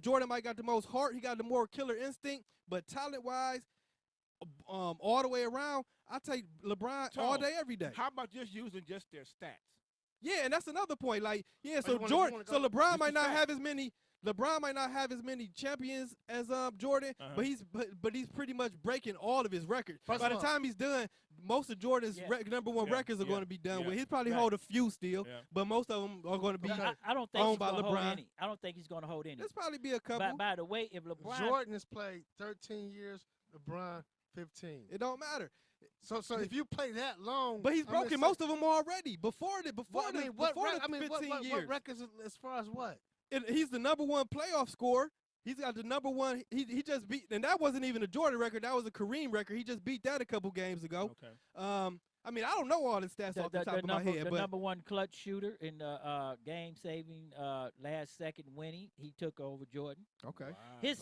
[SPEAKER 11] Jordan might got the most heart, he got the more killer instinct, but talent-wise, all the way around, I take LeBron all day, every day.
[SPEAKER 9] How about just using just their stats?
[SPEAKER 11] Yeah, and that's another point. Like, yeah,
[SPEAKER 10] you
[SPEAKER 11] so
[SPEAKER 10] wanna
[SPEAKER 11] LeBron
[SPEAKER 9] Just
[SPEAKER 11] might
[SPEAKER 9] the
[SPEAKER 11] not
[SPEAKER 9] stats.
[SPEAKER 11] have as many. LeBron might not have as many champions as Jordan, but he's pretty much breaking all of his records. By the time he's done, most of Jordan's number one records are going to be done with. He'll probably hold a few still, but most of them are going to be
[SPEAKER 8] I don't think
[SPEAKER 11] owned
[SPEAKER 8] he's
[SPEAKER 11] by
[SPEAKER 8] going to hold
[SPEAKER 11] LeBron.
[SPEAKER 8] any. I don't think he's going to hold any.
[SPEAKER 11] There's probably be a couple.
[SPEAKER 8] By the way, if LeBron
[SPEAKER 10] Jordan has played 13 years, LeBron 15.
[SPEAKER 11] It don't matter.
[SPEAKER 10] So if you play that long,
[SPEAKER 11] But he's broken most of them already before the
[SPEAKER 10] What
[SPEAKER 11] 15 years.
[SPEAKER 10] what records as far as what?
[SPEAKER 11] And he's the number 1 playoff scorer. He's got the number 1. He just beat, and that wasn't even a Jordan record. That was a Kareem record. He just beat that a couple games ago.
[SPEAKER 9] Okay.
[SPEAKER 11] I mean, I don't know all the stats off the top of my head,
[SPEAKER 8] the
[SPEAKER 11] but
[SPEAKER 8] number 1 clutch shooter in the game-saving last second winning, he took over Jordan.
[SPEAKER 11] Okay.
[SPEAKER 9] His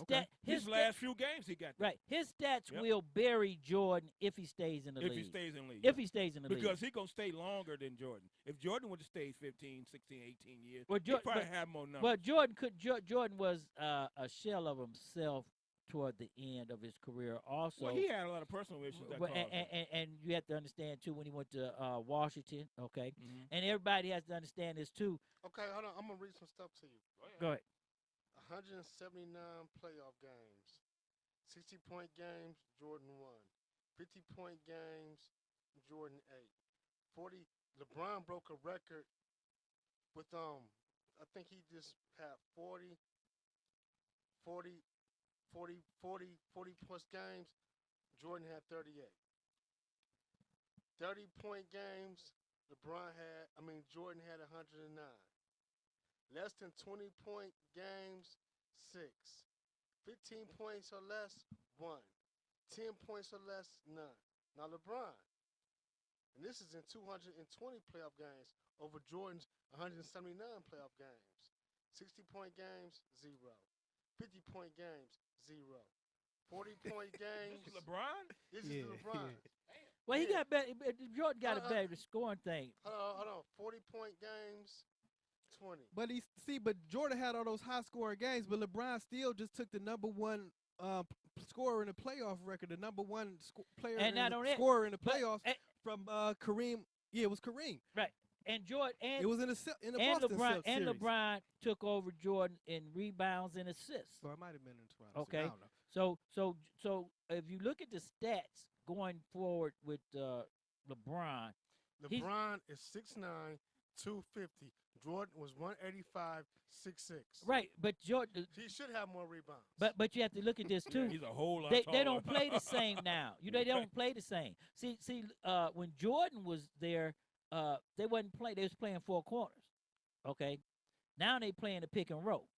[SPEAKER 9] last few games he got.
[SPEAKER 8] Right. His stats will bury Jordan if he stays in the league.
[SPEAKER 9] If he stays in the league.
[SPEAKER 8] If he stays in the league.
[SPEAKER 9] Because he's going to stay longer than Jordan. If Jordan would have stayed 15, 16, 18 years,
[SPEAKER 8] Well,
[SPEAKER 9] he'd probably have more numbers.
[SPEAKER 8] Well, Jordan was a shell of himself toward the end of his career also.
[SPEAKER 9] Well, he had a lot of personal issues that caused it.
[SPEAKER 8] and you have to understand, too, when he went to Washington, okay? And everybody has to understand this, too.
[SPEAKER 10] Okay, hold on. I'm going to read some stuff to you.
[SPEAKER 8] Go ahead.
[SPEAKER 10] 179 playoff games. 60-point games, Jordan won. 50-point games, Jordan 8. 40. LeBron broke a record with I think he just had 40 plus games. Jordan had 38. 30-point games, Jordan had 109. Less than 20-point games, 6. 15 points or less, 1. 10 points or less, none. Now LeBron, and this is in 220 playoff games over Jordan's 179 playoff games. 60-point games, 0. 50-point games, 0. 40-point games.
[SPEAKER 9] This is LeBron?
[SPEAKER 10] This is LeBron.
[SPEAKER 8] Well, he got better. Jordan got a better scoring thing.
[SPEAKER 10] Hold on. 40-point games, 20.
[SPEAKER 11] But Jordan had all those high-scoring games, but LeBron still just took the number one scorer in the playoff record, the number one scorer in the playoffs from Kareem. Yeah, it was Kareem.
[SPEAKER 8] Right. And Jordan, and
[SPEAKER 11] it was in the Boston
[SPEAKER 8] LeBron,
[SPEAKER 11] series.
[SPEAKER 8] LeBron took over Jordan in rebounds and assists.
[SPEAKER 11] So it might have been in Toronto.
[SPEAKER 8] Okay.
[SPEAKER 11] I don't know.
[SPEAKER 8] So if you look at the stats going forward with LeBron
[SPEAKER 10] is 6'9", 250. Jordan was 185, 6'6".
[SPEAKER 8] Right, but Jordan.
[SPEAKER 10] He should have more rebounds.
[SPEAKER 8] But you have to look at this too.
[SPEAKER 9] He's a whole lot
[SPEAKER 8] They don't play the same now. They don't play the same. See, when Jordan was there, they wasn't playing. They was playing four corners. Okay, now they playing the pick and roll.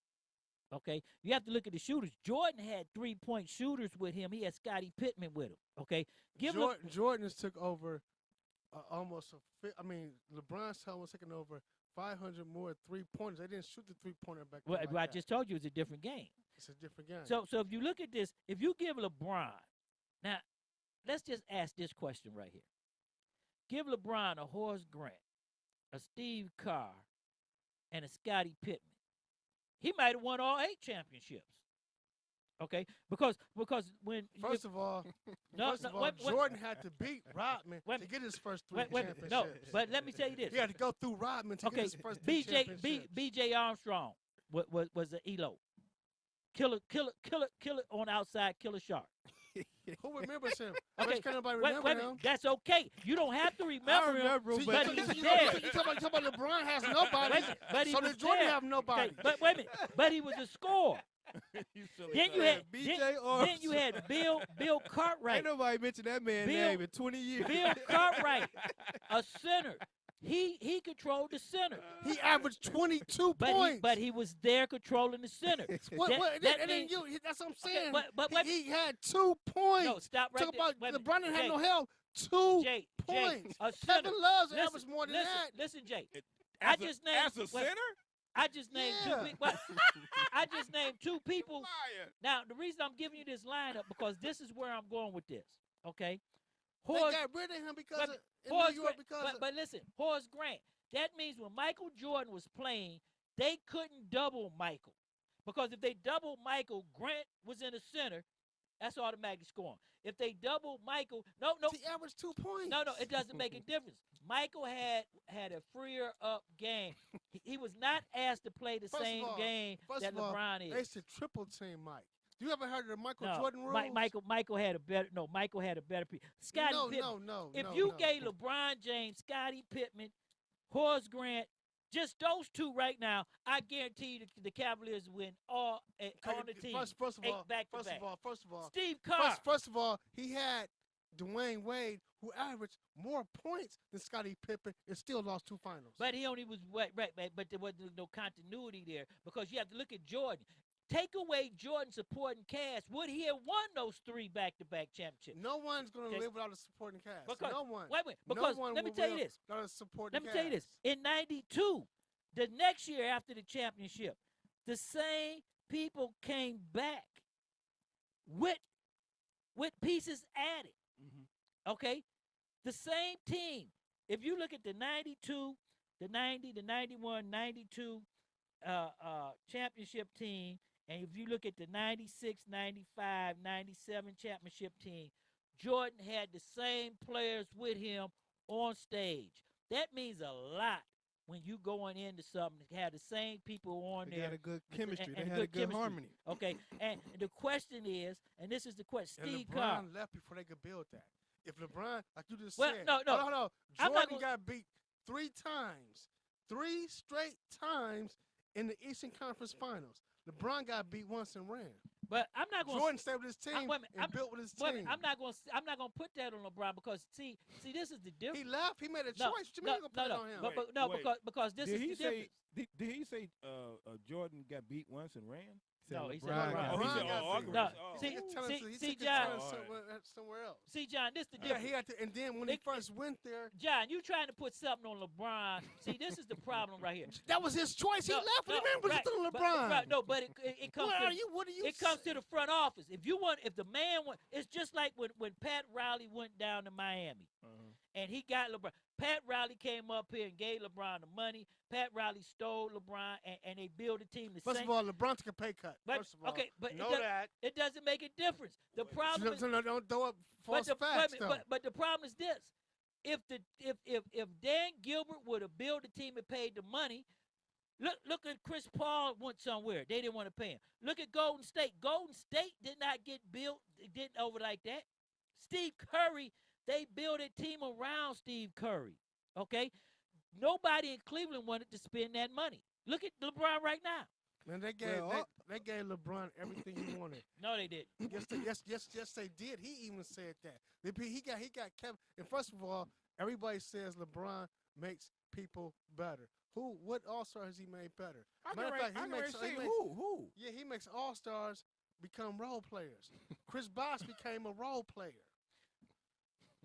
[SPEAKER 8] Okay, you have to look at the shooters. Jordan had 3-point shooters with him. He had Scottie Pittman with him. Okay,
[SPEAKER 10] Jordan has took over almost LeBron's almost taken over 500 more 3-pointers. They didn't shoot the 3-pointer back then.
[SPEAKER 8] Well, I just told you it's a different game.
[SPEAKER 10] It's a different game.
[SPEAKER 8] So if you look at this, if you give LeBron, now let's just ask this question right here. Give LeBron a Horace Grant, a Steve Kerr, and a Scottie Pittman. He might have won all 8 championships. Okay, because when
[SPEAKER 10] first of all, Jordan had to beat Rodman to get his first 3 championships.
[SPEAKER 8] No, but let me tell you this:
[SPEAKER 10] he had to go through Rodman to get his first 3 championships.
[SPEAKER 8] B.J. Armstrong was an ELO, killer on outside, killer sharp.
[SPEAKER 10] Who remembers him?
[SPEAKER 8] Okay,
[SPEAKER 10] can't nobody remember him.
[SPEAKER 8] That's okay. You don't have to remember him. But he's
[SPEAKER 10] you
[SPEAKER 8] there.
[SPEAKER 10] talking about LeBron has nobody.
[SPEAKER 8] But he
[SPEAKER 10] so
[SPEAKER 8] was
[SPEAKER 10] did Jordan
[SPEAKER 8] there.
[SPEAKER 10] have nobody?
[SPEAKER 8] Okay, but wait a minute. But he was a scorer. Then you had Bill Cartwright.
[SPEAKER 11] Ain't nobody mentioned that man's name in 20 years.
[SPEAKER 8] Bill Cartwright, a center. He controlled the center.
[SPEAKER 10] He averaged 22 points.
[SPEAKER 8] But he was there controlling the center.
[SPEAKER 10] That's what I'm saying.
[SPEAKER 8] Okay, but
[SPEAKER 10] he had 2 points.
[SPEAKER 8] No, stop right there.
[SPEAKER 10] LeBron didn't have no help. 2 points. Kevin Love's averaged more than that.
[SPEAKER 8] Listen, Jay.
[SPEAKER 9] As a center?
[SPEAKER 8] I just named 2 people. I just named 2 people. Now, the reason I'm giving you this lineup because this is where I'm going with this. Okay,
[SPEAKER 10] they got rid of him because New York.
[SPEAKER 8] But listen, Horace Grant. That means when Michael Jordan was playing, they couldn't double Michael because if they doubled Michael, Grant was in the center. That's automatically scoring. If they double Michael, no.
[SPEAKER 10] He averaged 2 points.
[SPEAKER 8] No, it doesn't make a difference. Michael had a freer up game. He was not asked to play the same game that LeBron is.
[SPEAKER 10] They used to triple team Mike. You ever heard of the Michael Jordan rules?
[SPEAKER 8] Michael had a better. No, Michael had a better. Scottie Pittman. If you gave LeBron James, Scottie Pittman, Horace Grant, just those 2 right now, I guarantee you the Cavaliers win all on the team.
[SPEAKER 10] First of all,
[SPEAKER 8] Steve Kerr.
[SPEAKER 10] First of all, he had Dwayne Wade, who averaged more points than Scottie Pippen, and still lost 2 finals.
[SPEAKER 8] But he only was right. But there wasn't no continuity there because you have to look at Jordan. Take away Jordan's supporting cast, would he have won those 3 back-to-back championships?
[SPEAKER 10] No one's going to live without a supporting cast. No one.
[SPEAKER 8] Wait. Because let me tell you this. Let me tell you this. In '92, the next year after the championship, the same people came back with pieces added. Mm-hmm. Okay? The same team. If you look at the 92, the 90, the 91, 92 championship team, and if you look at the 96, 95, 97 championship team, Jordan had the same players with him on stage. That means a lot when you going into something to have the same people on there.
[SPEAKER 11] They had a good chemistry. They had a good harmony.
[SPEAKER 8] Okay, and the question is, and this is the question, Steve Kerr.
[SPEAKER 10] LeBron left before they could build that. If LeBron, like you just
[SPEAKER 8] said. No.
[SPEAKER 10] Jordan got beat 3 times. 3 straight times in the Eastern Conference Finals. LeBron got beat once and ran.
[SPEAKER 8] But I'm not going.
[SPEAKER 10] Jordan stayed with his team and built with his team.
[SPEAKER 8] I'm not going to put that on LeBron because see, this is the difference.
[SPEAKER 10] He left. He made a choice. What you mean you gonna put it on him?
[SPEAKER 8] Because this is the difference.
[SPEAKER 9] Did he say Jordan got beat once and ran?
[SPEAKER 8] No, he said
[SPEAKER 10] LeBron.
[SPEAKER 8] LeBron.
[SPEAKER 9] Oh, he said,
[SPEAKER 8] No,
[SPEAKER 10] He took
[SPEAKER 8] see,
[SPEAKER 10] his
[SPEAKER 8] John.
[SPEAKER 10] talent somewhere else.
[SPEAKER 8] See, John, this the
[SPEAKER 10] Yeah,
[SPEAKER 8] difference.
[SPEAKER 10] he had to, and then when he first went there,
[SPEAKER 8] John, you trying to put something on LeBron. See, this is the problem right here.
[SPEAKER 10] that was his choice. He left. What do you mean?
[SPEAKER 8] Right.
[SPEAKER 10] On
[SPEAKER 8] But,
[SPEAKER 10] LeBron?
[SPEAKER 8] but it comes.
[SPEAKER 10] What are you?
[SPEAKER 8] It comes to the front office. If the man went, it's just like when Pat Riley went down to Miami, and he got LeBron. Pat Riley came up here and gave LeBron the money. Pat Riley stole LeBron, and they built a team.
[SPEAKER 10] First of all, LeBron took a pay cut. First of all,
[SPEAKER 8] but
[SPEAKER 10] know that.
[SPEAKER 8] It doesn't make a difference. The problem is
[SPEAKER 10] don't throw up false facts.
[SPEAKER 8] But the problem is this: if Dan Gilbert would have built a team and paid the money. Look at Chris Paul went somewhere. They didn't want to pay him. Look at Golden State. Golden State did not get built, didn't over like that. Steve Curry, they built a team around Steve Curry. Okay? Nobody in Cleveland wanted to spend that money. Look at LeBron right now.
[SPEAKER 10] Man, they gave LeBron everything he wanted.
[SPEAKER 8] No, they didn't.
[SPEAKER 10] Yes, they did. He even said that. He got Kevin. And first of all, everybody says LeBron makes people better. What All-Star has he made better? Matter of fact,
[SPEAKER 9] who?
[SPEAKER 10] Yeah, he makes All-Stars become role players. Chris Bosh became a role player.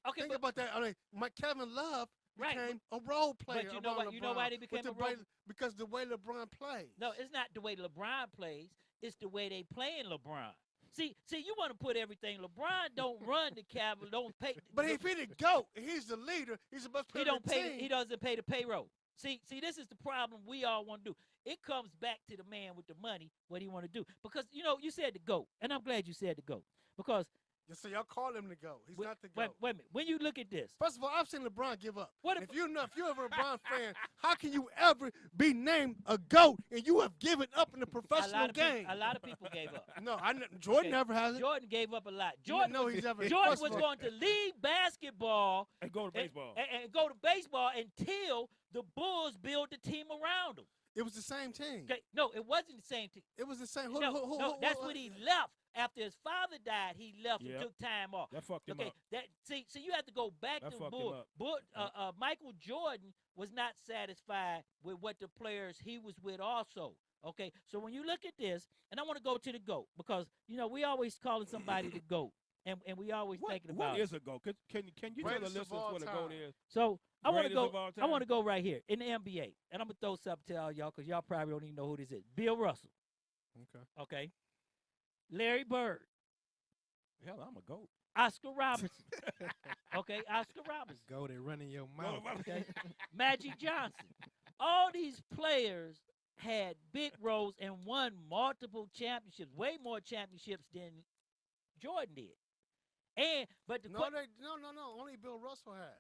[SPEAKER 8] Okay,
[SPEAKER 10] think about that. I mean, Kevin Love became a role player.
[SPEAKER 8] But you know why they became a role?
[SPEAKER 10] Because the way LeBron plays.
[SPEAKER 8] No, it's not the way LeBron plays. It's the way they playing LeBron. See, you want to put everything. LeBron don't run the Cavaliers, don't pay.
[SPEAKER 10] But if he the GOAT, he's the leader. He's the best player.
[SPEAKER 8] He doesn't pay the payroll. See, this is the problem we all want to do. It comes back to the man with the money, what he want to do. Because, you said the GOAT, and I'm glad you said the GOAT. Because
[SPEAKER 10] so y'all call him the GOAT. He's not the GOAT.
[SPEAKER 8] Wait a minute. When you look at this.
[SPEAKER 10] First of all, I've seen LeBron give up. If you're a LeBron fan, how can you ever be named a GOAT and you have given up in the professional game?
[SPEAKER 8] A lot of people gave up.
[SPEAKER 10] No, Jordan never has it.
[SPEAKER 8] Jordan gave up a lot. Jordan was going to leave basketball
[SPEAKER 9] and go to baseball.
[SPEAKER 8] And go to baseball until the Bulls built the team around him.
[SPEAKER 10] It was the same team.
[SPEAKER 8] Okay. No, it wasn't the same team.
[SPEAKER 10] It was the same.
[SPEAKER 8] That's when he left. After his father died, he left and took time off.
[SPEAKER 9] That fucked him up.
[SPEAKER 8] See, you have to go back to Bulls. Michael Jordan was not satisfied with what the players he was with also. Okay, so when you look at this, and I want to go to the GOAT because, we always calling somebody the GOAT. And we always thinking about
[SPEAKER 9] what is a GOAT? Can you tell the listeners what a GOAT is?
[SPEAKER 8] So I want to go right here in the NBA, and I'm gonna throw something to all y'all because y'all probably don't even know who this is. Bill Russell. Okay. Larry Bird.
[SPEAKER 9] Hell, I'm a GOAT.
[SPEAKER 8] Oscar Robertson. Okay, Oscar Robertson.
[SPEAKER 11] GOAT and running your mouth.
[SPEAKER 8] Okay. Magic Johnson. All these players had big roles and won multiple championships, way more championships than Jordan did.
[SPEAKER 10] No. Only Bill Russell has.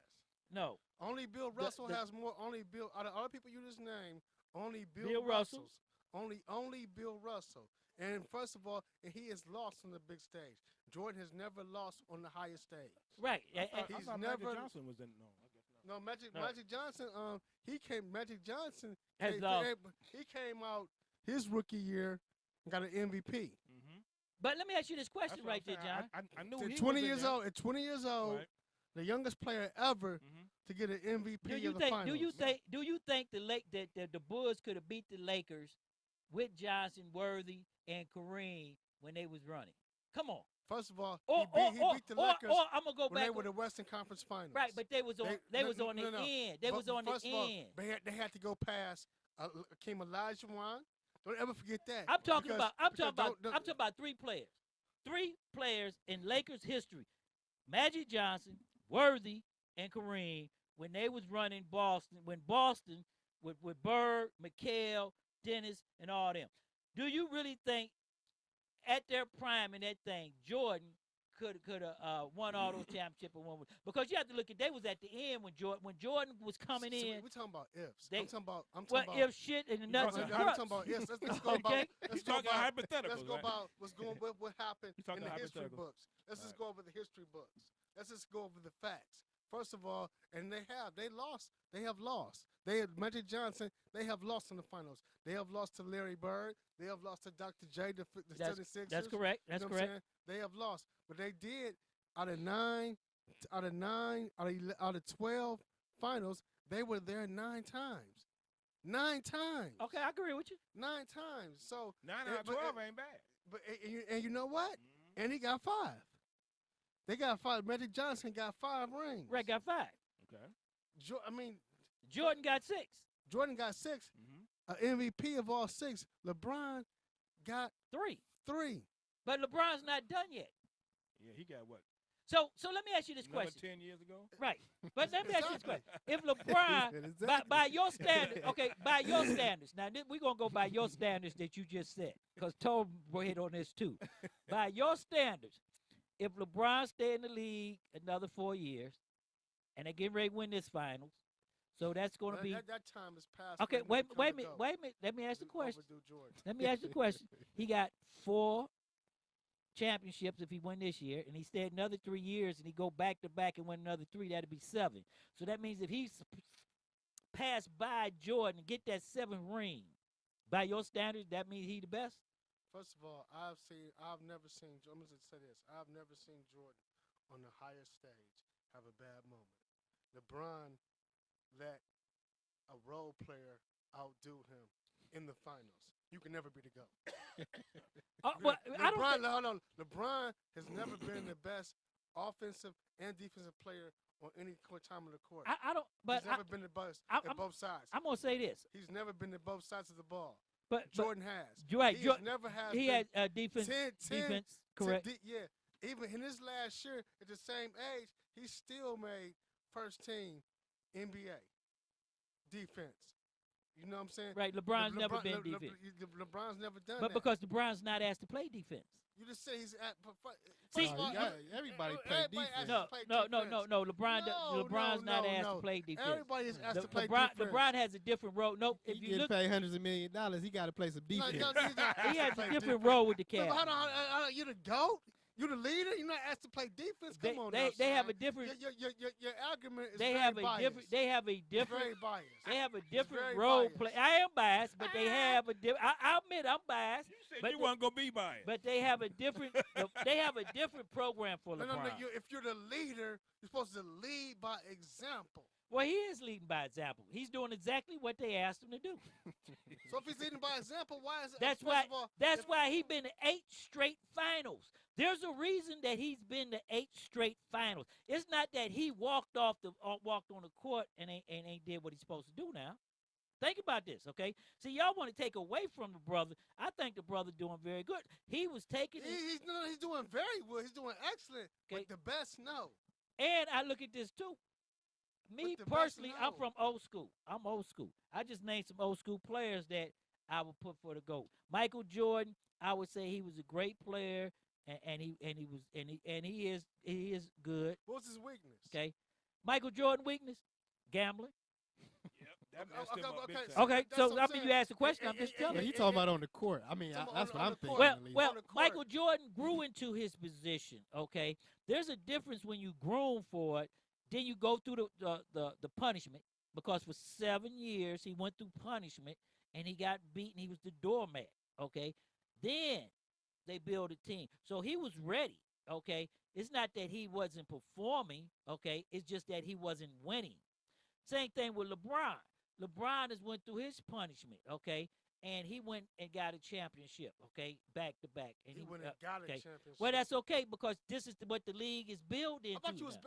[SPEAKER 8] No.
[SPEAKER 10] Only Bill Russell has more. Only Bill. Out of all the people you just named, only Bill
[SPEAKER 8] Russell.
[SPEAKER 10] Only Bill Russell. And first of all, he has lost on the big stage. Jordan has never lost on the highest stage.
[SPEAKER 8] Right.
[SPEAKER 9] I thought Magic Johnson was in.
[SPEAKER 10] No, Magic Johnson. Magic Johnson he came out his rookie year and got an MVP.
[SPEAKER 8] But let me ask you this question right there, John.
[SPEAKER 9] I knew he
[SPEAKER 10] 20
[SPEAKER 9] was
[SPEAKER 10] years old. At 20 years old, the youngest player ever to get an MVP of the finals.
[SPEAKER 8] Do you think that the Bulls could have beat the Lakers with Johnson, Worthy, and Kareem when they was running? Come on.
[SPEAKER 10] First of all, he beat the Lakers.
[SPEAKER 8] I'm gonna go back.
[SPEAKER 10] They were the Western Conference Finals.
[SPEAKER 8] Right, but they was on the end. They was on the end.
[SPEAKER 10] They had to go past Hakeem Olajuwon. Don't ever forget that.
[SPEAKER 8] I'm talking about three players. Three players in Lakers history. Magic Johnson, Worthy, and Kareem when they was running Boston. When Boston with Bird, McHale, Dennis, and all them. Do you really think at their prime in that thing, Jordan could have won all those championships and won? Because you have to look at they was at the end when Jordan was coming in.
[SPEAKER 10] We're talking about ifs. I'm talking about
[SPEAKER 8] if shit and the nuts and
[SPEAKER 10] I'm talking about ifs. Let's go about
[SPEAKER 9] hypotheticals.
[SPEAKER 10] Let's go about what happened in the history books. Let's just go over the history books. Let's just go over the facts. First of all, and they have lost. Magic Johnson, they have lost in the finals. They have lost to Larry Bird. They have lost to Dr. J, the 76ers.
[SPEAKER 8] That's correct. That's correct.
[SPEAKER 10] They have lost. But they did, out of 12 finals, they were there 9 times. 9 times.
[SPEAKER 8] Okay, I agree with you.
[SPEAKER 10] 9 times. So
[SPEAKER 9] 9 out of 12 ain't bad.
[SPEAKER 10] But and you know what? And he got 5. They got 5. Magic Johnson got 5 rings.
[SPEAKER 8] Red got 5.
[SPEAKER 9] Okay.
[SPEAKER 8] Jordan got 6.
[SPEAKER 10] Jordan got 6. MVP of all 6. LeBron got
[SPEAKER 8] 3. But LeBron's not done yet.
[SPEAKER 9] Yeah, he got what?
[SPEAKER 8] So let me ask you this question.
[SPEAKER 9] 10 years ago?
[SPEAKER 8] Right. But let me ask you this question. If LeBron, by your standards, okay, by your standards, now we're going to go by your standards that you just said, because Tom will hit on this too. By your standards, if LeBron stay in the league another 4 years, and they get ready to win this finals, so that's going to be.
[SPEAKER 10] That time is past.
[SPEAKER 8] Okay, wait a minute. Let me ask the question. Let me ask the question. He got 4 championships if he win this year, and he stayed another 3 years, and he go back to back and win another 3, that'd be 7. So that means if he pass by Jordan and get that 7th ring, by your standards, that means he the best.
[SPEAKER 10] First of all, I've never seen. I'm gonna say this. I've never seen Jordan on the higher stage have a bad moment. LeBron let a role player outdo him in the finals. You can never be the GOAT. LeBron has never been the best offensive and defensive player on any time of the court. He's never been the best at both sides.
[SPEAKER 8] I'm gonna say this.
[SPEAKER 10] He's never been at both sides of the ball.
[SPEAKER 8] But
[SPEAKER 10] Jordan has.
[SPEAKER 8] Right.
[SPEAKER 10] He
[SPEAKER 8] had defense. Correct.
[SPEAKER 10] Even in his last year, at the same age, he still made first team NBA defense. You know what I'm saying?
[SPEAKER 8] Right. LeBron's never been defense.
[SPEAKER 10] LeBron's never done that.
[SPEAKER 8] But because LeBron's not asked to play defense.
[SPEAKER 10] You just say he's at.
[SPEAKER 11] See, everybody play defense.
[SPEAKER 8] No. LeBron's not asked to play defense.
[SPEAKER 10] Everybody is asked to play defense.
[SPEAKER 8] LeBron has a different role. Nope. If you look,
[SPEAKER 11] pay hundreds of $millions, he got to play some defense.
[SPEAKER 8] He has a different role with the Cavs.
[SPEAKER 10] You the GOAT? You the leader? You're not asked to play defense? Come on now,
[SPEAKER 8] they have a different.
[SPEAKER 10] Your argument is
[SPEAKER 8] they
[SPEAKER 10] very
[SPEAKER 8] have a
[SPEAKER 10] biased.
[SPEAKER 8] different. They have a different.
[SPEAKER 10] Very biased.
[SPEAKER 8] They have a different role play. I am biased, but they have a different. I admit I'm biased.
[SPEAKER 9] You said you weren't gonna be biased.
[SPEAKER 8] But they have a different. They have a different program for LeBron.
[SPEAKER 10] No. If you're the leader, you're supposed to lead by example.
[SPEAKER 8] Well, he is leading by example. He's doing exactly what they asked him to do.
[SPEAKER 10] So if he's leading by example, why is it?
[SPEAKER 8] That's why he's been to 8 straight finals. There's a reason that he's been to 8 straight finals. It's not that he walked on the court and ain't did what he's supposed to do now. Think about this, okay? See, y'all want to take away from the brother. I think the brother doing very good. He was taking.
[SPEAKER 10] He's doing very well. He's doing excellent. Okay. But the best, no.
[SPEAKER 8] And I look at this too. Me personally, I'm from old school. I'm old school. I just named some old school players that I would put for the GOAT. Michael Jordan, I would say he was a great player, and he is good.
[SPEAKER 10] What's his weakness?
[SPEAKER 8] Okay, Michael Jordan weakness, gambling.
[SPEAKER 10] Okay,
[SPEAKER 8] so I mean, you asked the question. I'm just telling you.
[SPEAKER 11] He talking about on the court. I mean, that's what I'm thinking.
[SPEAKER 8] Well, Michael Jordan grew into his position. Okay, there's a difference when you groom for it. Then you go through the punishment, because for 7 years he went through punishment and he got beaten. He was the doormat, okay? Then they build a team. So he was ready, okay? It's not that he wasn't performing, okay? It's just that he wasn't winning. Same thing with LeBron. LeBron has went through his punishment, okay? And he went and got a championship, okay, back to back. And
[SPEAKER 10] he went and got a championship.
[SPEAKER 8] Well, that's okay, because this is what the league is built into.
[SPEAKER 10] I thought you was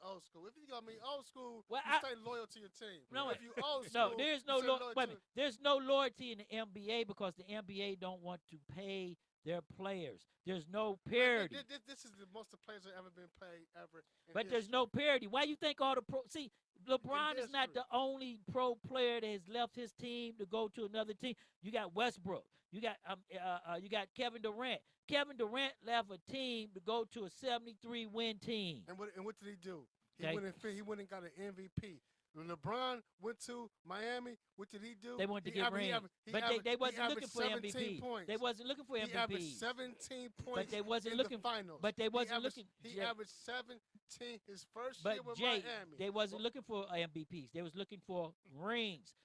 [SPEAKER 10] old school. If you got me old school, you stay loyal to your team.
[SPEAKER 8] No,
[SPEAKER 10] if you old school,
[SPEAKER 8] there's no loyalty in the NBA, because the NBA don't want to pay their players. There's no parity.
[SPEAKER 10] This is the most the players have ever been paid ever.
[SPEAKER 8] But there's no parity. Why you think all the pro? See, LeBron is not the only pro player that has left his team to go to another team. You got Westbrook. You got Kevin Durant. Kevin Durant left a team to go to a 73-win team.
[SPEAKER 10] And what did he do?
[SPEAKER 8] Okay.
[SPEAKER 10] He went and got an MVP. When LeBron went to Miami, what did he do?
[SPEAKER 8] They wanted to get rings. But they wasn't looking for MVP. They wasn't looking for MVP.
[SPEAKER 10] He averaged 17 points
[SPEAKER 8] but they wasn't
[SPEAKER 10] in
[SPEAKER 8] looking,
[SPEAKER 10] the finals.
[SPEAKER 8] But they wasn't looking.
[SPEAKER 10] He averaged 17 his first
[SPEAKER 8] year
[SPEAKER 10] with
[SPEAKER 8] Jay,
[SPEAKER 10] Miami.
[SPEAKER 8] They wasn't looking for MVPs. They was looking for rings.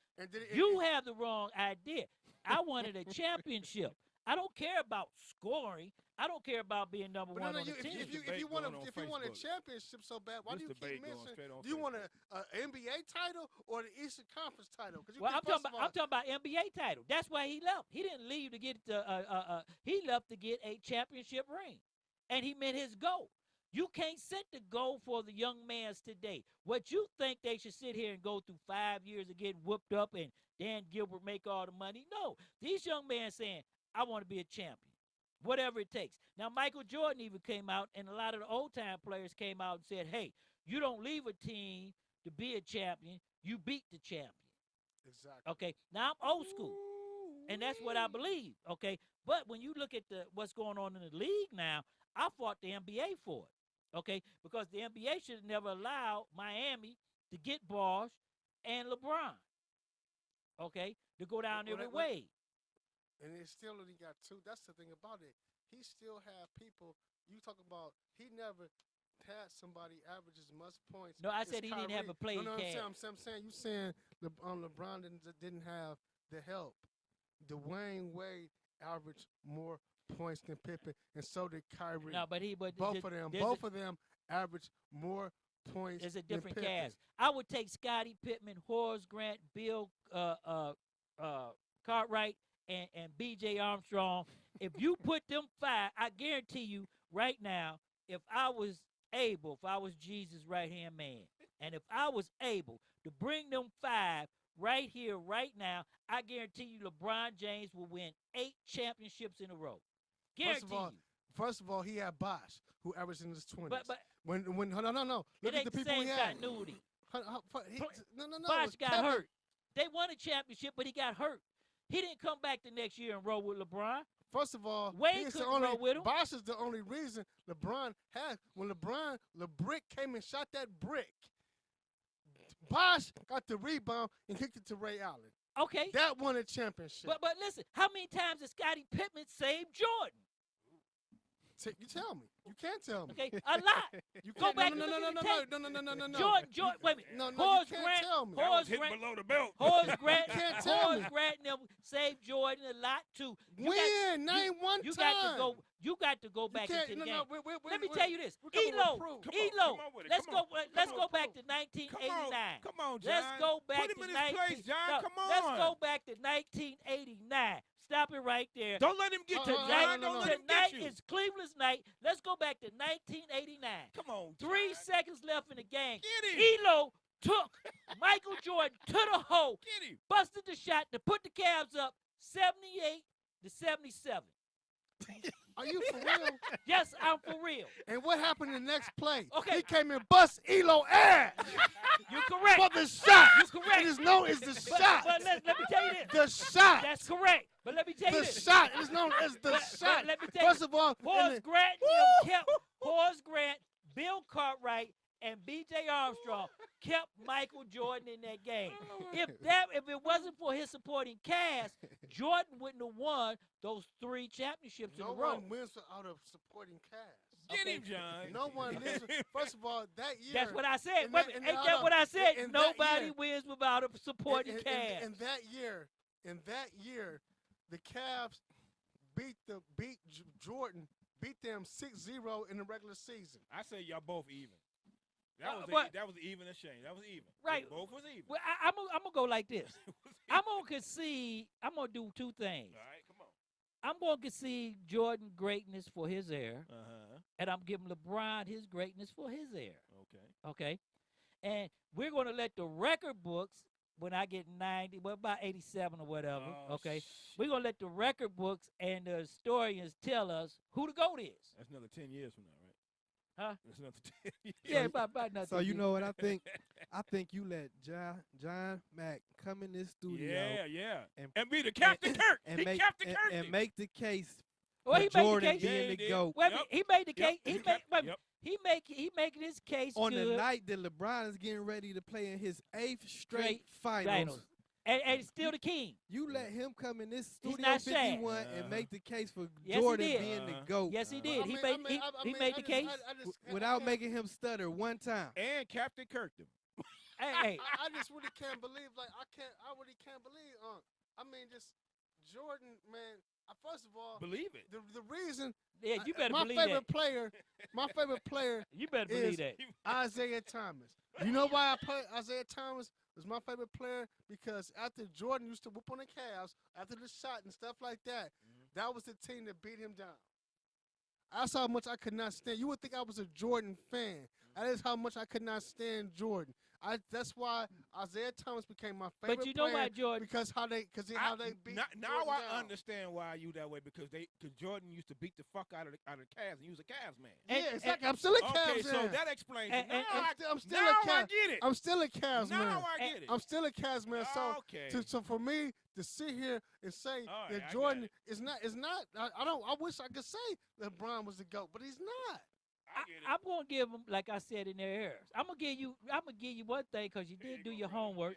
[SPEAKER 8] You have the wrong idea. I wanted a championship. I don't care about scoring. I don't care about being number one on the team.
[SPEAKER 10] If you want a championship so bad, why do you keep mentioning? Do you want an NBA title or the Eastern Conference title?
[SPEAKER 8] Well, I'm talking about NBA title. That's why he left. He didn't leave to get he left to get a championship ring, and he met his goal. You can't set the goal for the young mans today. What you think they should sit here and go through 5 years of getting whooped up and Dan Gilbert make all the money? No, these young men saying, I want to be a champion, whatever it takes. Now, Michael Jordan even came out, and a lot of the old-time players came out and said, hey, you don't leave a team to be a champion. You beat the champion.
[SPEAKER 10] Exactly.
[SPEAKER 8] Okay, now I'm old school, and that's what I believe, okay? But when you look at what's going on in the league now, I fought the NBA for it, okay? Because the NBA should have never allowed Miami to get Bosh and LeBron, okay, to go down there with Wade.
[SPEAKER 10] And it still only got two. That's the thing about it. He still have people. You talk about he never had somebody average as much points.
[SPEAKER 8] No, I said he didn't have a playing cast.
[SPEAKER 10] I'm saying you saying LeBron didn't have the help. Dwayne Wade averaged more points than Pippen, and so did Kyrie.
[SPEAKER 8] No, but
[SPEAKER 10] both of them averaged more points.
[SPEAKER 8] There's a different
[SPEAKER 10] than Pippen.
[SPEAKER 8] cast. I would take Scottie Pippen, Horace Grant, Bill Cartwright, and B.J. Armstrong. If you put them five, I guarantee you right now, if I was Jesus' right-hand man, and if I was able to bring them five right here, right now, I guarantee you LeBron James will win 8 championships in a row. Guarantee you.
[SPEAKER 10] First of all, he had Bosh, who averaged in his 20s.
[SPEAKER 8] But
[SPEAKER 10] no. Look at the people he had.
[SPEAKER 8] Continuity.
[SPEAKER 10] No.
[SPEAKER 8] Bosh got hurt. They won a championship, but he got hurt. He didn't come back the next year and roll with LeBron.
[SPEAKER 10] First of all,
[SPEAKER 8] Wade couldn't roll with him.
[SPEAKER 10] Bosh is the only reason LeBron had. When LeBrick came and shot that brick, Bosh got the rebound and kicked it to Ray Allen.
[SPEAKER 8] Okay.
[SPEAKER 10] That won a championship.
[SPEAKER 8] But listen, how many times did Scottie Pippen save Jordan?
[SPEAKER 10] You tell me. You can't tell me.
[SPEAKER 8] Okay, a lot.
[SPEAKER 10] You
[SPEAKER 8] Go back
[SPEAKER 10] no.
[SPEAKER 8] Jordan, wait a minute.
[SPEAKER 10] No,
[SPEAKER 8] Horace
[SPEAKER 10] you can't
[SPEAKER 8] Grant,
[SPEAKER 10] tell me.
[SPEAKER 8] Horace
[SPEAKER 9] Hit
[SPEAKER 8] Grant,
[SPEAKER 9] below the belt.
[SPEAKER 8] Horace Grant,
[SPEAKER 10] can't tell me.
[SPEAKER 8] Horace Grant and them saved Jordan a lot too.
[SPEAKER 10] Name one
[SPEAKER 8] you
[SPEAKER 10] time.
[SPEAKER 8] You got to go back into the game. Let me tell you this.
[SPEAKER 10] Elo,
[SPEAKER 8] Let's go back to 1989.
[SPEAKER 9] Come on, John.
[SPEAKER 8] Let's go back
[SPEAKER 9] Put him
[SPEAKER 8] to
[SPEAKER 9] in his place, John. Come on.
[SPEAKER 8] Let's go back to 1989. Stop it right there.
[SPEAKER 9] Don't let him get you, John. Don't let him get you.
[SPEAKER 8] Tonight is Cleveland's night. Let's go back to 1989.
[SPEAKER 9] Come on, John.
[SPEAKER 8] 3 seconds left in the game.
[SPEAKER 9] Get him.
[SPEAKER 8] Elo took Michael Jordan to the hole.
[SPEAKER 9] Get him.
[SPEAKER 8] Busted the shot to put the Cavs up 78-77.
[SPEAKER 10] Are you for real?
[SPEAKER 8] Yes, I'm for real.
[SPEAKER 10] And what happened in the next play?
[SPEAKER 8] Okay.
[SPEAKER 10] He came and bust Elo ass.
[SPEAKER 8] You're correct.
[SPEAKER 10] For the shot.
[SPEAKER 8] You're correct.
[SPEAKER 10] It is known as the shot.
[SPEAKER 8] But let me tell you this.
[SPEAKER 10] The shot.
[SPEAKER 8] That's correct. But let me tell you this.
[SPEAKER 10] The shot is known as the shot.
[SPEAKER 8] Let me tell you.
[SPEAKER 10] First of all,
[SPEAKER 8] Horace Grant, Bill Cartwright, and B.J. Armstrong kept Michael Jordan in that game. If it wasn't for his supporting cast, Jordan wouldn't have won those 3 championships in a row.
[SPEAKER 10] No one wins without a supporting cast.
[SPEAKER 9] Get him, John.
[SPEAKER 10] No one lives. First of all, that year.
[SPEAKER 8] That's what I said. Ain't that what I said? Nobody wins without a supporting cast.
[SPEAKER 10] In that year, the Cavs beat Jordan, beat them 6-0 in the regular season.
[SPEAKER 9] I say y'all both even. That was even a shame. That was even.
[SPEAKER 8] Right.
[SPEAKER 9] They both was even.
[SPEAKER 8] Well, I'm gonna go like this. I'm gonna concede. I'm gonna do 2 things.
[SPEAKER 9] All right, come on.
[SPEAKER 8] I'm gonna concede Jordan greatness for his era,
[SPEAKER 9] Uh-huh.
[SPEAKER 8] and I'm giving LeBron his greatness for his era.
[SPEAKER 9] Okay.
[SPEAKER 8] Okay, and we're gonna let the record books. When I get 90, well, about 87 or whatever, okay? We're going to let the record books and the historians tell us who the GOAT is.
[SPEAKER 9] That's another 10 years from now, right?
[SPEAKER 8] Huh?
[SPEAKER 9] That's another 10 years.
[SPEAKER 8] Yeah, about another 10
[SPEAKER 11] So you
[SPEAKER 8] years.
[SPEAKER 11] know what I think? I think you let John Mack come in this studio.
[SPEAKER 9] Yeah. And be the Captain Kirk.
[SPEAKER 11] And
[SPEAKER 9] he
[SPEAKER 11] make,
[SPEAKER 9] Captain Kirk.
[SPEAKER 11] and make the case
[SPEAKER 8] Well,
[SPEAKER 11] for
[SPEAKER 8] he made
[SPEAKER 11] Jordan
[SPEAKER 8] the case.
[SPEAKER 11] being the GOAT.
[SPEAKER 8] Wait a minute, he made the case.
[SPEAKER 9] Yep.
[SPEAKER 8] He making his case
[SPEAKER 11] On
[SPEAKER 8] good.
[SPEAKER 11] the night that LeBron is getting ready to play in his 8th straight finals.
[SPEAKER 8] And still the king.
[SPEAKER 11] You let him come in this
[SPEAKER 8] He's
[SPEAKER 11] Studio
[SPEAKER 8] not sad.
[SPEAKER 11] 51 and make the case for
[SPEAKER 8] Yes, he
[SPEAKER 11] Jordan
[SPEAKER 8] did.
[SPEAKER 11] being the GOAT.
[SPEAKER 8] Yes, he did. He made the case.
[SPEAKER 11] Without making him stutter one time.
[SPEAKER 9] And Captain Kirk them.
[SPEAKER 8] Hey.
[SPEAKER 10] I just really can't believe, I really can't believe, I mean, just Jordan, man, First of all,
[SPEAKER 9] believe it.
[SPEAKER 10] The reason.
[SPEAKER 8] Yeah, you better
[SPEAKER 10] my
[SPEAKER 8] believe
[SPEAKER 10] favorite
[SPEAKER 8] that.
[SPEAKER 10] player. My favorite player.
[SPEAKER 8] You better
[SPEAKER 10] is
[SPEAKER 8] believe that.
[SPEAKER 10] Isaiah Thomas. You know why I put Isaiah Thomas was my favorite player? Because after Jordan used to whoop on the Cavs, after the shot and stuff like that, that was the team that beat him down. That's how much I could not stand. You would think I was a Jordan fan. That is how much I could not stand Jordan. That's why Isaiah Thomas became my favorite
[SPEAKER 8] But you know
[SPEAKER 10] player
[SPEAKER 8] why Jordan?
[SPEAKER 10] because how they beat
[SPEAKER 9] Now
[SPEAKER 10] Jordan
[SPEAKER 9] I
[SPEAKER 10] down.
[SPEAKER 9] understand why you that way because Jordan used to beat the fuck out of the Cavs and he was a Cavs man.
[SPEAKER 10] Yeah, exactly. I'm still a Cavs
[SPEAKER 9] Okay, so
[SPEAKER 10] man.
[SPEAKER 9] that explains it.
[SPEAKER 10] I'm still
[SPEAKER 9] now
[SPEAKER 10] a Cavs.
[SPEAKER 9] I get it.
[SPEAKER 10] I'm still a Cavs man.
[SPEAKER 9] Now I get it.
[SPEAKER 10] I'm still a Cavs man. So,
[SPEAKER 9] Okay.
[SPEAKER 10] so for me to sit here and say
[SPEAKER 9] right,
[SPEAKER 10] that
[SPEAKER 9] I
[SPEAKER 10] Jordan is not. I wish I could say LeBron was the GOAT, but he's not.
[SPEAKER 8] I'm gonna give them, like I said in their ears. I'm gonna give you one thing because you did do your homework.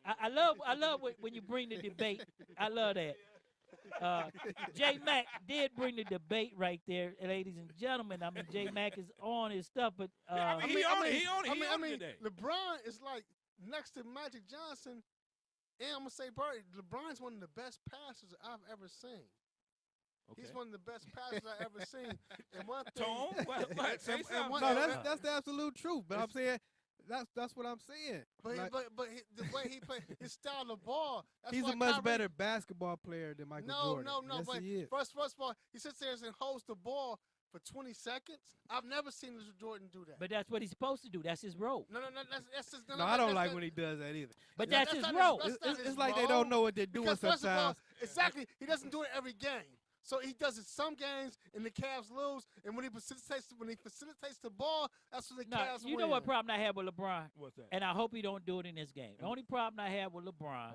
[SPEAKER 8] I love when you bring the debate. I love that. J Mac did bring the debate right there, ladies and gentlemen. I mean, J Mac is on his stuff, but
[SPEAKER 9] he on it today.
[SPEAKER 10] LeBron is like next to Magic Johnson, and I'm gonna say, bro, LeBron's one of the best passers I've ever seen.
[SPEAKER 9] Okay.
[SPEAKER 10] He's one of the best passers I've ever seen. And one thing,
[SPEAKER 9] Tone? What? Say something.
[SPEAKER 11] No, that's the absolute truth. But I'm saying that's what I'm saying.
[SPEAKER 10] But the way he plays, his style of ball. That's
[SPEAKER 11] He's
[SPEAKER 10] why
[SPEAKER 11] a much
[SPEAKER 10] Kyrie,
[SPEAKER 11] better basketball player than Michael Jordan.
[SPEAKER 10] No.
[SPEAKER 11] Yes,
[SPEAKER 10] But
[SPEAKER 11] he is.
[SPEAKER 10] first of all, he sits there and holds the ball for 20 seconds. I've never seen Jordan do that.
[SPEAKER 8] but that's what he's supposed to do. That's his role.
[SPEAKER 10] No, that's just
[SPEAKER 11] No, I don't like when he does that either.
[SPEAKER 8] But that's his
[SPEAKER 10] not
[SPEAKER 8] role.
[SPEAKER 11] It's like they don't know what they're doing
[SPEAKER 10] because first of all,
[SPEAKER 11] sometimes.
[SPEAKER 10] exactly, he doesn't do it every game. So he does it some games, and the Cavs lose. And when he facilitates the ball, that's when the Cavs win.
[SPEAKER 8] You know what problem I have with LeBron?
[SPEAKER 9] What's that?
[SPEAKER 8] And I hope he don't do it in this game. The only problem I have with LeBron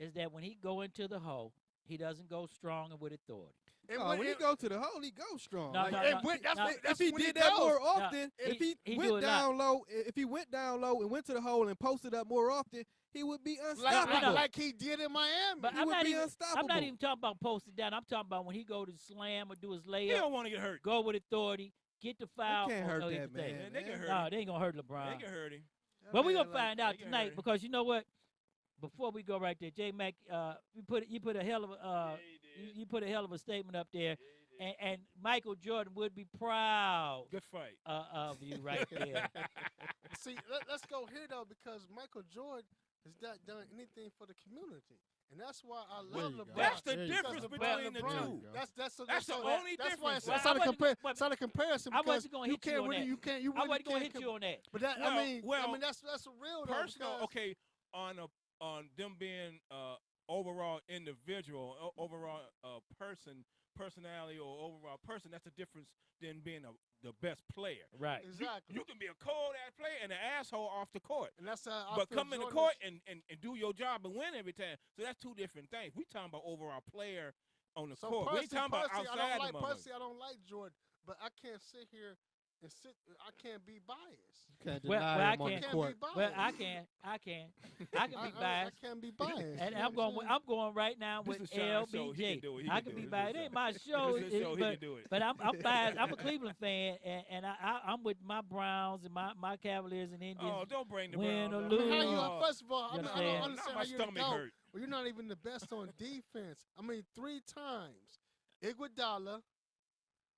[SPEAKER 8] is that when he go into the hole, he doesn't go strong and with authority.
[SPEAKER 11] When he go to the hole, he goes strong.
[SPEAKER 10] If
[SPEAKER 11] he did that more often,
[SPEAKER 8] if
[SPEAKER 11] he went down low, if he went down low and went to the hole and posted up more often, he would be unstoppable.
[SPEAKER 10] Like he did in Miami.
[SPEAKER 8] But
[SPEAKER 11] He
[SPEAKER 8] I'm
[SPEAKER 11] would
[SPEAKER 8] not
[SPEAKER 11] be
[SPEAKER 8] even.
[SPEAKER 11] unstoppable.
[SPEAKER 8] I'm not even talking about posting down. I'm talking about when he go to slam or do his layup.
[SPEAKER 9] He don't want to get hurt.
[SPEAKER 8] Go with authority. Get the foul.
[SPEAKER 11] They can't hurt
[SPEAKER 8] or
[SPEAKER 11] that
[SPEAKER 8] hit the thing.
[SPEAKER 11] man.
[SPEAKER 9] They can hurt
[SPEAKER 8] No,
[SPEAKER 9] him.
[SPEAKER 8] they ain't gonna hurt LeBron.
[SPEAKER 9] They can hurt him.
[SPEAKER 8] But we're
[SPEAKER 11] man,
[SPEAKER 8] gonna find out
[SPEAKER 9] they can hurt
[SPEAKER 8] tonight
[SPEAKER 9] him.
[SPEAKER 8] because you know what? Before we go right there, J Mac, you put a hell of a you put a hell of a statement up there, and Michael Jordan would be proud.
[SPEAKER 9] Good fight
[SPEAKER 8] of you right there.
[SPEAKER 10] See, let's go here though, because Michael Jordan has not done anything for the community, and that's why I love LeBron.
[SPEAKER 9] That's the
[SPEAKER 10] Because
[SPEAKER 9] difference between the two.
[SPEAKER 10] That's
[SPEAKER 9] the only
[SPEAKER 10] That's why
[SPEAKER 9] difference.
[SPEAKER 10] it's not a comparison.
[SPEAKER 8] I
[SPEAKER 10] Because
[SPEAKER 8] wasn't gonna hit you on that.
[SPEAKER 10] You can't. You
[SPEAKER 8] I
[SPEAKER 10] really
[SPEAKER 8] wasn't gonna
[SPEAKER 10] can't
[SPEAKER 8] hit you on that.
[SPEAKER 10] But that,
[SPEAKER 9] Well,
[SPEAKER 10] I mean, that's real though.
[SPEAKER 9] Personal,
[SPEAKER 10] because-
[SPEAKER 9] okay, on them being overall individual, overall personality, or overall person, that's a difference than being the best player.
[SPEAKER 8] Right.
[SPEAKER 10] Exactly.
[SPEAKER 9] You can be a cold ass player and an asshole off the court.
[SPEAKER 10] And that's
[SPEAKER 9] but come in the court and do your job and win every time. So that's two different things. We talking about overall player on the court. We ain't talking about outside the motherfucker.
[SPEAKER 10] Personally, I don't like Jordan, but I can't sit here and I can't be biased.
[SPEAKER 11] Can't
[SPEAKER 8] Well,
[SPEAKER 11] deny him
[SPEAKER 8] I
[SPEAKER 11] on
[SPEAKER 8] can't.
[SPEAKER 11] the court.
[SPEAKER 8] Well, I can be biased.
[SPEAKER 10] I can't be biased.
[SPEAKER 8] And I'm going right now
[SPEAKER 9] This
[SPEAKER 8] with
[SPEAKER 9] is Sean's show. He can
[SPEAKER 8] LBJ.
[SPEAKER 9] do it. He
[SPEAKER 8] I
[SPEAKER 9] can
[SPEAKER 8] can
[SPEAKER 9] do
[SPEAKER 8] be
[SPEAKER 9] it.
[SPEAKER 8] biased. It ain't my show,
[SPEAKER 9] This is his show. He can do it.
[SPEAKER 8] but I'm biased. I'm a Cleveland fan, and I'm with my Browns and my Cavaliers and Indians.
[SPEAKER 9] Oh, don't bring the
[SPEAKER 8] win
[SPEAKER 9] Browns
[SPEAKER 8] or
[SPEAKER 9] up.
[SPEAKER 8] lose.
[SPEAKER 10] First of all, I don't understand
[SPEAKER 9] Now
[SPEAKER 10] how
[SPEAKER 9] my
[SPEAKER 10] you're the
[SPEAKER 9] stomach
[SPEAKER 10] GOAT.
[SPEAKER 9] hurt.
[SPEAKER 10] Well, you're not even the best on defense. I mean, 3 times. Iguodala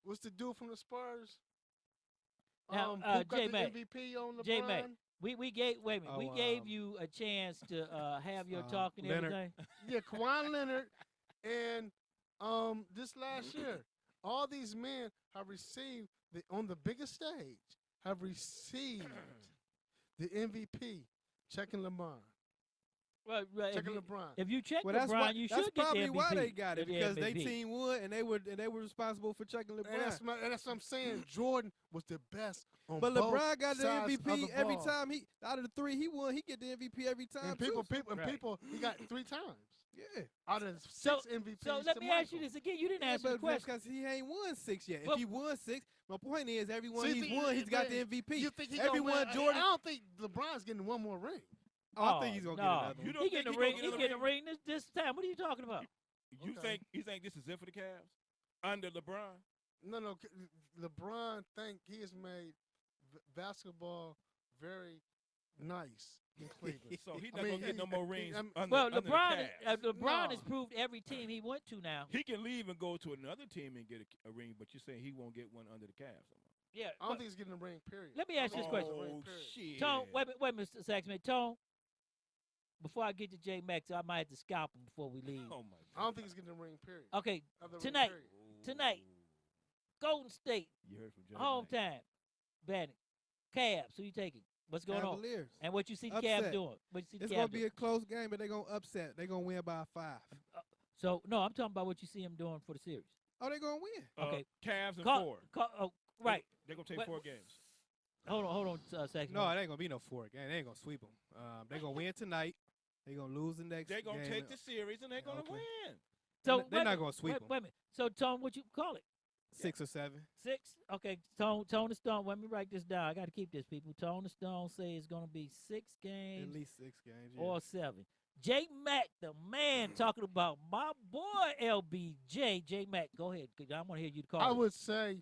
[SPEAKER 10] was the dude from the Spurs.
[SPEAKER 8] Now,
[SPEAKER 10] who got the
[SPEAKER 8] J-Mac,
[SPEAKER 10] MVP on LeBron.
[SPEAKER 8] J-Mac, we gave we
[SPEAKER 11] Oh,
[SPEAKER 8] gave you a chance to have your talk and
[SPEAKER 11] Leonard.
[SPEAKER 8] everything.
[SPEAKER 10] Yeah, Kawhi Leonard, and this last year, all these men have received on the biggest stage have received the MVP. Checking LeBron.
[SPEAKER 8] Well,
[SPEAKER 10] Checking LeBron.
[SPEAKER 8] If you check
[SPEAKER 11] Well,
[SPEAKER 8] LeBron, you
[SPEAKER 11] that's
[SPEAKER 8] should get
[SPEAKER 11] probably
[SPEAKER 8] the MVP.
[SPEAKER 11] why they got it,
[SPEAKER 8] the
[SPEAKER 11] because they
[SPEAKER 8] MVP.
[SPEAKER 11] team won and they were responsible for checking LeBron.
[SPEAKER 10] And that's what I'm saying. Jordan was the best on
[SPEAKER 11] But
[SPEAKER 10] both
[SPEAKER 11] LeBron got the
[SPEAKER 10] sides of
[SPEAKER 11] MVP
[SPEAKER 10] the
[SPEAKER 11] every
[SPEAKER 10] ball.
[SPEAKER 11] time out of the 3 he won. He get the MVP every time.
[SPEAKER 10] And people,
[SPEAKER 11] too.
[SPEAKER 10] he got 3 times.
[SPEAKER 11] Yeah.
[SPEAKER 10] Out of 6
[SPEAKER 8] So
[SPEAKER 10] MVPs.
[SPEAKER 8] So let
[SPEAKER 10] to
[SPEAKER 8] me ask you
[SPEAKER 10] Michael.
[SPEAKER 8] this again. You didn't
[SPEAKER 11] Yeah,
[SPEAKER 8] answer the
[SPEAKER 11] but
[SPEAKER 8] question.
[SPEAKER 11] because he ain't won 6 yet.
[SPEAKER 8] But-
[SPEAKER 11] If he won 6, my point is everyone
[SPEAKER 10] So you
[SPEAKER 11] he's
[SPEAKER 10] think-
[SPEAKER 11] won, he's got the
[SPEAKER 10] but
[SPEAKER 11] MVP.
[SPEAKER 10] You think he
[SPEAKER 11] everyone
[SPEAKER 10] gonna win?
[SPEAKER 11] Jordan.
[SPEAKER 10] I don't think LeBron's getting one more ring.
[SPEAKER 11] I think he's gonna get another one.
[SPEAKER 9] You don't
[SPEAKER 8] He
[SPEAKER 9] think
[SPEAKER 8] getting a
[SPEAKER 9] he
[SPEAKER 8] ring.
[SPEAKER 9] gonna
[SPEAKER 8] He
[SPEAKER 9] get
[SPEAKER 8] getting a
[SPEAKER 9] another
[SPEAKER 8] ring this time. What are you talking about?
[SPEAKER 9] You
[SPEAKER 10] Okay.
[SPEAKER 9] think this is it for the Cavs under LeBron?
[SPEAKER 10] No. LeBron he has made basketball very nice in Cleveland.
[SPEAKER 9] So he's not gonna get no more rings.
[SPEAKER 8] Well,
[SPEAKER 9] under
[SPEAKER 8] LeBron
[SPEAKER 9] the
[SPEAKER 8] has proved every team he went to now.
[SPEAKER 9] He can leave and go to another team and get a ring, but you're saying he won't get one under the Cavs.
[SPEAKER 8] Yeah,
[SPEAKER 10] I don't think he's getting a ring. Period.
[SPEAKER 8] Let me ask you this question.
[SPEAKER 9] Shit.
[SPEAKER 8] Tone, wait, Mr. Saxman. Tone, before I get to J Max, I might have to scalp him before we leave.
[SPEAKER 9] Oh my God.
[SPEAKER 10] I don't think he's getting a ring. Period.
[SPEAKER 8] Okay,
[SPEAKER 10] Other ring,
[SPEAKER 8] tonight,
[SPEAKER 10] period.
[SPEAKER 8] Golden State,
[SPEAKER 9] You heard from J
[SPEAKER 8] home time, Bannock, Cavs. Who you taking? What's going
[SPEAKER 11] Cavaliers.
[SPEAKER 8] on? And what you see the
[SPEAKER 11] Upset.
[SPEAKER 8] Cavs doing? What you see the
[SPEAKER 11] It's
[SPEAKER 8] Cavs
[SPEAKER 11] going to be
[SPEAKER 8] doing?
[SPEAKER 11] a close game, but they're going to upset. They're going to win by 5.
[SPEAKER 8] So no, I'm talking about what you see them doing for the series.
[SPEAKER 11] Oh, they're going to win.
[SPEAKER 8] Okay,
[SPEAKER 9] Cavs and
[SPEAKER 8] Call-
[SPEAKER 9] 4.
[SPEAKER 8] Right.
[SPEAKER 9] They're gonna take
[SPEAKER 8] Wait,
[SPEAKER 9] 4 games.
[SPEAKER 8] Hold on, Saxman.
[SPEAKER 11] No, it ain't going to be no 4 game. They ain't going to sweep them. They're going to win tonight. They're going to lose the next
[SPEAKER 9] They're gonna
[SPEAKER 11] game.
[SPEAKER 9] take the series and they're gonna win.
[SPEAKER 8] So
[SPEAKER 11] they're
[SPEAKER 8] wait
[SPEAKER 11] not
[SPEAKER 8] a
[SPEAKER 11] going to sweep
[SPEAKER 8] minute,
[SPEAKER 11] them.
[SPEAKER 8] Wait a minute. So Tone, what you call it?
[SPEAKER 11] 6 or 7.
[SPEAKER 8] 6? Okay, Tone the Stone. Let me write this down. I got to keep this, people. Tone the Stone say it's going to be 6 games.
[SPEAKER 11] At least 6 games. Yeah.
[SPEAKER 8] Or 7. J Mac, the man, talking about my boy LBJ. J Mac, go ahead. 'Cause I want to hear you call
[SPEAKER 10] I
[SPEAKER 8] it.
[SPEAKER 10] would say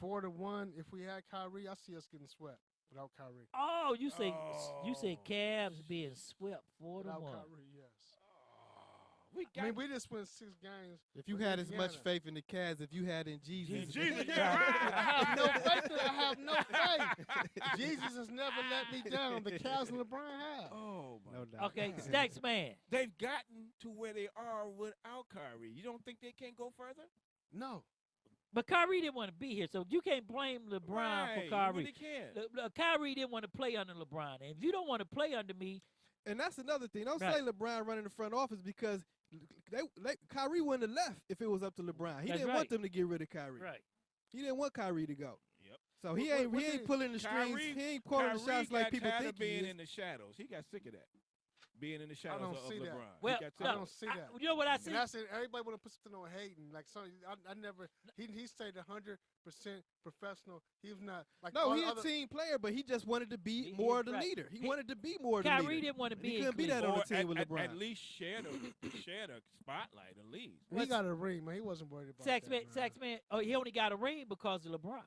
[SPEAKER 10] 4-1. If we had Kyrie, I see us getting swept without Kyrie.
[SPEAKER 8] Oh, you say Cavs being swept 4-1.
[SPEAKER 10] Without Kyrie, yes.
[SPEAKER 9] I
[SPEAKER 10] mean, we just won 6 games.
[SPEAKER 11] If you
[SPEAKER 10] with
[SPEAKER 11] had as much
[SPEAKER 10] Indiana.
[SPEAKER 11] faith in the Cavs if you had in Jesus.
[SPEAKER 10] I have no faith. I have no faith. Jesus has never let me down. The Cavs and LeBron have.
[SPEAKER 9] Oh my
[SPEAKER 11] No doubt.
[SPEAKER 8] Okay, Stacks man.
[SPEAKER 9] They've gotten to where they are without Kyrie. You don't think they can't go further?
[SPEAKER 10] No.
[SPEAKER 8] But Kyrie didn't want to be here, so you can't blame LeBron
[SPEAKER 9] Right,
[SPEAKER 8] for
[SPEAKER 9] you
[SPEAKER 8] Kyrie.
[SPEAKER 9] really can't.
[SPEAKER 8] Kyrie didn't want to play under LeBron. And if you don't want to play under me,
[SPEAKER 11] And that's another thing. Don't
[SPEAKER 8] Right.
[SPEAKER 11] say LeBron running the front office because Kyrie wouldn't have left if it was up to LeBron. He
[SPEAKER 8] That's
[SPEAKER 11] didn't
[SPEAKER 8] right.
[SPEAKER 11] want them to get rid of Kyrie.
[SPEAKER 8] Right.
[SPEAKER 11] He didn't want Kyrie to go.
[SPEAKER 9] Yep.
[SPEAKER 11] So he
[SPEAKER 10] What
[SPEAKER 11] ain't
[SPEAKER 10] did-
[SPEAKER 11] pulling the strings.
[SPEAKER 9] Kyrie,
[SPEAKER 11] He ain't calling the shots like people
[SPEAKER 9] got tired
[SPEAKER 11] think
[SPEAKER 9] of being
[SPEAKER 11] he is.
[SPEAKER 9] in the shadows. He got sick of that. Being in the
[SPEAKER 10] I
[SPEAKER 9] shadows
[SPEAKER 10] don't
[SPEAKER 9] of
[SPEAKER 10] see that.
[SPEAKER 9] LeBron.
[SPEAKER 8] Well,
[SPEAKER 9] he got
[SPEAKER 10] I
[SPEAKER 9] tired.
[SPEAKER 10] don't see that.
[SPEAKER 8] you know what I see?
[SPEAKER 10] And I said everybody want to put something on Hayden. Like I never. He stayed 100% professional. He was not like
[SPEAKER 11] No,
[SPEAKER 10] all
[SPEAKER 11] he a
[SPEAKER 10] other,
[SPEAKER 11] team player, but he just wanted to be
[SPEAKER 8] He-
[SPEAKER 11] more of the
[SPEAKER 8] right.
[SPEAKER 11] leader. He
[SPEAKER 8] He-
[SPEAKER 11] wanted to be more of the
[SPEAKER 8] Kyrie
[SPEAKER 11] leader.
[SPEAKER 8] didn't want to
[SPEAKER 11] And
[SPEAKER 8] be
[SPEAKER 11] he
[SPEAKER 8] in
[SPEAKER 11] couldn't be that on
[SPEAKER 9] Or
[SPEAKER 11] the team with LeBron.
[SPEAKER 9] at least share the spotlight at least.
[SPEAKER 10] He got a ring, man. He wasn't worried about
[SPEAKER 8] Saxman,
[SPEAKER 10] that. man.
[SPEAKER 8] oh, he only got a ring because of LeBron.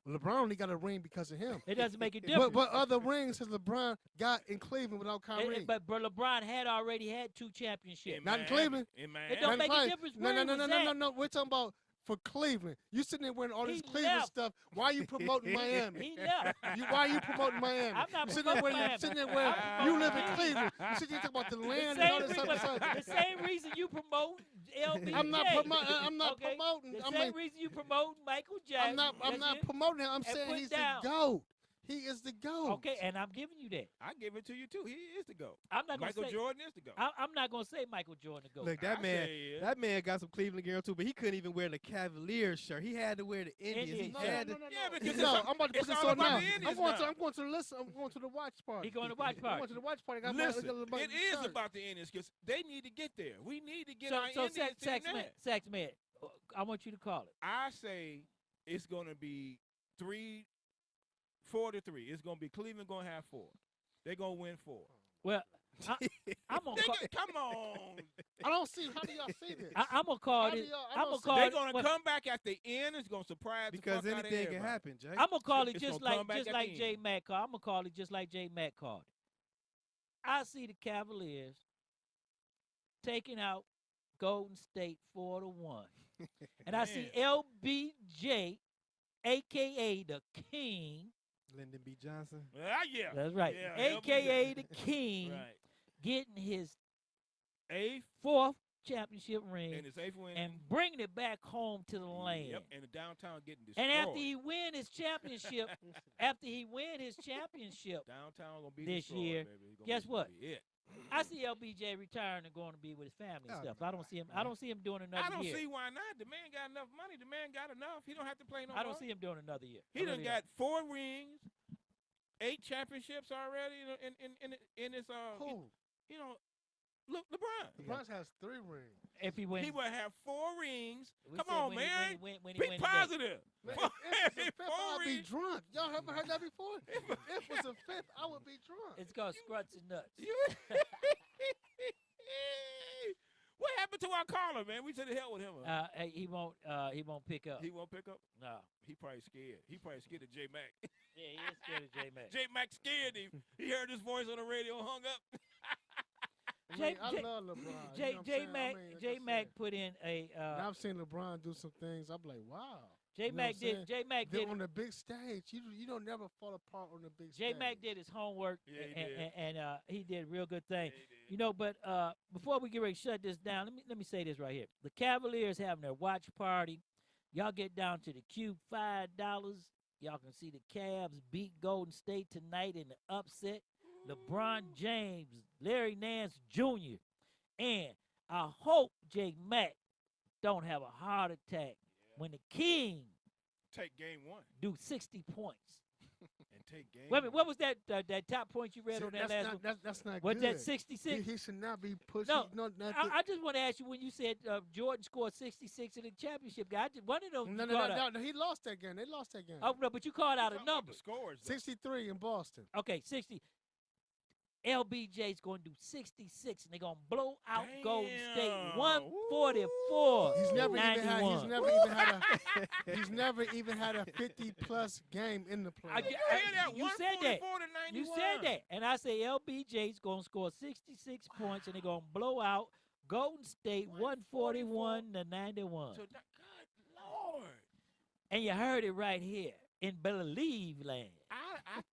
[SPEAKER 10] LeBron only got a ring because of him.
[SPEAKER 8] It doesn't make a difference.
[SPEAKER 10] But other rings has LeBron got in Cleveland without Kyrie.
[SPEAKER 8] But LeBron had already had 2 championships.
[SPEAKER 10] Not in Cleveland.
[SPEAKER 9] In
[SPEAKER 8] It don't make a difference
[SPEAKER 10] No,
[SPEAKER 8] where
[SPEAKER 10] no,
[SPEAKER 8] he
[SPEAKER 10] no, no,
[SPEAKER 8] was
[SPEAKER 10] no,
[SPEAKER 8] at.
[SPEAKER 10] no, no. We're talking about for Cleveland. You sitting there wearing all this
[SPEAKER 8] He
[SPEAKER 10] Cleveland
[SPEAKER 8] left.
[SPEAKER 10] stuff. Why are you promoting Miami?
[SPEAKER 8] He left.
[SPEAKER 10] Why are you promoting Miami?
[SPEAKER 8] I'm not
[SPEAKER 10] sitting there
[SPEAKER 8] promoting
[SPEAKER 10] wearing,
[SPEAKER 8] Miami.
[SPEAKER 10] sitting there wearing,
[SPEAKER 8] I'm
[SPEAKER 10] you live in
[SPEAKER 8] promoting
[SPEAKER 10] Cleveland. You sitting there talking about the
[SPEAKER 8] The
[SPEAKER 10] land and all
[SPEAKER 8] same,
[SPEAKER 10] this other stuff.
[SPEAKER 8] the same reason you promote LBJ.
[SPEAKER 10] I'm not
[SPEAKER 8] okay?
[SPEAKER 10] promoting.
[SPEAKER 8] The
[SPEAKER 10] I
[SPEAKER 8] same
[SPEAKER 10] mean,
[SPEAKER 8] reason you promote Michael Jackson.
[SPEAKER 10] I'm not promoting him. I'm
[SPEAKER 8] And
[SPEAKER 10] saying
[SPEAKER 8] put
[SPEAKER 10] he's
[SPEAKER 8] down.
[SPEAKER 10] the GOAT. He is the GOAT.
[SPEAKER 8] Okay, and I'm giving you that.
[SPEAKER 9] I give it to you too. He is the GOAT.
[SPEAKER 8] I'm not gonna
[SPEAKER 9] Michael
[SPEAKER 8] say,
[SPEAKER 9] Jordan is the GOAT.
[SPEAKER 8] I'm not gonna say Michael Jordan to go.
[SPEAKER 11] Look,
[SPEAKER 9] I say,
[SPEAKER 11] that man got some Cleveland gear too, but he couldn't even wear the Cavaliers shirt. He had to wear the Indians.
[SPEAKER 8] Indians,
[SPEAKER 11] He had to,
[SPEAKER 9] because
[SPEAKER 10] No, I'm about to
[SPEAKER 9] it's
[SPEAKER 10] put this
[SPEAKER 9] all
[SPEAKER 10] on
[SPEAKER 9] about
[SPEAKER 10] now.
[SPEAKER 9] the Indians
[SPEAKER 10] I'm going
[SPEAKER 9] now.
[SPEAKER 10] to listen. I'm going to the watch party.
[SPEAKER 8] He going to watch
[SPEAKER 10] I'm
[SPEAKER 8] party.
[SPEAKER 10] going to the watch party. I got
[SPEAKER 9] Listen,
[SPEAKER 10] my
[SPEAKER 9] it is
[SPEAKER 10] shirt.
[SPEAKER 9] about the Indians because they need to get there. We need to get
[SPEAKER 8] So,
[SPEAKER 9] our Indians in there.
[SPEAKER 8] Saxman, I want you to call it.
[SPEAKER 9] I say it's going to be 4-3. It's going to be Cleveland going to have 4. They're going to win 4.
[SPEAKER 8] Well, I'm gonna call.
[SPEAKER 9] Come on.
[SPEAKER 10] I don't see. How do y'all see this?
[SPEAKER 8] I'm gonna call
[SPEAKER 10] How do
[SPEAKER 8] it.
[SPEAKER 10] y'all- I
[SPEAKER 8] I'm
[SPEAKER 10] don't
[SPEAKER 8] gonna
[SPEAKER 10] see-
[SPEAKER 8] call
[SPEAKER 9] They're
[SPEAKER 8] it.
[SPEAKER 9] going to come back at the end. It's going to surprise
[SPEAKER 11] because
[SPEAKER 9] the fuck out of
[SPEAKER 11] anything can
[SPEAKER 9] everybody.
[SPEAKER 11] happen, Jay.
[SPEAKER 8] I'm gonna call it
[SPEAKER 9] It's
[SPEAKER 8] just
[SPEAKER 9] gonna come back at the
[SPEAKER 8] like J
[SPEAKER 9] end.
[SPEAKER 8] Mac called. I'm gonna call it just like J Mac called it. I see the Cavaliers taking out Golden State 4-1, and I see LBJ, aka the King.
[SPEAKER 11] Lyndon B. Johnson.
[SPEAKER 9] Yeah.
[SPEAKER 8] That's right.
[SPEAKER 9] Yeah,
[SPEAKER 8] AKA the King,
[SPEAKER 9] Right.
[SPEAKER 8] getting his
[SPEAKER 9] 4th
[SPEAKER 8] championship ring
[SPEAKER 9] and his 8th win.
[SPEAKER 8] and bringing it back home to the land.
[SPEAKER 9] Yep, and the downtown getting destroyed.
[SPEAKER 8] And after he win his championship,
[SPEAKER 9] downtown gonna be
[SPEAKER 8] this
[SPEAKER 9] destroyed,
[SPEAKER 8] year,
[SPEAKER 9] baby. It's gonna
[SPEAKER 8] guess
[SPEAKER 9] be-
[SPEAKER 8] what?
[SPEAKER 9] be it.
[SPEAKER 8] I see LBJ retiring and going to be with his family and stuff. I don't see him. I don't see him doing another
[SPEAKER 9] I don't
[SPEAKER 8] year.
[SPEAKER 9] see why not. The man got enough money. The man got enough. He don't have to play no
[SPEAKER 8] I don't
[SPEAKER 9] more.
[SPEAKER 8] see him doing another year.
[SPEAKER 9] He done got 4 rings, 8 championships already in his you know, look, LeBron.
[SPEAKER 10] LeBron has 3 rings.
[SPEAKER 8] If he wins,
[SPEAKER 9] He will have 4 rings.
[SPEAKER 8] We
[SPEAKER 9] Come
[SPEAKER 8] said
[SPEAKER 9] on,
[SPEAKER 8] when he-
[SPEAKER 9] man.
[SPEAKER 8] when he
[SPEAKER 9] Be
[SPEAKER 8] win the game.
[SPEAKER 9] positive.
[SPEAKER 10] Man,
[SPEAKER 9] Four-
[SPEAKER 10] if it was a 5th,
[SPEAKER 9] 4
[SPEAKER 10] I'd be
[SPEAKER 9] rings.
[SPEAKER 10] drunk. Y'all haven't heard that before? If it was a 5th, I would be drunk.
[SPEAKER 8] it's called Scruts and Nuts.
[SPEAKER 9] What happened to our caller, man. We said the hell with him.
[SPEAKER 8] Hey, he won't pick up.
[SPEAKER 9] He won't pick up?
[SPEAKER 8] No.
[SPEAKER 9] He probably scared. He probably scared of J Mac.
[SPEAKER 8] Yeah, he is scared of J Mac.
[SPEAKER 9] J Mac scared him. He heard his voice on the radio and hung up.
[SPEAKER 10] I love LeBron.
[SPEAKER 8] J Mac put in a.
[SPEAKER 10] And I've seen LeBron do some things. I'm like, wow.
[SPEAKER 8] J Mac did
[SPEAKER 10] on the big stage. You don't never fall apart on the big stage.
[SPEAKER 8] J Mac did his homework, and he did a real good thing.
[SPEAKER 9] Yeah,
[SPEAKER 8] But before we get ready to shut this down, let me say this right here: the Cavaliers having their watch party. Y'all get down to the Q, $5. Y'all can see the Cavs beat Golden State tonight in the upset. LeBron James, Larry Nance Jr., and I hope J Mac don't have a heart attack when the King
[SPEAKER 9] take game 1.
[SPEAKER 8] Do 60 points.
[SPEAKER 9] And take game.
[SPEAKER 8] Wait a minute, what was that top point you read on that last one?
[SPEAKER 10] That's not
[SPEAKER 8] was
[SPEAKER 10] good.
[SPEAKER 8] Was that 66?
[SPEAKER 10] He should not be pushed.
[SPEAKER 8] No, I just want to ask you when you said Jordan scored 66 in the championship game. One of those.
[SPEAKER 10] No, he lost that game. They lost that game.
[SPEAKER 8] Oh no, but you called out a number.
[SPEAKER 9] Scores.
[SPEAKER 10] 63 in Boston.
[SPEAKER 8] Okay, 60. LBJ's going to do 66, and they're going to blow out Golden State 144.
[SPEAKER 10] He's never even had a 50-plus game in the playoffs.
[SPEAKER 8] You said that. You said that. And I say LBJ's going to score 66 points, and they're going to blow out Golden State 141 to 91.
[SPEAKER 9] So, good Lord.
[SPEAKER 8] And you heard it right here in Believe Land.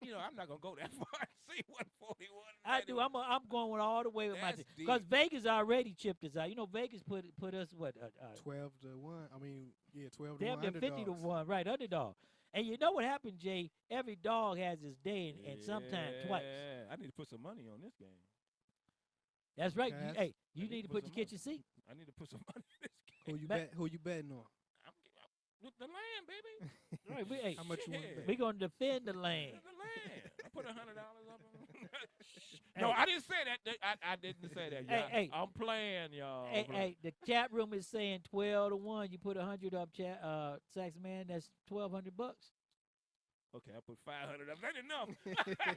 [SPEAKER 9] I'm not gonna go that far. See 141.
[SPEAKER 8] I do. I'm going all the way with my team because Vegas already chipped us out. Vegas put us what
[SPEAKER 10] 12 to 1. I mean, 12 to 1.
[SPEAKER 8] Damn near 50 to 1, right? Underdog. And you know what happened, Jay? Every dog has his day, and sometimes twice.
[SPEAKER 9] I need to put some money on this game.
[SPEAKER 8] That's right. You need to put your kitchen sink.
[SPEAKER 9] I need to put some money on this game.
[SPEAKER 10] Who you betting on?
[SPEAKER 9] The land, baby.
[SPEAKER 8] Right,
[SPEAKER 10] how much you want to bet?
[SPEAKER 8] We're going to defend the land.
[SPEAKER 9] The land. I put $100 up on No, I didn't say that. I didn't say that.
[SPEAKER 8] Hey,
[SPEAKER 9] I'm playing, y'all.
[SPEAKER 8] Hey, the chat room is saying 12 to 1. You put 100 up, Sax Man. That's $1,200.
[SPEAKER 9] Okay, I put 500 up. That ain't enough.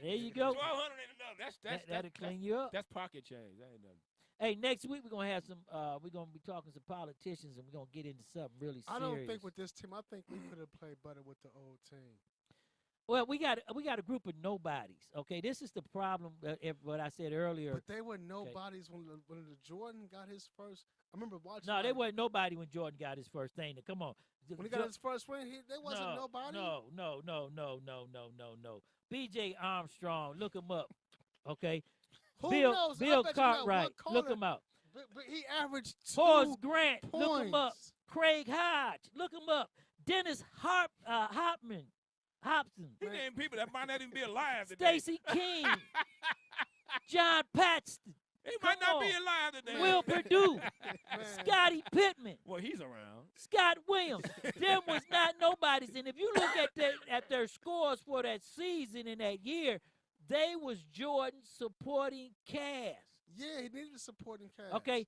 [SPEAKER 8] There you go.
[SPEAKER 9] 1,200 ain't enough.
[SPEAKER 8] That'll clean you up.
[SPEAKER 9] That's pocket change. That ain't nothing.
[SPEAKER 8] Hey, next week we're gonna have some. We're gonna be talking to some politicians, and we're gonna get into something really serious.
[SPEAKER 10] I don't think with this team. I think we could have played better with the old team.
[SPEAKER 8] Well, we got a group of nobodies. Okay, this is the problem. What I said earlier.
[SPEAKER 10] But they were nobodies when the Jordan got his first. I remember watching.
[SPEAKER 8] No, they weren't nobody when Jordan got his first thing. Come on.
[SPEAKER 10] When he got his first win, they wasn't nobody.
[SPEAKER 8] No. B.J. Armstrong, look him up. Okay.
[SPEAKER 10] Who
[SPEAKER 8] Bill
[SPEAKER 10] knows?
[SPEAKER 8] Bill Cartwright, look him up.
[SPEAKER 10] But he averaged 2
[SPEAKER 8] Horace Grant,
[SPEAKER 10] points.
[SPEAKER 8] look him up. Craig Hodge, look him up. Dennis Hopson.
[SPEAKER 9] He named people that might not even be alive today.
[SPEAKER 8] Stacey King. John Paxton.
[SPEAKER 9] He might not be alive today.
[SPEAKER 8] Will Perdue. Scottie Pittman.
[SPEAKER 9] Well, he's around.
[SPEAKER 8] Scott Williams. Them was not nobodies. And if you look at their scores for that season and that year, they was Jordan supporting cast.
[SPEAKER 10] Yeah, he needed a supporting cast.
[SPEAKER 8] Okay,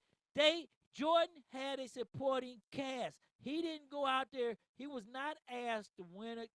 [SPEAKER 8] Jordan had a supporting cast. He didn't go out there. He was not asked to win a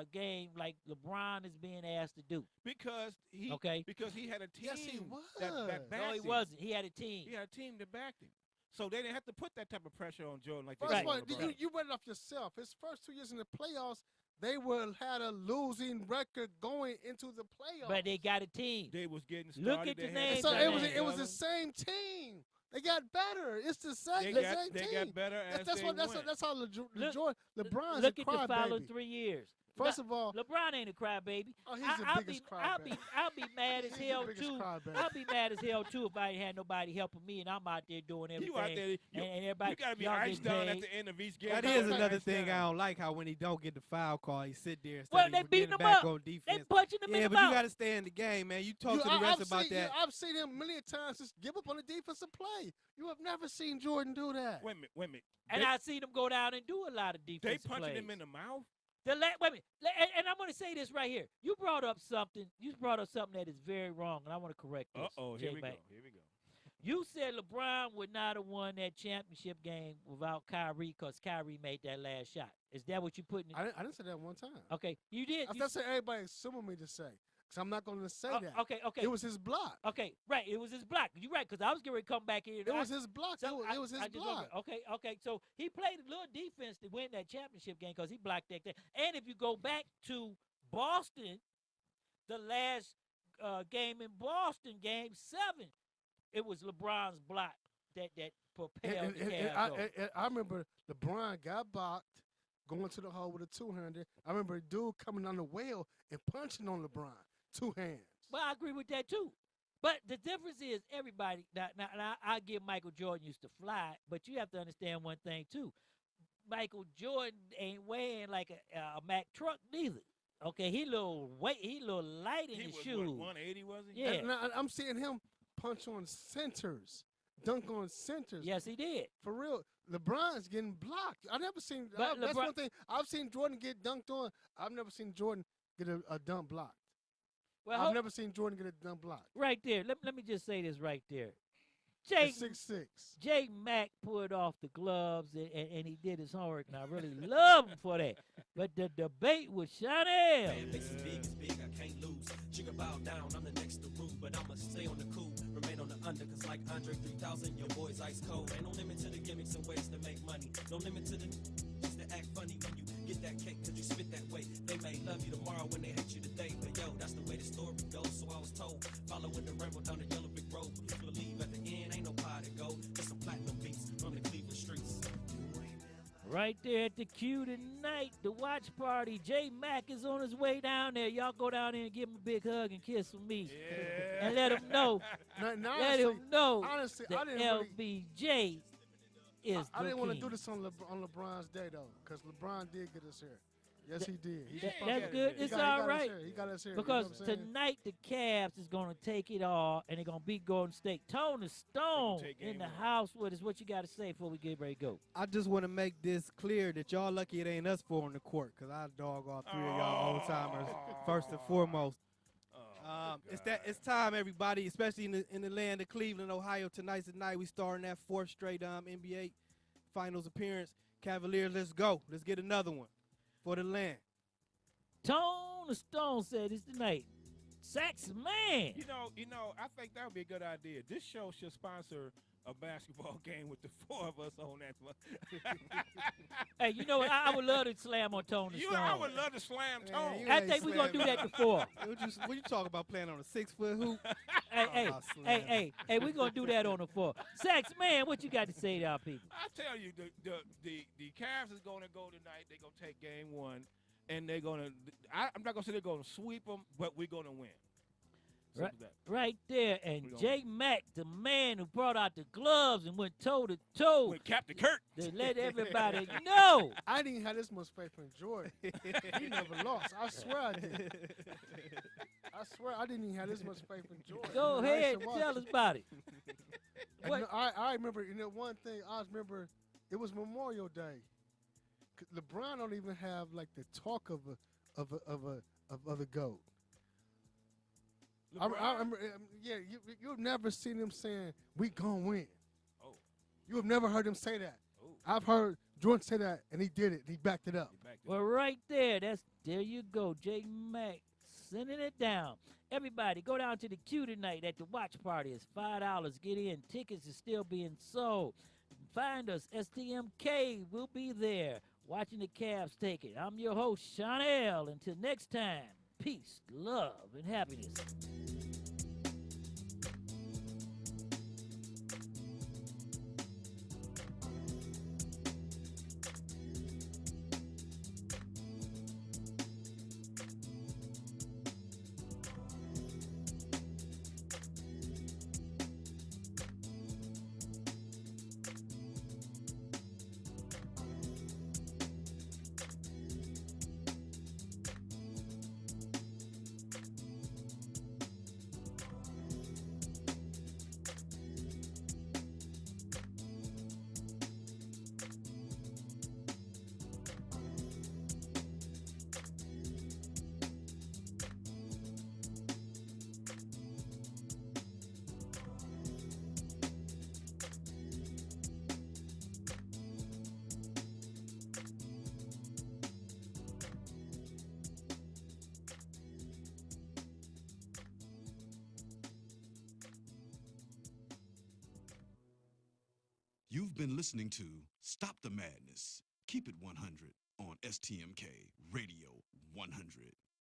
[SPEAKER 8] game like LeBron is being asked to do.
[SPEAKER 9] Because he had a team.
[SPEAKER 10] Yes, he was.
[SPEAKER 9] That backed
[SPEAKER 8] no, he
[SPEAKER 9] him.
[SPEAKER 8] wasn't. He had a team.
[SPEAKER 9] He had a team that backed him. So they didn't have to put that type of pressure on Jordan like
[SPEAKER 10] First
[SPEAKER 9] they
[SPEAKER 10] of all,
[SPEAKER 9] did.
[SPEAKER 10] you read it off yourself. His first 2 years in the playoffs, they had a losing record going into the playoffs.
[SPEAKER 8] But they got a team.
[SPEAKER 9] They was getting started.
[SPEAKER 8] Look at the names.
[SPEAKER 10] So it was the same team. They got better. It's the same.
[SPEAKER 9] They
[SPEAKER 10] team.
[SPEAKER 9] got better as
[SPEAKER 10] that's
[SPEAKER 9] they
[SPEAKER 10] went.
[SPEAKER 9] went.
[SPEAKER 10] That's how LeBron's
[SPEAKER 8] Look
[SPEAKER 10] a
[SPEAKER 8] at the
[SPEAKER 10] crybaby.
[SPEAKER 8] following 3 years.
[SPEAKER 10] First of all,
[SPEAKER 8] LeBron ain't a crybaby.
[SPEAKER 10] Oh, he's the biggest crybaby.
[SPEAKER 8] I'll be mad as hell too.
[SPEAKER 10] Crybaby.
[SPEAKER 8] I'll be mad as hell too if I ain't had nobody helping me and I'm out there doing everything.
[SPEAKER 9] You out there,
[SPEAKER 8] and everybody.
[SPEAKER 9] You gotta be
[SPEAKER 8] y'all
[SPEAKER 9] iced
[SPEAKER 8] getting
[SPEAKER 9] down
[SPEAKER 8] paid.
[SPEAKER 9] at the end of each game.
[SPEAKER 11] That is another thing I don't like. How when he don't get the foul call, he sit there.
[SPEAKER 8] Well, they beating him
[SPEAKER 11] back
[SPEAKER 8] up.
[SPEAKER 11] on defense.
[SPEAKER 8] They punching him in the
[SPEAKER 11] but you
[SPEAKER 8] mouth.
[SPEAKER 11] got to stay in the game, man. You talk to the refs about that.
[SPEAKER 10] I've seen him a million times just give up on the defensive play. You have never seen Jordan do that.
[SPEAKER 9] Wait a minute.
[SPEAKER 8] And I seen him go down and do a lot of defensive
[SPEAKER 9] They punching
[SPEAKER 8] plays.
[SPEAKER 9] him in the mouth.
[SPEAKER 8] Wait a minute. And I'm going to say this right here. You brought up something that is very wrong, and I want to correct this.
[SPEAKER 9] Here we go.
[SPEAKER 8] You said LeBron would not have won that championship game without Kyrie because Kyrie made that last shot. Is that what you put in?
[SPEAKER 10] I didn't say that one time.
[SPEAKER 8] Okay, you did.
[SPEAKER 10] That's what everybody assuming me to say. Because I'm not going to say that.
[SPEAKER 8] Okay.
[SPEAKER 10] It was his block.
[SPEAKER 8] Okay, right. It was his block. You're right, because I was getting ready to come back here.
[SPEAKER 10] It was his block. It was his block.
[SPEAKER 8] Okay. So he played a little defense to win that championship game because he blocked that thing. And if you go back to Boston, the last game in Boston, Game 7, it was LeBron's block that propelled the Cavs.
[SPEAKER 10] I remember LeBron got blocked, going to the hole with a two-hander. I remember a dude coming on the wheel and punching on LeBron, two hands.
[SPEAKER 8] Well, I agree with that too. But the difference is everybody. Now I give Michael Jordan used to fly, but you have to understand one thing too. Michael Jordan ain't weighing like a Mack truck neither. Okay, he little light in his shoes.
[SPEAKER 9] 180 was he?
[SPEAKER 8] Yeah.
[SPEAKER 10] And I'm seeing him punch on centers, dunk on centers.
[SPEAKER 8] Yes, he did.
[SPEAKER 10] For real. LeBron's getting blocked. I never seen.
[SPEAKER 8] But
[SPEAKER 10] that's one thing. I've seen Jordan get dunked on. I've never seen Jordan get a dunk blocked.
[SPEAKER 8] Well,
[SPEAKER 10] I've never seen Jordan get a dunk blocked.
[SPEAKER 8] Right there. Let me just say this right there. J Mack pulled off the gloves and he did his homework, and I really love him for that. But the debate with Shawn L.
[SPEAKER 5] Big, I can't lose. Jigga bow down, I'm the next to rule, but I'ma stay on the cool, remain on the under, cause like Andre 3000, your boy's ice cold. Ain't no limit to the gimmicks and ways to make money. No limit to the just to act funny when you get that cake, cause you spit that way. They may love you tomorrow when they hate you today, but yo, that's the way the story goes, so I was told. Following the rainbow down the yellow brick road, please believe at the end ain't no pie to go. Just some platinum beats from the Cleveland streets.
[SPEAKER 8] Right there at the Q tonight, the watch party. J Mack is on his way down there. Y'all go down there and give him a big hug and kiss from me.
[SPEAKER 9] Yeah.
[SPEAKER 8] And let him know. Let him know
[SPEAKER 10] honestly,
[SPEAKER 8] that
[SPEAKER 10] I didn't
[SPEAKER 8] LBJ is
[SPEAKER 10] I didn't
[SPEAKER 8] want
[SPEAKER 10] to do this on LeBron's day, though, because LeBron did get us here. Yes, he did.
[SPEAKER 8] That's good. It's all right.
[SPEAKER 10] He got us here.
[SPEAKER 8] Because
[SPEAKER 10] you know what I'm
[SPEAKER 8] tonight the Cavs is going to take it all, and they're going to beat Golden State. Tony Stone in the house with us. What you got to say before we get ready to go?
[SPEAKER 11] I just want to make this clear that y'all lucky it ain't us four on the court, because I dog all three of y'all old-timers first and foremost. It's time, everybody, especially in the land of Cleveland, Ohio. Tonight's the night we starting that fourth straight NBA Finals appearance. Cavaliers, let's go. Let's get another one for the land.
[SPEAKER 8] Tony Stone said it's tonight. Sax man.
[SPEAKER 9] You know, I think that would be a good idea. This show should sponsor a basketball game with the four of us on that one.
[SPEAKER 8] Hey, you know what? I would love to slam on Tony Stone.
[SPEAKER 9] I would love to slam Tony.
[SPEAKER 8] I think we're going to do that before.
[SPEAKER 11] What you talking about, playing on a 6-foot hoop?
[SPEAKER 8] Hey, we're going to do that on the floor. Sax, man, what you got to say to our people?
[SPEAKER 9] I tell you, the Cavs is going to go tonight. They're going to take game one, and they're going to – I'm not going to say they're going to sweep them, but we're going to win.
[SPEAKER 8] Right there, and J Mack, the man who brought out the gloves and went toe to toe
[SPEAKER 9] with Captain Kirk
[SPEAKER 8] to let everybody know.
[SPEAKER 10] I didn't have this much faith in Jordan. He never lost. I swear I did. I swear I didn't even have this much faith in Jordan.
[SPEAKER 8] Go ahead and tell us about it.
[SPEAKER 10] I remember, one thing. I remember it was Memorial Day. LeBron don't even have like the talk of the GOAT. I remember, you've never seen him saying, we gonna win.
[SPEAKER 9] Oh.
[SPEAKER 10] You have never heard him say that.
[SPEAKER 9] Oh.
[SPEAKER 10] I've heard Jordan say that, and he did it. He backed it up.
[SPEAKER 8] Well, right there, there you go, J Mack sending it down. Everybody, go down to the Q tonight at the watch party. It's $5. Get in. Tickets is still being sold. Find us, STMK. We'll be there watching the Cavs take it. I'm your host, Shawn L. Until next time. Peace, love, and happiness.
[SPEAKER 1] been listening to Stop the Madness, Keep It 100 on STMK Radio 100.